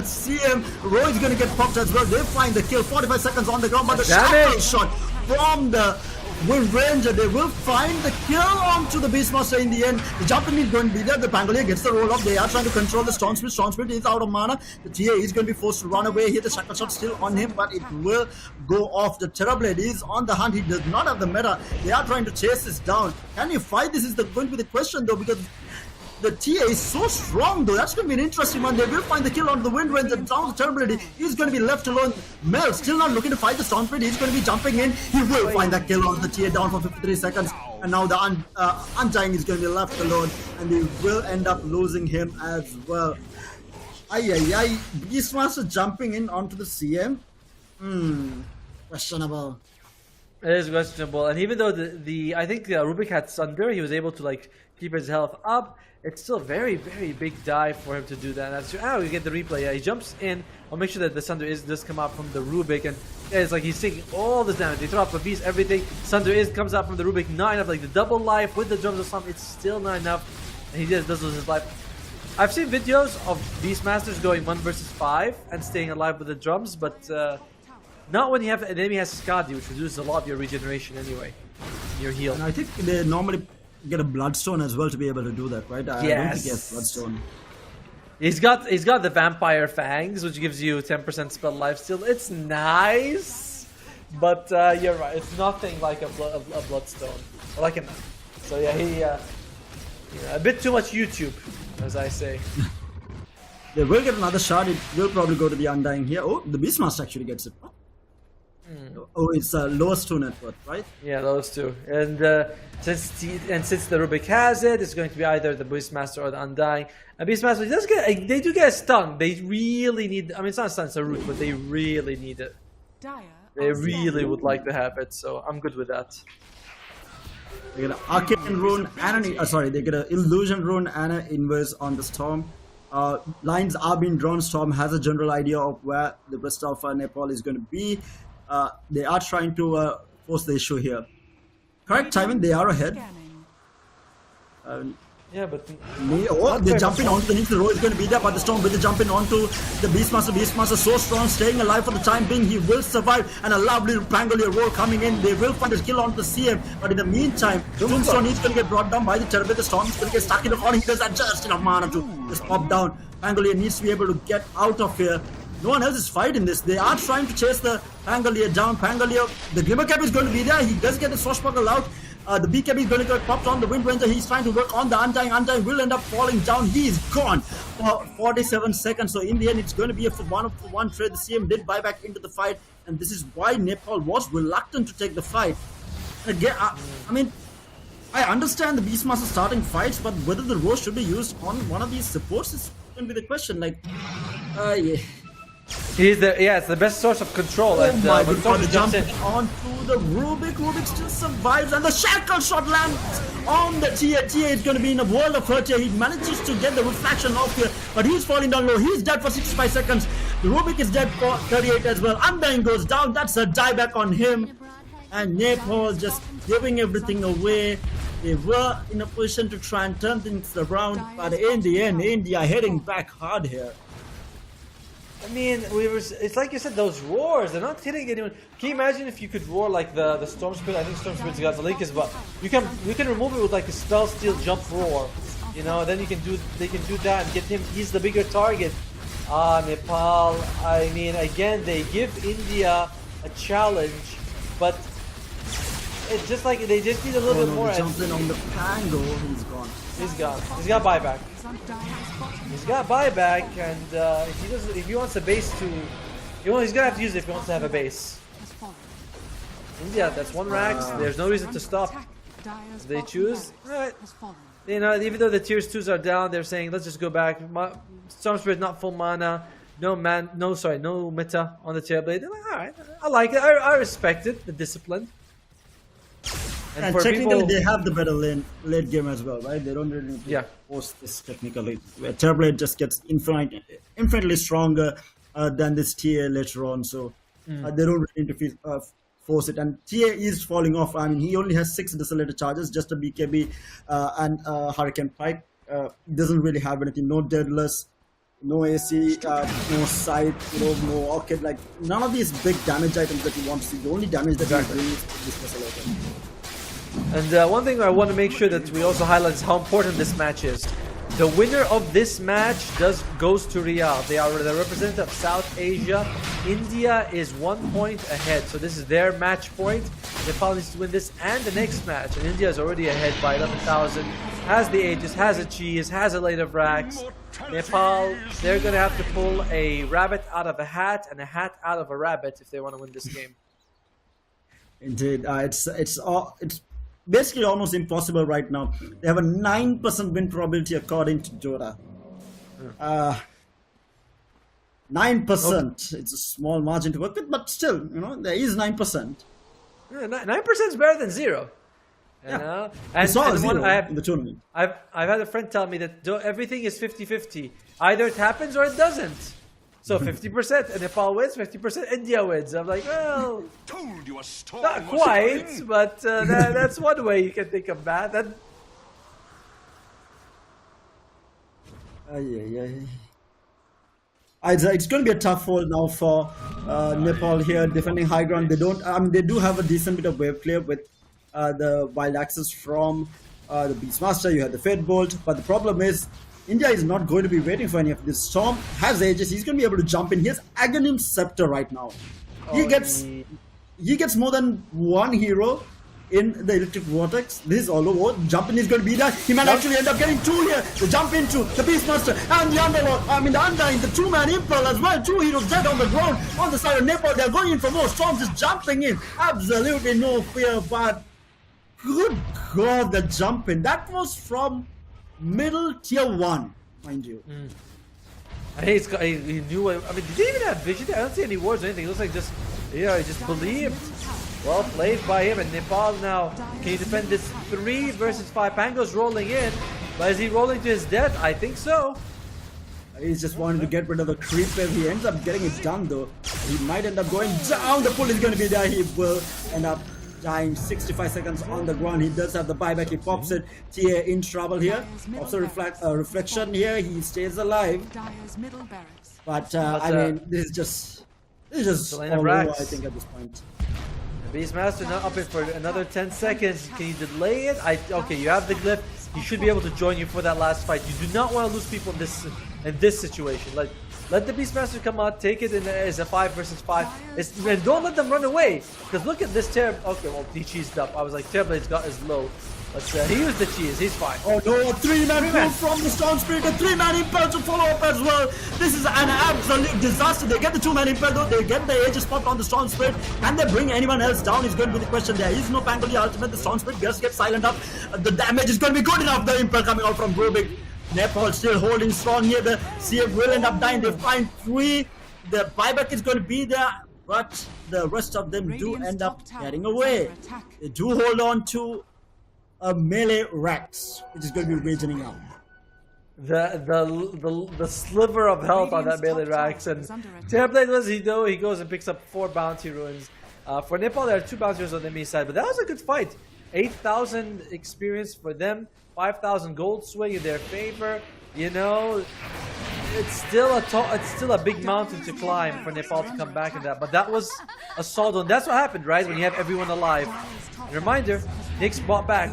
CM. Roy's gonna get popped as well. They find the kill. 45 seconds on the ground, but the shackle shot from the Wind Ranger. They will find the kill onto the Beastmaster in the end. The jumping is going to be there. The Pangolier gets the roll up. They are trying to control the Storm Spirit. Storm Spirit is out of mana. The TA is going to be forced to run away here. The shackle shot still on him, but it will go off. The Terrorblade is on the hunt. He does not have the meta. They are trying to chase this down. Can he fight? This is going to be the question though, because the TA is so strong though. That's going to be an interesting one. They will find the kill on the Wind Ranger. Down the Terrorblade. He's going to be left alone. Mel still not looking to fight the Storm Spirit. He's going to be jumping in. He will find that kill on the TA down for 53 seconds. And now the Undying is going to be left alone. And they will end up losing him as well. Beastmaster jumping in onto the CM. Questionable. It is questionable. And even though I think Rubik had Sunder, he was able to like keep his health up. It's still a very, very big dive for him to do that. And we get the replay. Yeah, he jumps in. I'll make sure that the Sunder does come out from the Rubik, and it's like he's taking all this damage. They throw up a beast, everything. Sunder comes out from the Rubik. Not enough. Like the double life with the drums or something. It's still not enough. And he does lose his life. I've seen videos of Beastmasters going 1 versus 5 and staying alive with the drums, but not when you have an enemy has Skadi, which reduces a lot of your regeneration anyway. Your heal. And I think they normally get a Bloodstone as well to be able to do that, right? Yes. I don't think he has Bloodstone. He's got the Vampire Fangs, which gives you 10% spell life steal. It's nice, but you're right. It's nothing like a Bloodstone, like a knife. So yeah, he a bit too much YouTube, as I say. They will get another shot. It will probably go to the Undying here. Oh, the Beastmaster actually gets it. Oh, it's lowest 2 net worth, right? Yeah, those two. And since the Rubik has it, it's going to be either the Beastmaster or the Undying. And Beastmaster they do get a stun. They really need. I mean, it's not a stun, it's a root, but they really need it. They really would like to have it, so I'm good with that. They get an Arcane Rune and they get an Illusion Rune and an Inverse on the Storm. Lines are being drawn. Storm has a general idea of where the rest of Nepal is going to be. They are trying to force the issue here. Correct timing, they are ahead. Scanning. Yeah, but They're jumping onto the next row. Is going to be there, but the Storm with the jumping onto the Beastmaster. Beastmaster so strong, staying alive for the time being. He will survive, and a lovely Pangolier roll coming in. They will find a kill onto the CM, but in the meantime, Tombstone is going to get brought down by the Terror. The Storm is going to get stuck in the corner. He does that just enough mana to just pop down. Pangolier needs to be able to get out of here. No one else is fighting this. They are trying to chase the Pangolier down. Pangolier, the Glimmer Cap is going to be there. He does get the Swashbuckle out. The BKB is going to get popped on the Wind Ranger. He's trying to work on the Undying. Undying will end up falling down. He's gone for 47 seconds. So in the end, it's going to be a one trade. The CM did buy back into the fight, and this is why Nepal was reluctant to take the fight. Again, I mean, I understand the Beastmaster starting fights, but whether the row should be used on one of these supports is going to be the question. Like, yeah. It's the best source of control. Oh and my when god, Storm the jumps jump in, onto the Rubik. Rubik still survives, and the shackle shot lands on the TA. TA is going to be in a world of hurt here. He manages to get the reflection off here, but he's falling down low. He's dead for 65 seconds. The Rubik is dead for 38 as well. Undying goes down. That's a dieback on him. And Nepal just giving everything away. They were in a position to try and turn things around, but in the end, India heading back hard here. I mean, it's like you said, those roars, they're not hitting anyone. Can you imagine if you could roar like the Storm Spirit? I think Storm Spirit's got the Linkus, but you can remove it with like a Spell Steal Jump Roar. You know, then they can do that and get him. He's the bigger target. Nepal. I mean, again, they give India a challenge, but it's just like they just need a little bit more. Jumping on the Pango, he's gone. He's gone. He's got buyback. He's got buyback, and if he wants a base to, he's gonna have to use it if he wants to have a base. India, that's one Rax. There's no reason to stop. They choose. Right. You know, even though the tiers 2s are down, they're saying let's just go back. Storm Spirit not full mana. No meta on the tier blade. They're like, all right, I like it. I respect it. The discipline. And technically, they have the better late game as well, right? They don't really need to force this technically. Where Terrorblade just gets infinitely stronger than this TA later on, so they don't really need to force it. And TA is falling off. I mean, he only has 6 Desolator charges, just a BKB and Hurricane Pike. Doesn't really have anything. No Deadless, no AC, no Sight, no Orchid. Like, none of these big damage items that you want to see. The only damage that you bring is this Desolator. And one thing I want to make sure that we also highlight is how important this match is. The winner of this match goes to Riyadh. They are the representative of South Asia. India is 1 point ahead, so this is their match point. Nepal needs to win this and the next match, and India is already ahead by 11,000. Has the Aegis, has a Cheese, has a Late of Rax. Nepal, they're going to have to pull a rabbit out of a hat and a hat out of a rabbit if they want to win this game. Indeed, it's basically almost impossible right now. They have a 9% win probability according to Dota. 9%. Okay. It's a small margin to work with, but still, there is 9%. Yeah, 9% is better than 0. You know? And zero in the tournament. I've had a friend tell me that everything is 50-50. Either it happens or it doesn't. So 50%, and Nepal wins, 50% India wins. I'm like, well, not quite, but that's one way you can think of that. It's going to be a tough hold now for Nepal here, defending high ground. They do have a decent bit of wave clear with the wild access from the Beastmaster. You have the Fate Bolt, but the problem is India is not going to be waiting for any of this. Storm has Aegis. He's going to be able to jump in. He has Aghanim Scepter right now. He gets more than one hero in the Electric Vortex. This is all over. Jumping is going to be there. He might actually end up getting 2 here. The jump into the Beastmaster and the Underlord. The Undying, the 2-man Impel as well. 2 heroes dead on the ground. On the side of Nepal, they're going in for more. Storm just jumping in. Absolutely no fear, but good God, the jump in. That was from middle tier 1, mind you. I think he knew. Did they even have vision? I don't see any words or anything. It looks like he just believed. Well played by him. And Nepal now, can he defend this 3 versus 5? Pango's rolling in, but is he rolling to his death? I think so. He's just wanting to get rid of the creeper. He ends up getting it done though. He might end up going down. The pull is going to be there. He will end up dying 65 seconds on the ground. He does have the buyback. He pops it. TA in trouble here. Also reflection here. He stays alive. But I mean, this is just all over, I think, at this point. Beastmaster not up it for another 10 seconds. Can you delay it? Okay, you have the glyph. He should be able to join you for that last fight. You do not want to lose people in this situation. Like, let the Beastmaster come out, take it as a 5 versus 5. And don't let them run away. Because look at this Terror. Okay, well, he cheesed up. I was like, Terrorblade's got his low. But he used the cheese. He's fine. Oh no, a 3-man pull from the Storm Spirit. A 3-man impel to follow up as well. This is an absolute disaster. They get the 2-man impel though. They get the Aegis pop on the Storm Spirit. Can they bring anyone else down is going to be the question. There is no Pangoli ultimate. The Storm Spirit just gets silent up. The damage is going to be good enough. The impel coming out from Rubik. Nepal still holding strong here. The CF will end up dying. They find 3. The buyback is going to be there. But the rest of them do end up getting away. They do hold on to a melee Rex, which is going to be raging out. The sliver of health on that melee Rex, and Terrorblade was he goes and picks up 4 bounty runes. For Nepal, there are 2 bounty runes on the enemy side, but that was a good fight. 8,000 experience for them, 5,000 gold swing in their favor. You know, it's still a big mountain to climb for Nepal to come back in that. But that was a solid one. That's what happened, right? When you have everyone alive. Reminder, Nyx bought back.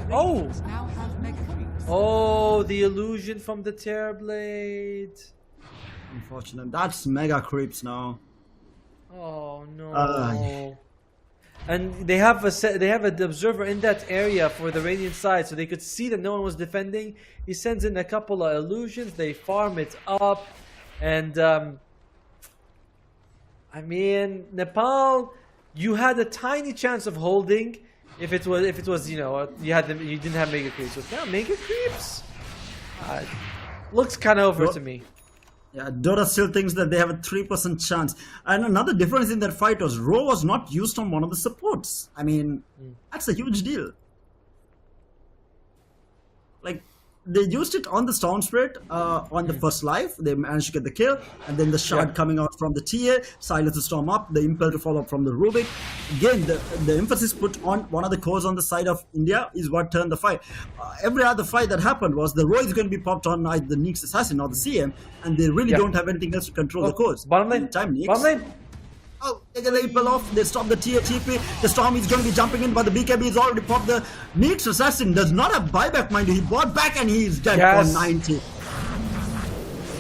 Oh, the illusion from the Terrorblade. Unfortunate. That's mega creeps now. Oh no. And they have an observer in that area for the Radiant side, so they could see that no one was defending. He sends in a couple of illusions. They farm it up, and I mean, Nepal, you had a tiny chance of holding if it was you know you didn't have mega creeps. So now mega creeps looks kind of over to me. Yeah, Dota still thinks that they have a 3% chance. And another difference in that fight was Ro was not used on one of the supports. I mean, that's a huge deal. Like, they used it on the Storm Spirit on the first life. They managed to get the kill. And then the shard coming out from the TA, silence the Storm up, the Impel to follow up from the Rubik. Again, the emphasis put on one of the cores on the side of India is what turned the fight. Every other fight that happened was the Ro is going to be popped on either the Nyx Assassin or the CM, and they really don't have anything else to control the cores. Bottom lane. Bottom lane. Oh, they get the Impel off, they stop the TP, the Storm is going to be jumping in, but the BKB is already popped. The Nyx Assassin does not have buyback, mind you. He bought back and he is dead for 90.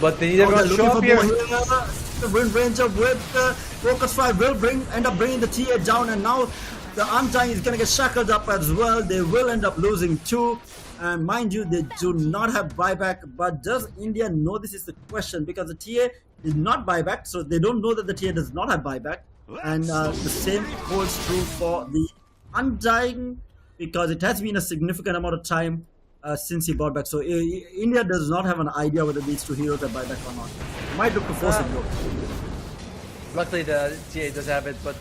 But they need everyone to show up here. The Wind Ranger with the Focus Fire will end up bringing the TA down, and now the Undying is going to get shackled up as well. They will end up losing 2. And mind you, they do not have buyback, but does India know this is the question? Because the TA did not buyback, so they don't know that the TA does not have buyback. And the same holds true for the Undying, because it has been a significant amount of time since he bought back. So India does not have an idea whether these 2 heroes are buyback or not. Might look to force it though. Luckily the TA does have it, but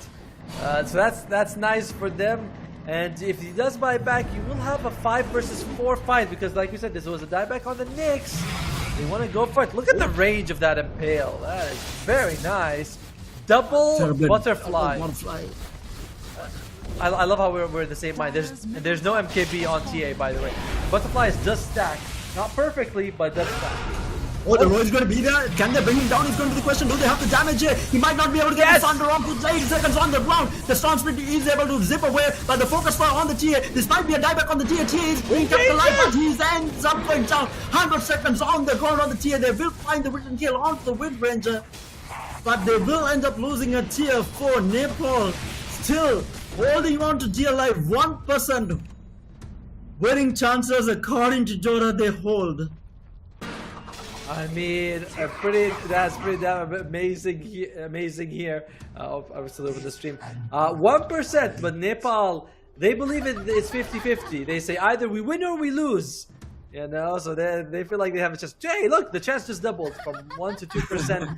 so that's nice for them. And if he does buy back, you will have a 5 versus 4 fight, because like we said, this was a dieback on the Nyx. They want to go for it. Look at the range of that Impale. That is very nice. Double butterfly. I love how we're in the same mind. There's no MKB on TA, by the way. Butterflies does stack. Not perfectly, but does stack. Oh, the Roy is going to be there. Can they bring him down? Is going to be the question. Do they have the damage here? He might not be able to get the Thunder off. 80 seconds on the ground. The Storm Spirit is able to zip away, but the focus fire on the TA. This might be a dieback on the TA. TA is being kept alive, but he ends up going down. 100 seconds on the ground on the TA. They will find the written kill on the Wind Ranger, but they will end up losing a tier 4. Nepal still holding on to tier life. 1% winning chances according to Dota. They hold. I mean, that's pretty damn amazing here. I was still over the stream. 1%, but Nepal, they believe it's 50-50. They say either we win or we lose. You know, so they feel like they have a chance. Hey, look, the chance just doubled from 1 to 2%.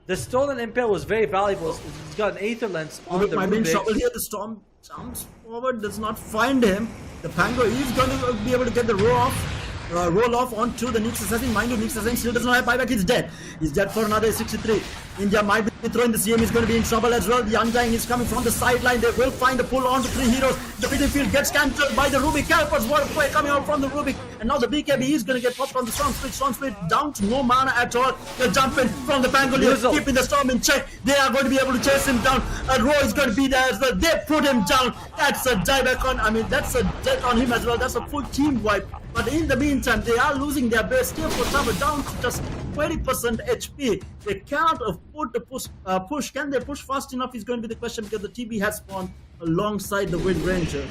The stolen Impale was very valuable. He's got an Aether Lens on the Rubik. Trouble here. The Storm jumps forward, does not find him. The Pango is going to be able to get the row off. roll off onto the Nyx Assassin. Mind you, Nyx Assassin still does not have buyback. He's dead. He's dead for another 63. India might be throwing the CM. Is going to be in trouble as well. The Undying is coming from the sideline. They will find the pull on to 3 heroes. The midfield gets cancelled by the Rubik. Calipers, what a play coming out from the Rubik. And now the BKB is going to get popped on the Storm Spirit. Storm Spirit down to no mana at all. They're jumping from the Pangolier, keeping the Storm in check. They are going to be able to chase him down. And Roy is going to be there as well. They put him down. That's a dieback on. I mean, that's a death on him as well. That's a full team wipe. But in the meantime, they are losing their base. Tier 4 tower down to just 20% HP. They cannot afford to push. Can they push fast enough is going to be the question, because the TB has spawned alongside the Wind Ranger.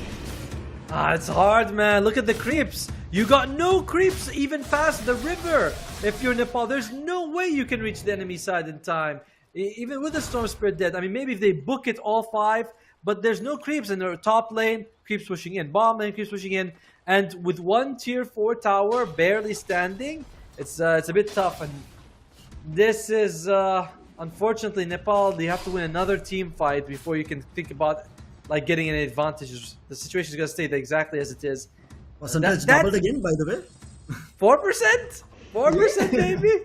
It's hard, man. Look at the creeps. You got no creeps even past the river. If you're Nepal, there's no way you can reach the enemy side in time. Even with the Storm Spirit dead. I mean, maybe if they book it all 5, but there's no creeps in their top lane. Creeps pushing in. Bottom lane, creeps pushing in. And with one tier 4 tower barely standing, it's a bit tough. And this is, unfortunately, Nepal, they have to win another team fight before you can think about like getting any advantages. The situation is going to stay exactly as it is. Percentage doubled again, by the way. 4%? 4%, baby?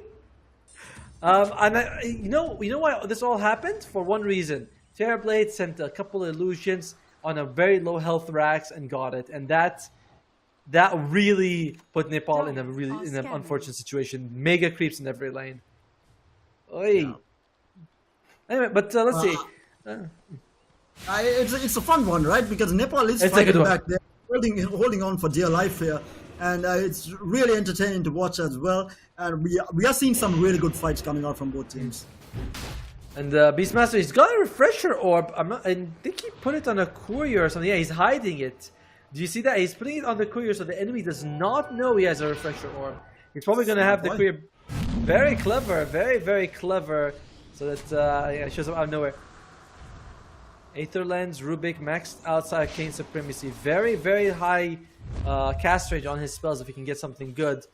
And you know why this all happened? For one reason. Terrorblade sent a couple of illusions on a very low health racks and got it. And that really put Nepal in an unfortunate situation. Mega creeps in every lane. Oy. Yeah. Anyway, but let's see. It's a fun one, right? Because Nepal is fighting back there, holding on for dear life here, and it's really entertaining to watch as well. And we are seeing some really good fights coming out from both teams. And Beastmaster, he's got a refresher orb. I think he put it on a courier or something. Yeah, he's hiding it. Do you see that? He's putting it on the courier so the enemy does not know he has a refresher orb. He's probably going to have the courier. Very clever, very, very clever. So that it shows up out of nowhere. Aether Lens, Rubik, maxed outside Arcane Supremacy. Very, very high cast range on his spells if he can get something good.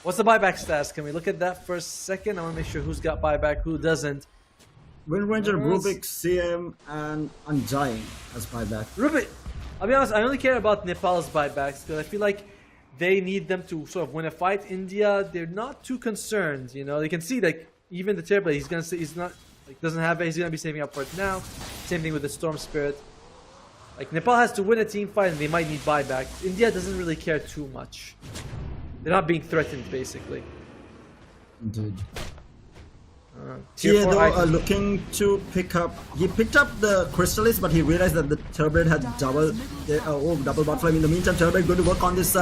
What's the buyback stats? Can we look at that for a second? I want to make sure who's got buyback, who doesn't. Wind Ranger, Rubik, CM, and Undying as buyback. Rubik, I'll be honest, I only care about Nepal's buybacks because I feel like they need them to sort of win a fight. India, they're not too concerned. You know, you can see like even the Terrorblade, he's not like doesn't have it. He's gonna be saving up for it now. Same thing with the Storm Spirit. Like Nepal has to win a team fight and they might need buyback. India doesn't really care too much. They're not being threatened basically. Indeed. Here though, looking to pick up, he picked up the Crystallis, but he realized that the Terrorblade had double butterfly. In the meantime, Terrorblade going to work on this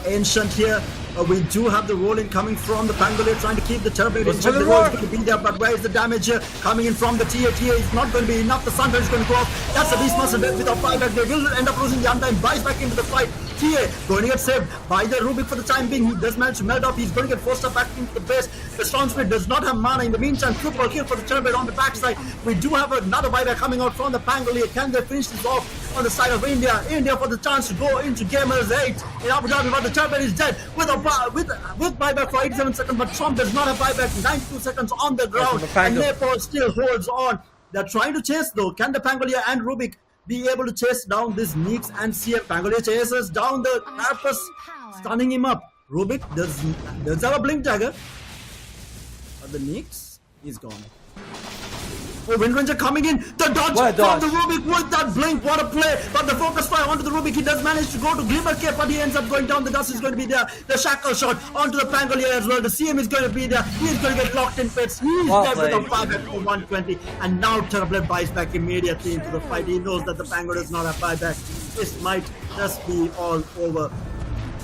Ancient here. We do have the rolling coming from the Pangolier, trying to keep the Terrorblade in check. The roll is going to be there, but where is the damage here? Coming in from the TA. TA is not going to be enough. The Sunrise is going to go off. That's the Beastmaster dead without buyback. They will end up losing the Undying. Buys back into the fight. TA going to get saved by the Rubik for the time being. He does manage to melt up. He's going to get forced up back into the base. The Storm Spirit does not have mana. In the meantime, triple kill for the Terrorblade on the backside. We do have another buyback coming out from the Pangolier. Can they finish this off on the side of India? India for the chance to go into Gamers8 in Abu Dhabi, but the Terrorblade is dead with buyback for 87 seconds, but Trump does not have buyback. 92 seconds on the ground, and Nepal still holds on. They're trying to chase though. Can the Pangolier and Rubik be able to chase down this Nyx and CM? Pangolier chases down the Carapace, stunning him up. Rubik does have a blink dagger, but the Nyx is gone. Oh, Wind Ranger coming in. The dodge from the Rubik with that blink. What a play. But the focus fire onto the Rubik. He does manage to go to Glimmer Cape, but he ends up going down. The dust is going to be there. The shackle shot onto the Pangolier as well. The CM is going to be there. He's going to get locked in pits. He's there with a 5 for 120. And now Terrorblade buys back immediately into the fight. He knows that the Pangolier does not have buyback. This might just be all over.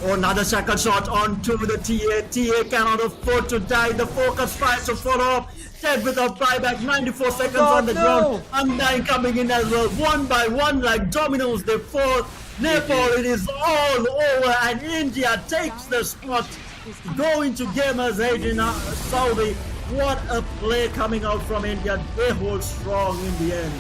Oh, another shackle shot onto the TA. TA cannot afford to die. The focus fire to follow up. Dead without buyback. 94 seconds on the ground. Undying coming in as well. One by one, like dominoes, they fall. Nepal, it is all over, and India takes the spot. Going to Gamers8 in Saudi. What a play coming out from India. They hold strong in the end.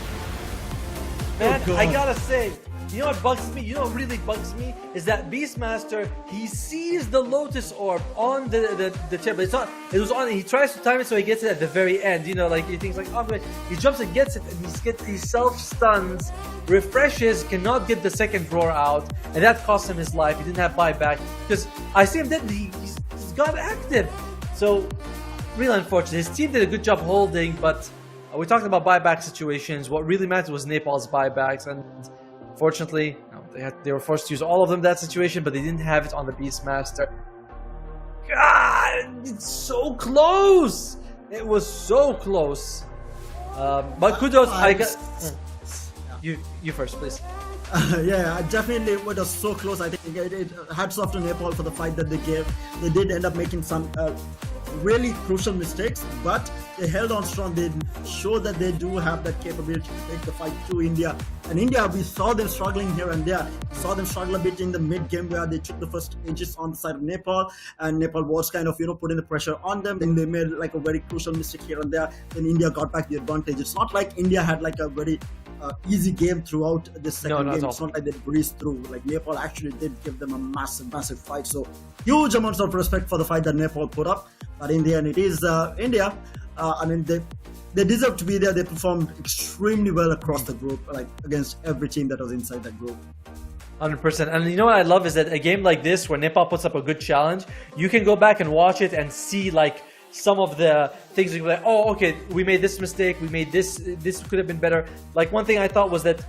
Man, I gotta say, You know what bugs me? You know what really bugs me is that Beastmaster, he sees the Lotus Orb on the tip. It's not. It was on. He tries to time it so he gets it at the very end. You know, like he thinks like, oh, but he jumps and gets it, and he self stuns, refreshes, cannot get the second roar out, and that cost him his life. He didn't have buyback because I see him dead. He's got active. So really unfortunate. His team did a good job holding, but we talked about buyback situations. What really mattered was Nepal's buybacks, and unfortunately, they were forced to use all of them in that situation, but they didn't have it on the Beastmaster. God, it's so close. It was so close. But kudos. You first, please. Yeah, definitely it was so close. I think it hats off to Nepal for the fight that they gave. They did end up making some really crucial mistakes, but they held on strong. They showed that they do have that capability to take the fight to India. And India, we saw them struggling here and there. We saw them struggle a bit in the mid game where they took the first edges on the side of Nepal, and Nepal was kind of putting the pressure on them. Then they made like a very crucial mistake here and there. Then India got back the advantage. It's not like India had like a very easy game throughout this second game. It's not like they breezed through. Like Nepal actually did give them a massive fight. So huge amounts of respect for the fight that Nepal put up. But in the end, it is India. I mean, they deserve to be there. They performed extremely well across the group, like against every team that was inside that group. 100%. And you know what I love is that a game like this, where Nepal puts up a good challenge, you can go back and watch it and see like some of the things. You're like, oh, okay, we made this mistake. We made this. This could have been better. Like one thing I thought was that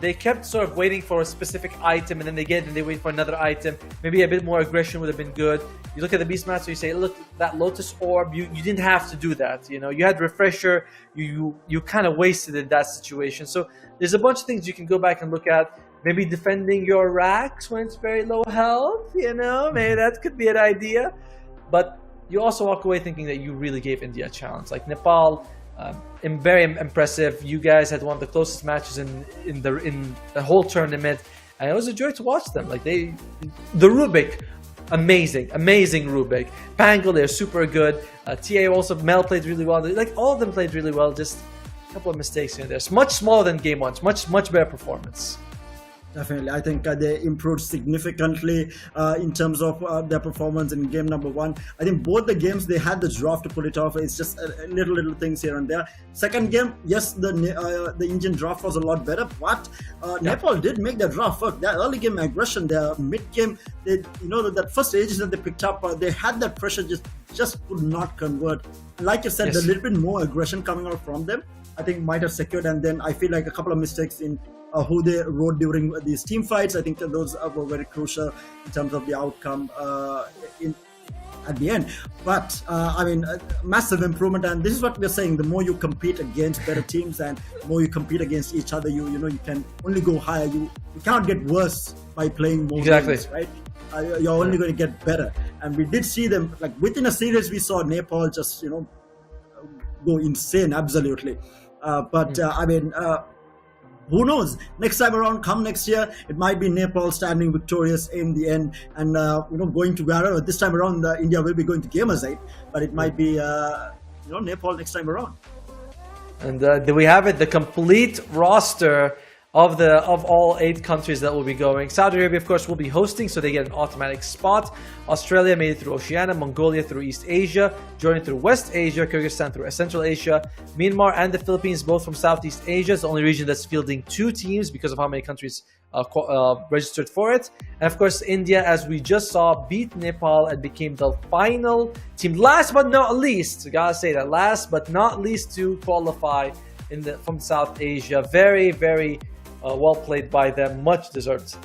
they kept sort of waiting for a specific item, and then they get it and they wait for another item. Maybe a bit more aggression would have been good. You look at the Beastmaster, you say, look, that Lotus Orb, you didn't have to do that. You know, you had Refresher, you kind of wasted in that situation. So there's a bunch of things you can go back and look at. Maybe defending your racks when it's very low health, maybe that could be an idea. But you also walk away thinking that you really gave India a challenge. Like Nepal, very impressive. You guys had one of the closest matches in the whole tournament, and it was a joy to watch them. Like the Rubik, amazing Rubik. Pangle, they're super good. TA also, Mel played really well. Like all of them played really well. Just a couple of mistakes here and there. It's much smaller than game one. Much better performance. Definitely. I think they improved significantly in terms of their performance in game number one. I think both the games, they had the draft to pull it off. It's just little things here and there. Second game, yes, the Indian draft was a lot better, but Nepal did make their draft work. Their early game aggression, their mid game, that first ages that they picked up, they had that pressure, just could not convert. Like you said, a little bit more aggression coming out from them, I think might have secured. And then I feel like a couple of mistakes in who they rode during these team fights. I think those were very crucial in terms of the outcome at the end. But I mean, massive improvement, and this is what we're saying. The more you compete against better teams and the more you compete against each other, you can only go higher. You cannot get worse by playing more games, right? You're only going to get better. And we did see them, like within a series, we saw Nepal just go insane, absolutely. I mean, who knows? Next time around, come next year, it might be Nepal standing victorious in the end, and going to wherever. This time around, India will be going to Gamers8, but it might be Nepal next time around. And do we have it? The complete roster of all 8 countries that will be going. Saudi Arabia, of course, will be hosting, so they get an automatic spot. Australia made it through Oceania, Mongolia through East Asia, Jordan through West Asia, Kyrgyzstan through Central Asia, Myanmar and the Philippines both from Southeast Asia. It's the only region that's fielding 2 teams because of how many countries registered for it. And of course, India, as we just saw, beat Nepal and became the final team, last but not least, gotta say that, last but not least, to qualify from South Asia. Very, very well played by them, much deserved.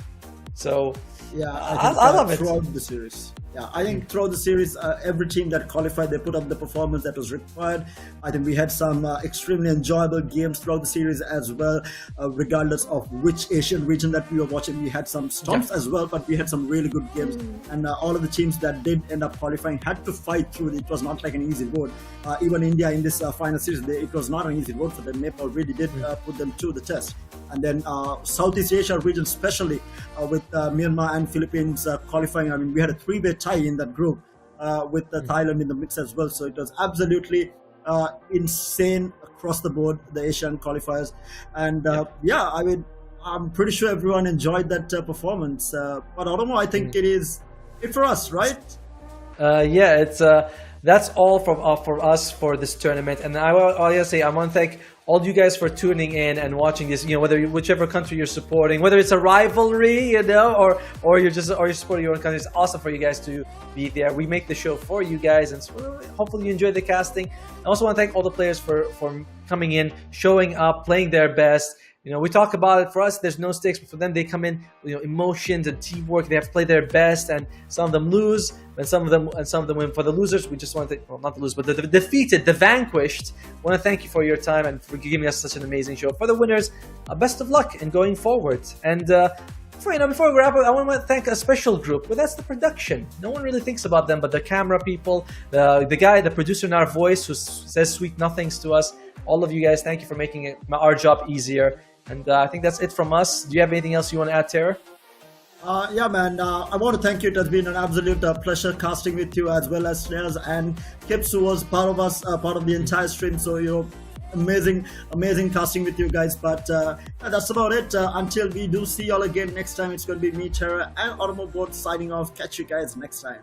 So yeah, I love it throughout the series. Yeah, I think throughout the series, every team that qualified, they put up the performance that was required. I think we had some extremely enjoyable games throughout the series as well, regardless of which Asian region that we were watching. We had some stomps as well, but we had some really good games. And all of the teams that did end up qualifying had to fight through. It was not like an easy road. Even India in this final series, it was not an easy road for them. Nepal really did put them to the test. And then Southeast Asia region, especially with Myanmar and Philippines qualifying. I mean, we had a 3-way tie in that group with Thailand in the mix as well. So it was absolutely insane across the board, the Asian qualifiers. And I mean, I'm pretty sure everyone enjoyed that performance. But Automo, I think it is it for us, right? Yeah, it's that's all from us for this tournament. And I want to thank all you guys for tuning in and watching this. You know, whichever country you're supporting, whether it's a rivalry, you know, or you're supporting your own country. It's awesome for you guys to be there. We make the show for you guys, and so hopefully you enjoy the casting. I also want to thank all the players for coming in, showing up, playing their best. You know, we talk about it. For us, there's no stakes, but for them, they come in, you know, emotions and teamwork. They have to play their best, and some of them lose, and some of them win. For the losers, we just want to, well, not the losers, but the defeated, the vanquished. I want to thank you for your time and for giving us such an amazing show. For the winners, best of luck in going forward. And before we wrap up, I want to thank a special group. Well, that's the production. No one really thinks about them, but the camera people, the producer in our voice who says sweet nothings to us. All of you guys, thank you for making our job easier. And I think that's it from us. Do you have anything else you want to add, Tara? Yeah, man. I want to thank you. It has been an absolute pleasure casting with you, as well as Shreyas and Kips, who was part of us, part of the entire stream. So, you know, amazing casting with you guys. But that's about it. Until we do see y'all again next time, it's going to be me, Tara, and Automo both signing off. Catch you guys next time.